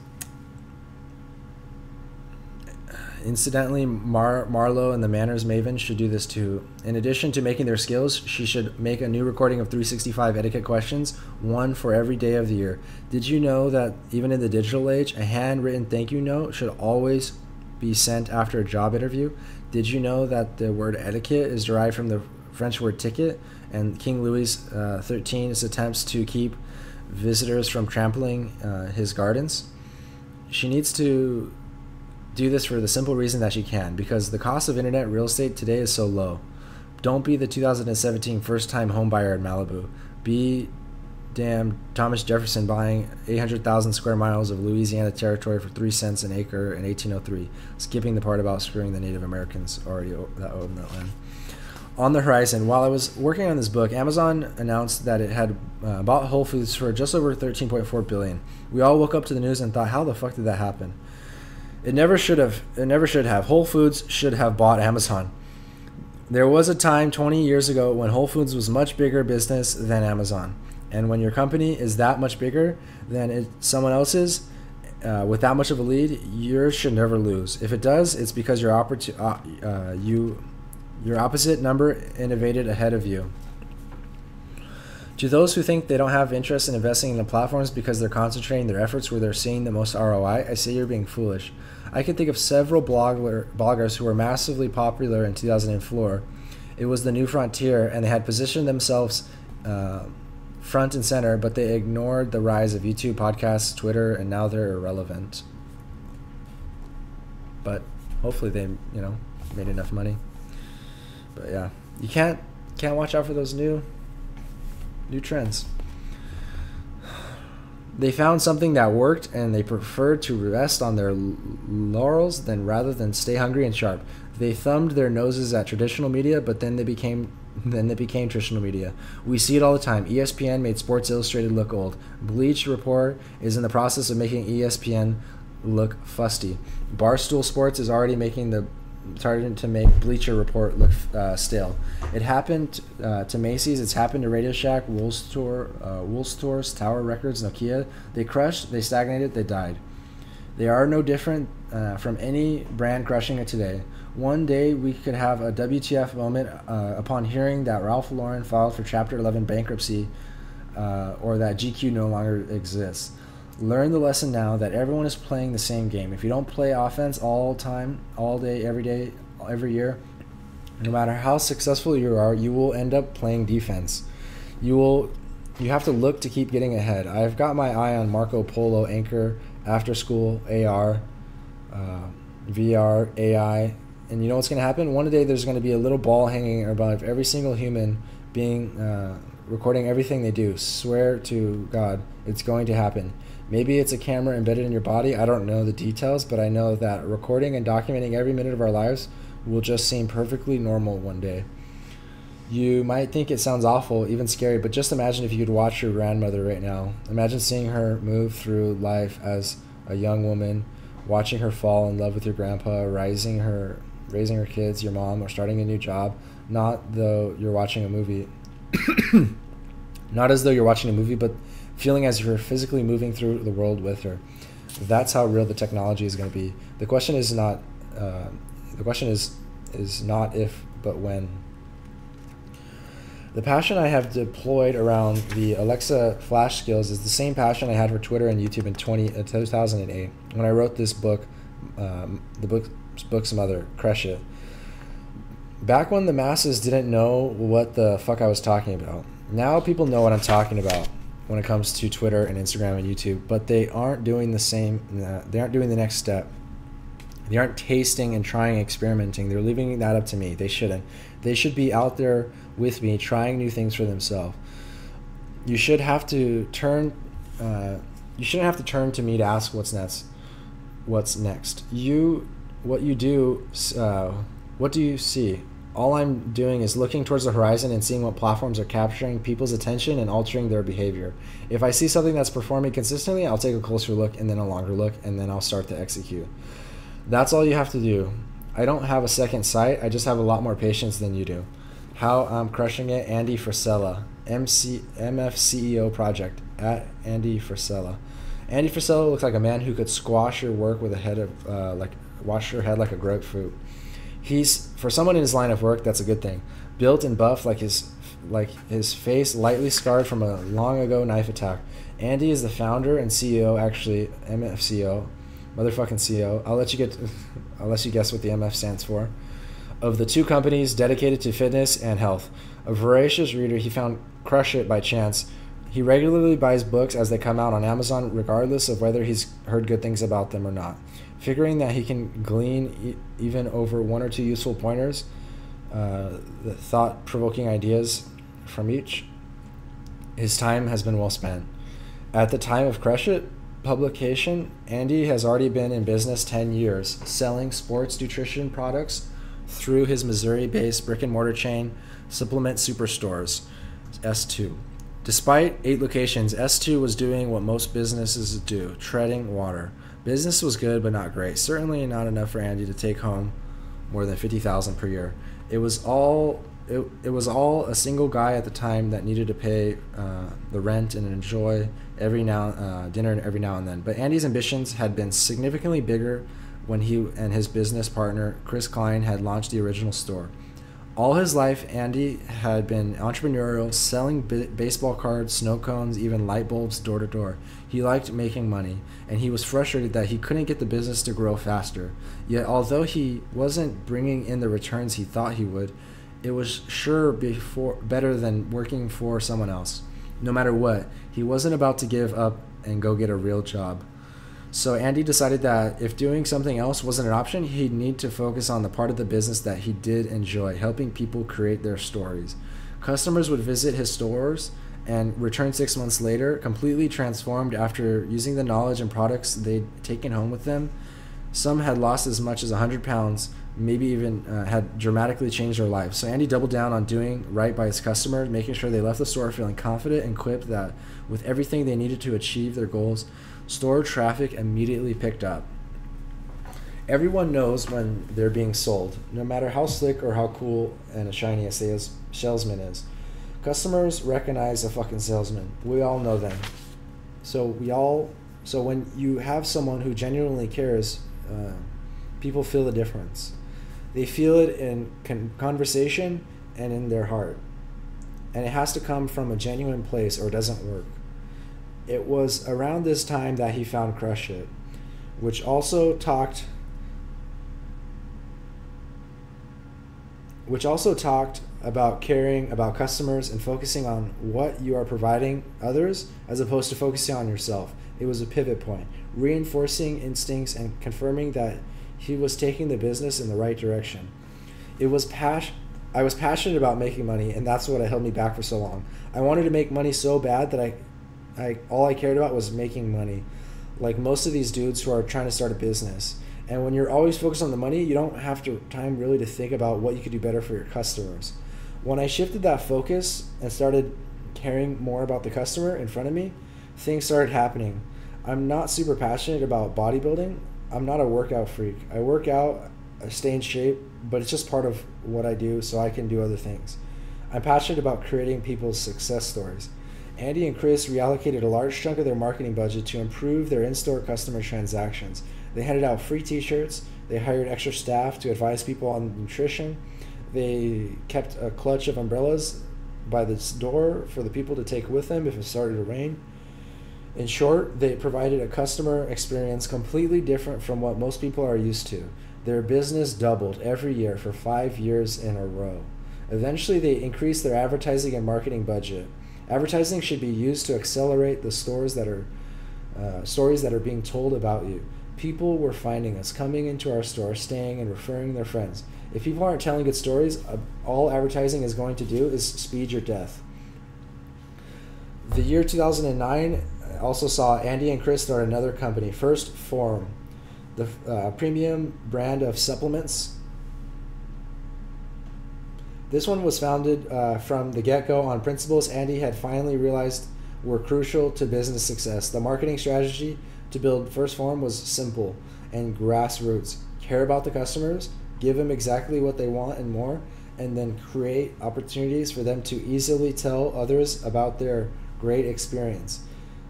Incidentally, Marlo and the Manners Maven should do this too. In addition to making their skills, she should make a new recording of 365 etiquette questions, one for every day of the year. Did you know that even in the digital age, a handwritten thank you note should always be sent after a job interview? Did you know that the word etiquette is derived from the French word ticket, and King Louis XIII's attempts to keep visitors from trampling his gardens? She needs to do this for the simple reason that she can, because the cost of internet real estate today is so low. Don't be the 2017 first-time home buyer in Malibu. Be damn Thomas Jefferson buying 800,000 square miles of Louisiana territory for 3 cents an acre in 1803, skipping the part about screwing the Native Americans that owned that land. On the horizon, while I was working on this book, Amazon announced that it had bought Whole Foods for just over $13.4 billion. We all woke up to the news and thought, how the fuck did that happen? It never should have. Whole Foods should have bought Amazon. There was a time 20 years ago when Whole Foods was much bigger business than Amazon. And when your company is that much bigger than someone else's, with that much of a lead, yours should never lose. If it does, it's because your opposite number innovated ahead of you. To those who think they don't have interest in investing in the platforms because they're concentrating their efforts where they're seeing the most ROI, I say you're being foolish. I can think of several bloggers who were massively popular in 2004. It was the new frontier, and they had positioned themselves front and center, but they ignored the rise of YouTube, podcasts, Twitter, and now they're irrelevant. But hopefully they, made enough money. But yeah, you can't watch out for those new trends. They found something that worked, and they preferred to rest on their laurels rather than stay hungry and sharp. They thumbed their noses at traditional media, but then they became traditional media. We see it all the time. ESPN made Sports Illustrated look old. Bleacher Report is in the process of making ESPN look fusty. Barstool Sports is already starting to make Bleacher Report look stale. It happened to Macy's. It's happened to Radio Shack, Wool Stores, Tower Records, Nokia. They crushed, they stagnated, they died. They are no different from any brand crushing it today. One day we could have a WTF moment upon hearing that Ralph Lauren filed for Chapter 11 bankruptcy or that GQ no longer exists. Learn the lesson now that everyone is playing the same game. If you don't play offense all time, all day, every year, no matter how successful you are, you will end up playing defense. You have to look to keep getting ahead. I've got my eye on Marco Polo, Anchor, After School, AR, VR, AI, and you know what's going to happen? One day there's going to be a little ball hanging above every single human being, recording everything they do. Swear to God, it's going to happen. Maybe it's a camera embedded in your body. I don't know the details, but I know that recording and documenting every minute of our lives will just seem perfectly normal one day. You might think it sounds awful, even scary, but just imagine if you could watch your grandmother right now. Imagine seeing her move through life as a young woman, watching her fall in love with your grandpa, raising her kids, your mom, or starting a new job, not though you're watching a movie. Not as though you're watching a movie, but feeling as if you're physically moving through the world with her. That's how real the technology is going to be. The question is not is not if, but when. The passion I have deployed around the Alexa flash skills is the same passion I had for Twitter and YouTube in 2008 when I wrote this book, the book's mother, Crush It. Back when the masses didn't know what the fuck I was talking about. Now people know what I'm talking about when it comes to Twitter and Instagram and YouTube, but they aren't doing the same. They aren't doing the next step. They aren't tasting and trying, experimenting. They're leaving that up to me. They shouldn't. They should be out there with me, trying new things for themselves. You shouldn't have to turn to me to ask what's next. What do you see? All I'm doing is looking towards the horizon and seeing what platforms are capturing people's attention and altering their behavior. If I see something that's performing consistently, I'll take a closer look and then a longer look, and then I'll start to execute. That's all you have to do. I don't have a second sight. I just have a lot more patience than you do. How I'm crushing it, Andy Frisella, MF CEO Project, at Andy Frisella. Andy Frisella looks like a man who could squash your work with a head of, wash your head like a grapefruit. For someone in his line of work, that's a good thing. Built and buff like his face lightly scarred from a long ago knife attack. Andy is the founder and CEO, actually, MFCO, motherfucking CEO. I'll let you guess what the MF stands for. Of the two companies dedicated to fitness and health. A voracious reader, he found Crush It by chance. He regularly buys books as they come out on Amazon, regardless of whether he's heard good things about them or not. Figuring that he can glean even over one or two useful pointers, the thought-provoking ideas from each, his time has been well spent. At the time of Crush It publication, Andy has already been in business 10 years, selling sports nutrition products through his Missouri-based brick-and-mortar chain, Supplement Superstores, S2. Despite 8 locations, S2 was doing what most businesses do, treading water. Business was good, but not great. Certainly not enough for Andy to take home more than $50,000 per year. It was all a single guy at the time that needed to pay the rent and enjoy dinner every now and then. But Andy's ambitions had been significantly bigger when he and his business partner, Chris Klein, had launched the original store. All his life, Andy had been entrepreneurial, selling baseball cards, snow cones, even light bulbs door to door. He liked making money, and he was frustrated that he couldn't get the business to grow faster. Yet, although he wasn't bringing in the returns he thought he would, it was better than working for someone else. No matter what, he wasn't about to give up and go get a real job. So Andy decided that if doing something else wasn't an option, he'd need to focus on the part of the business that he did enjoy, helping people create their stories. Customers would visit his stores and return 6 months later, completely transformed after using the knowledge and products they'd taken home with them. Some had lost as much as 100 pounds, maybe even had dramatically changed their lives. So Andy doubled down on doing right by his customers, making sure they left the store feeling confident and equipped that with everything they needed to achieve their goals. Store traffic immediately picked up. Everyone knows when they're being sold, no matter how slick or how cool and shiny a salesman is. Customers recognize a fucking salesman. We all know them. So when you have someone who genuinely cares, people feel the difference. They feel it in conversation and in their heart. And it has to come from a genuine place or it doesn't work. It was around this time that he found Crush It, which also talked about caring about customers and focusing on what you are providing others as opposed to focusing on yourself. It was a pivot point, reinforcing instincts and confirming that he was taking the business in the right direction. I was passionate about making money, and that's what held me back for so long. I wanted to make money so bad that all I cared about was making money, like most of these dudes who are trying to start a business. And when you're always focused on the money, you don't have time really to think about what you could do better for your customers. When I shifted that focus and started caring more about the customer in front of me, things started happening. I'm not super passionate about bodybuilding. I'm not a workout freak. I work out, I stay in shape, but it's just part of what I do so I can do other things. I'm passionate about creating people's success stories. Andy and Chris reallocated a large chunk of their marketing budget to improve their in-store customer transactions. They handed out free t-shirts, they hired extra staff to advise people on nutrition, they kept a clutch of umbrellas by the door for the people to take with them if it started to rain. In short, they provided a customer experience completely different from what most people are used to. Their business doubled every year for 5 years in a row. Eventually, they increased their advertising and marketing budget. Advertising should be used to accelerate the stories that are being told about you. People were finding us, coming into our store, staying, and referring their friends. If people aren't telling good stories, all advertising is going to do is speed your death. The year 2009 also saw Andy and Chris start another company, First Form, the premium brand of supplements. This one was founded from the get-go on principles Andy had finally realized were crucial to business success. The marketing strategy to build First Form was simple and grassroots. Care about the customers, give them exactly what they want and more, and then create opportunities for them to easily tell others about their great experience.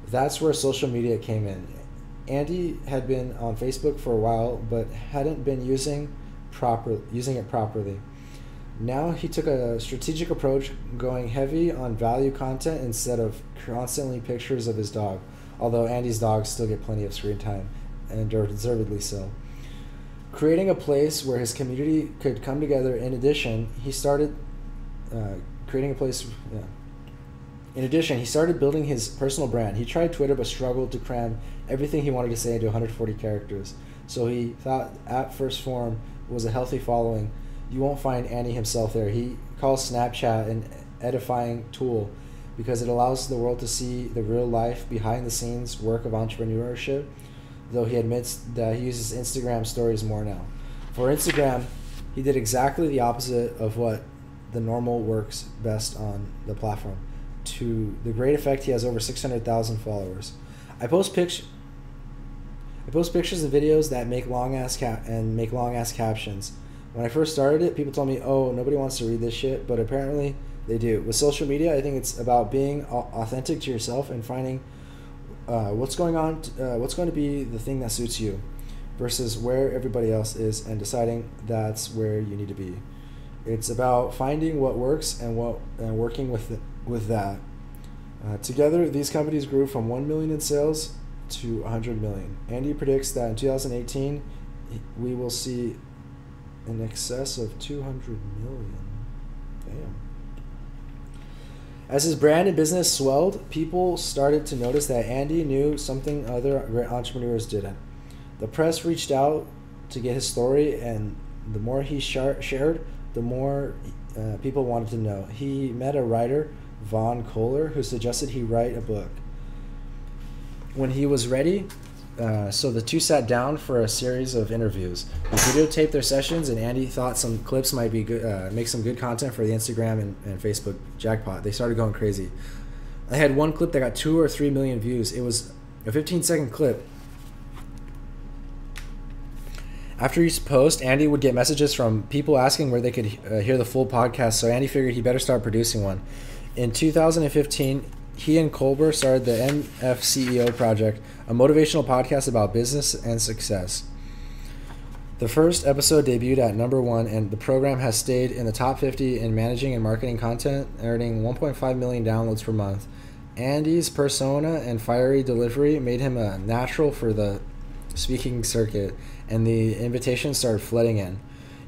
That's where social media came in. Andy had been on Facebook for a while, but hadn't been using it properly. Now he took a strategic approach, going heavy on value content instead of constantly pictures of his dog, although Andy's dogs still get plenty of screen time, and deservedly so. Creating a place where his community could come together. In addition, he started building his personal brand. He tried Twitter but struggled to cram everything he wanted to say into 140 characters. So he thought at First Form was a healthy following. You won't find Andy himself there. He calls Snapchat an edifying tool because it allows the world to see the real life, behind the scenes work of entrepreneurship, though he admits that he uses Instagram stories more now. For Instagram, he did exactly the opposite of what the normal works best on the platform. To the great effect, he has over 600,000 followers. I post pictures and videos that make long ass captions. When I first started it, people told me, "Oh, nobody wants to read this shit," but apparently they do. With social media, I think it's about being authentic to yourself and finding what's going to be the thing that suits you, versus where everybody else is, and deciding that's where you need to be. It's about finding what works and working with that. Together, these companies grew from 1 million in sales to 100 million. Andy predicts that in 2018, we will see in excess of 200 million. Damn. As his brand and business swelled, people started to notice that Andy knew something other entrepreneurs didn't. The press reached out to get his story, and the more he shared, the more people wanted to know. He met a writer, Vaughn Kohler, who suggested he write a book. When he was ready, so the two sat down for a series of interviews. We videotaped their sessions, and Andy thought some clips might be good, make some good content for the Instagram and Facebook. Jackpot. They started going crazy. I had one clip that got 2 or 3 million views. It was a 15-second clip. After each post, Andy would get messages from people asking where they could hear the full podcast, so Andy figured he better start producing one. In 2015, he and Colbert started the MFCEO Project, a motivational podcast about business and success. The first episode debuted at #1, and the program has stayed in the top 50 in managing and marketing content, earning 1.5 million downloads per month. Andy's persona and fiery delivery made him a natural for the speaking circuit, and the invitations started flooding in.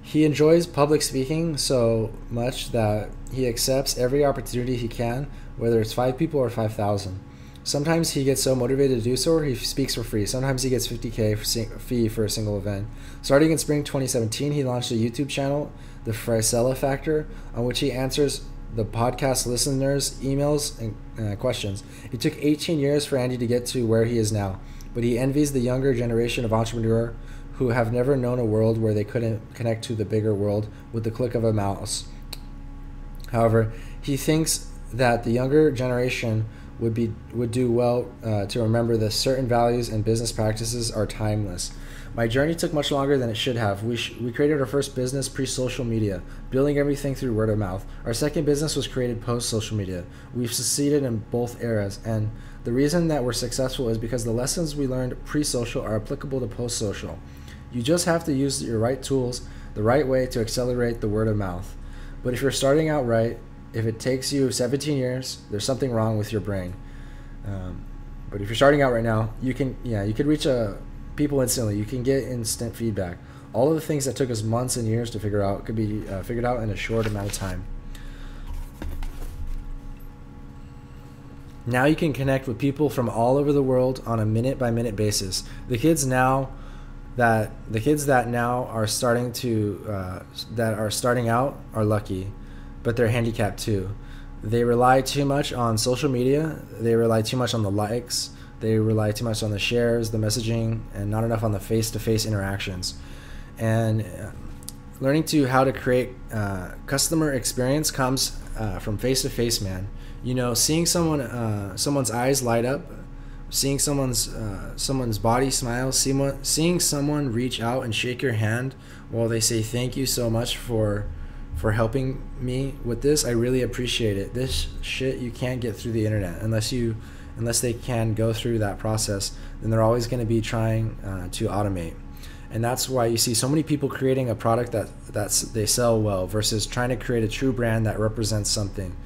He enjoys public speaking so much that he accepts every opportunity he can, whether it's 5 people or 5,000. Sometimes he gets so motivated to do so, he speaks for free. Sometimes he gets $50K fee for a single event. Starting in spring 2017, he launched a YouTube channel, The Frisella Factor, on which he answers the podcast listeners' emails and questions. It took 18 years for Andy to get to where he is now, but he envies the younger generation of entrepreneurs who have never known a world where they couldn't connect to the bigger world with the click of a mouse. However, he thinks that the younger generation would do well to remember that certain values and business practices are timeless. My journey took much longer than it should have. We created our first business pre-social media, building everything through word of mouth. Our second business was created post-social media. We've succeeded in both eras, and the reason that we're successful is because the lessons we learned pre-social are applicable to post-social. You just have to use your right tools the right way to accelerate the word of mouth. But if you're starting out right, If it takes you 17 years, there's something wrong with your brain. But if you're starting out right now, you could reach people instantly. You can get instant feedback. All of the things that took us months and years to figure out could be figured out in a short amount of time. Now you can connect with people from all over the world on a minute-by-minute basis. The kids that now are starting out are lucky, but they're handicapped too. They rely too much on social media. They rely too much on the likes. They rely too much on the shares, the messaging, and not enough on the face-to-face interactions. And learning how to create customer experience comes from face-to-face, man. You know, seeing someone's eyes light up, seeing someone's body smile, seeing someone reach out and shake your hand while they say thank you so much for helping me with this. I really appreciate it. This shit you can't get through the internet unless they can go through that process. Then they're always going to be trying to automate. And that's why you see so many people creating a product that they sell well versus trying to create a true brand that represents something.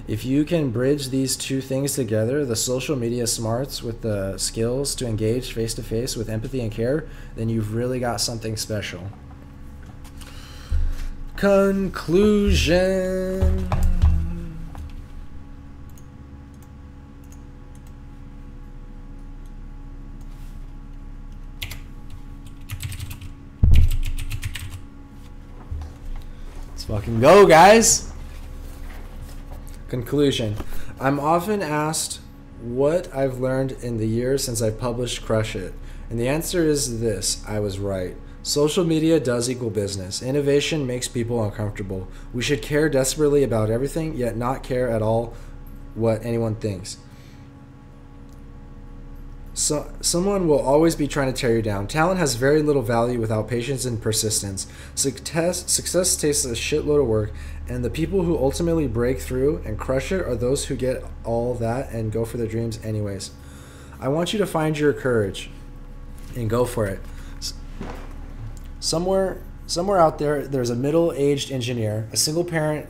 If you can bridge these two things together, the social media smarts with the skills to engage face-to-face with empathy and care, then you've really got something special. Conclusion. Let's fucking go, guys. Conclusion. I'm often asked what I've learned in the years since I published Crush It. And the answer is this: I was right. Social media does equal business. Innovation makes people uncomfortable. We should care desperately about everything, yet not care at all what anyone thinks. So, someone will always be trying to tear you down. Talent has very little value without patience and persistence. Success takes a shitload of work, and the people who ultimately break through and crush it are those who get all that and go for their dreams anyways. I want you to find your courage and go for it. Somewhere out there, there's a middle-aged engineer, a single-parent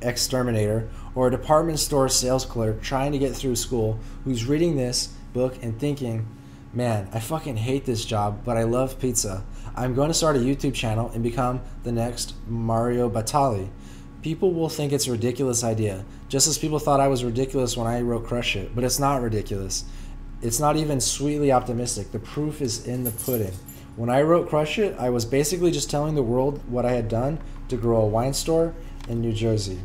exterminator, or a department store sales clerk trying to get through school who's reading this book and thinking, man, I fucking hate this job, but I love pizza. I'm going to start a YouTube channel and become the next Mario Batali. People will think it's a ridiculous idea, just as people thought I was ridiculous when I wrote Crush It, but it's not ridiculous. It's not even sweetly optimistic. The proof is in the pudding. When I wrote Crush It, I was basically just telling the world what I had done to grow a wine store in New Jersey.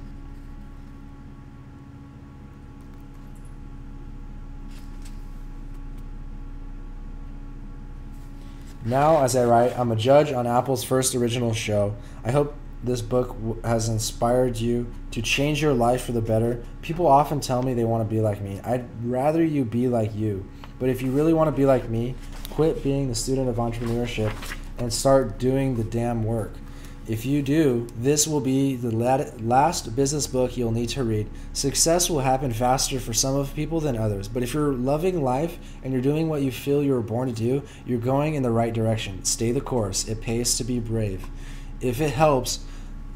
Now, as I write, I'm a judge on Apple's first original show. I hope this book has inspired you to change your life for the better. People often tell me they want to be like me. I'd rather you be like you. But if you really want to be like me, quit being the student of entrepreneurship and start doing the damn work. If you do, this will be the last business book you'll need to read. Success will happen faster for some of people than others. But if you're loving life and you're doing what you feel you were born to do, you're going in the right direction. Stay the course. It pays to be brave. If it helps,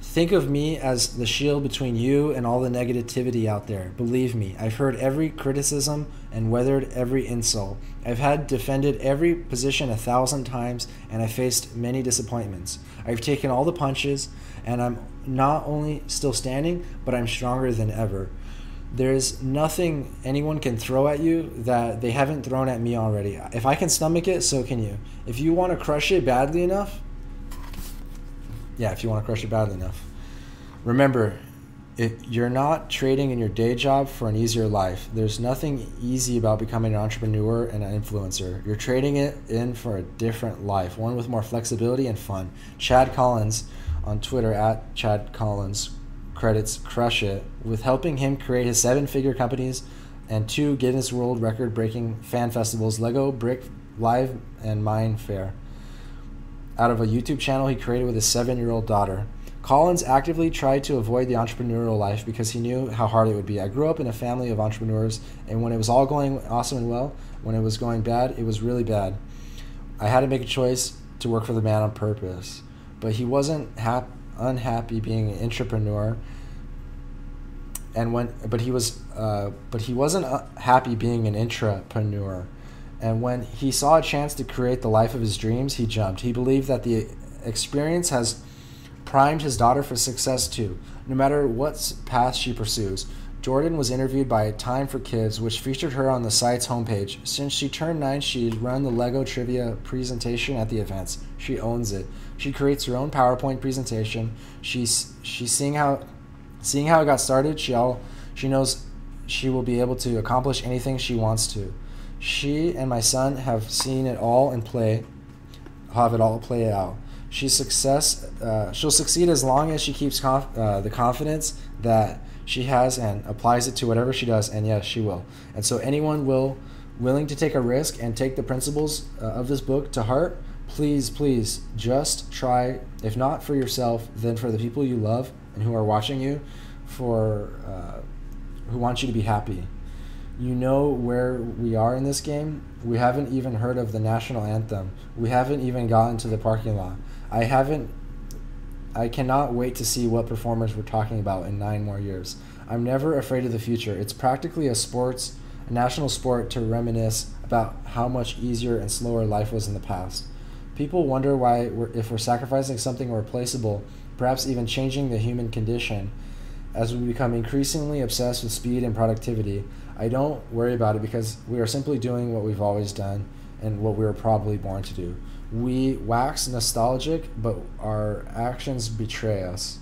think of me as the shield between you and all the negativity out there. Believe me, I've heard every criticism and weathered every insult. I've had defended every position 1,000 times, and I faced many disappointments. I've taken all the punches, and I'm not only still standing, but I'm stronger than ever. There's nothing anyone can throw at you that they haven't thrown at me already. If I can stomach it, so can you. If you want to crush it badly enough, remember, you're not trading in your day job for an easier life. There's nothing easy about becoming an entrepreneur and an influencer. You're trading it in for a different life, one with more flexibility and fun. Chad Collins on Twitter at Chad Collins credits Crush It with helping him create his 7-figure companies and 2 Guinness World Record-breaking fan festivals, Lego, Brick, Live, and Mine Fair, out of a YouTube channel he created with his 7-year-old daughter. Collins actively tried to avoid the entrepreneurial life because he knew how hard it would be. I grew up in a family of entrepreneurs, and when it was all going awesome and well, when it was going bad, it was really bad. I had to make a choice to work for the man on purpose. But he wasn't unhappy being an entrepreneur. and but he wasn't happy being an intrapreneur. And when he saw a chance to create the life of his dreams, he jumped. He believed that the experience has primed his daughter for success too, no matter what path she pursues. Jordan was interviewed by Time for Kids, which featured her on the site's homepage. Since she turned 9, she'd run the Lego trivia presentation at the events. She owns it. She creates her own PowerPoint presentation. She's seeing how it got started. She knows she will be able to accomplish anything she wants to. She and my son have seen it all play out. She'll succeed as long as she keeps the confidence that she has and applies it to whatever she does, and yes, she will. And so anyone willing to take a risk and take the principles of this book to heart, please just try, if not for yourself, then for the people you love and who are watching you, who want you to be happy. You know where we are in this game. We haven't even heard of the national anthem. We haven't even gotten to the parking lot. I cannot wait to see what performers we're talking about in 9 more years. I'm never afraid of the future. It's practically a national sport to reminisce about how much easier and slower life was in the past. People wonder if we're sacrificing something irreplaceable, perhaps even changing the human condition, as we become increasingly obsessed with speed and productivity. I don't worry about it because we are simply doing what we've always done and what we were probably born to do. We wax nostalgic, but our actions betray us.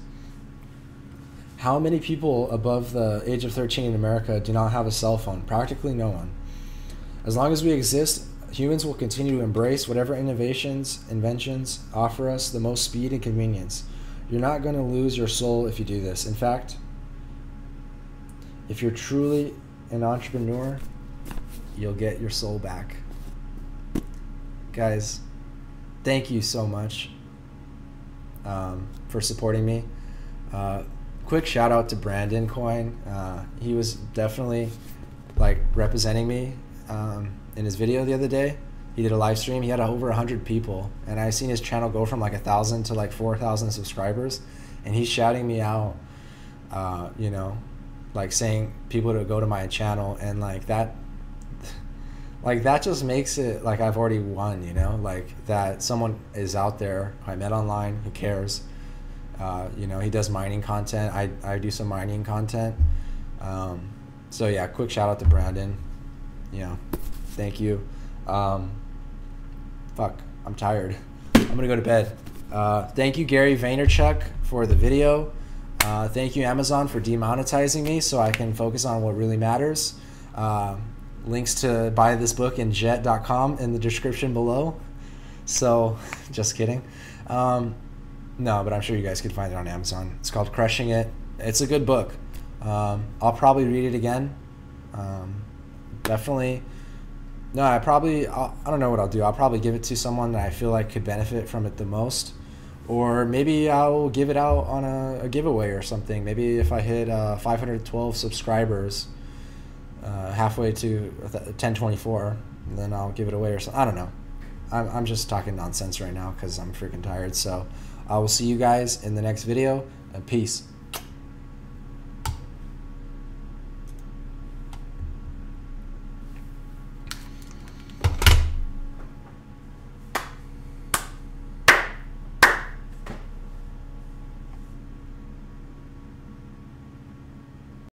How many people above the age of 13 in America do not have a cell phone? Practically no one. As long as we exist, humans will continue to embrace whatever inventions offer us the most speed and convenience. You're not going to lose your soul if you do this. In fact, if you're truly an entrepreneur, you'll get your soul back. Guys, thank you so much for supporting me. Quick shout out to Brandon Coin. He was definitely representing me in his video the other day. He did a live stream. He had over 100 people, and I seen his channel go from 1,000 to 4,000 subscribers, and he's shouting me out, saying people to go to my channel, and that just makes it like I've already won, that someone is out there I met online who cares. He does mining content. I do some mining content. So yeah, quick shout out to Brandon. Thank you. I'm tired. I'm gonna go to bed. Thank you, Gary Vaynerchuk, for the video. Thank you, Amazon, for demonetizing me so I can focus on what really matters. Links to buy this book in jet.com in the description below. So, just kidding. No, but I'm sure you guys could find it on Amazon. It's called Crushing It. It's a good book. I'll probably read it again. Definitely. No, I don't know what I'll do. I'll probably give it to someone that I feel like could benefit from it the most. Or maybe I'll give it out on a giveaway or something. Maybe if I hit 512 subscribers halfway to 1024, then I'll give it away or something. I don't know. I'm just talking nonsense right now because I'm freaking tired. So I will see you guys in the next video, and peace.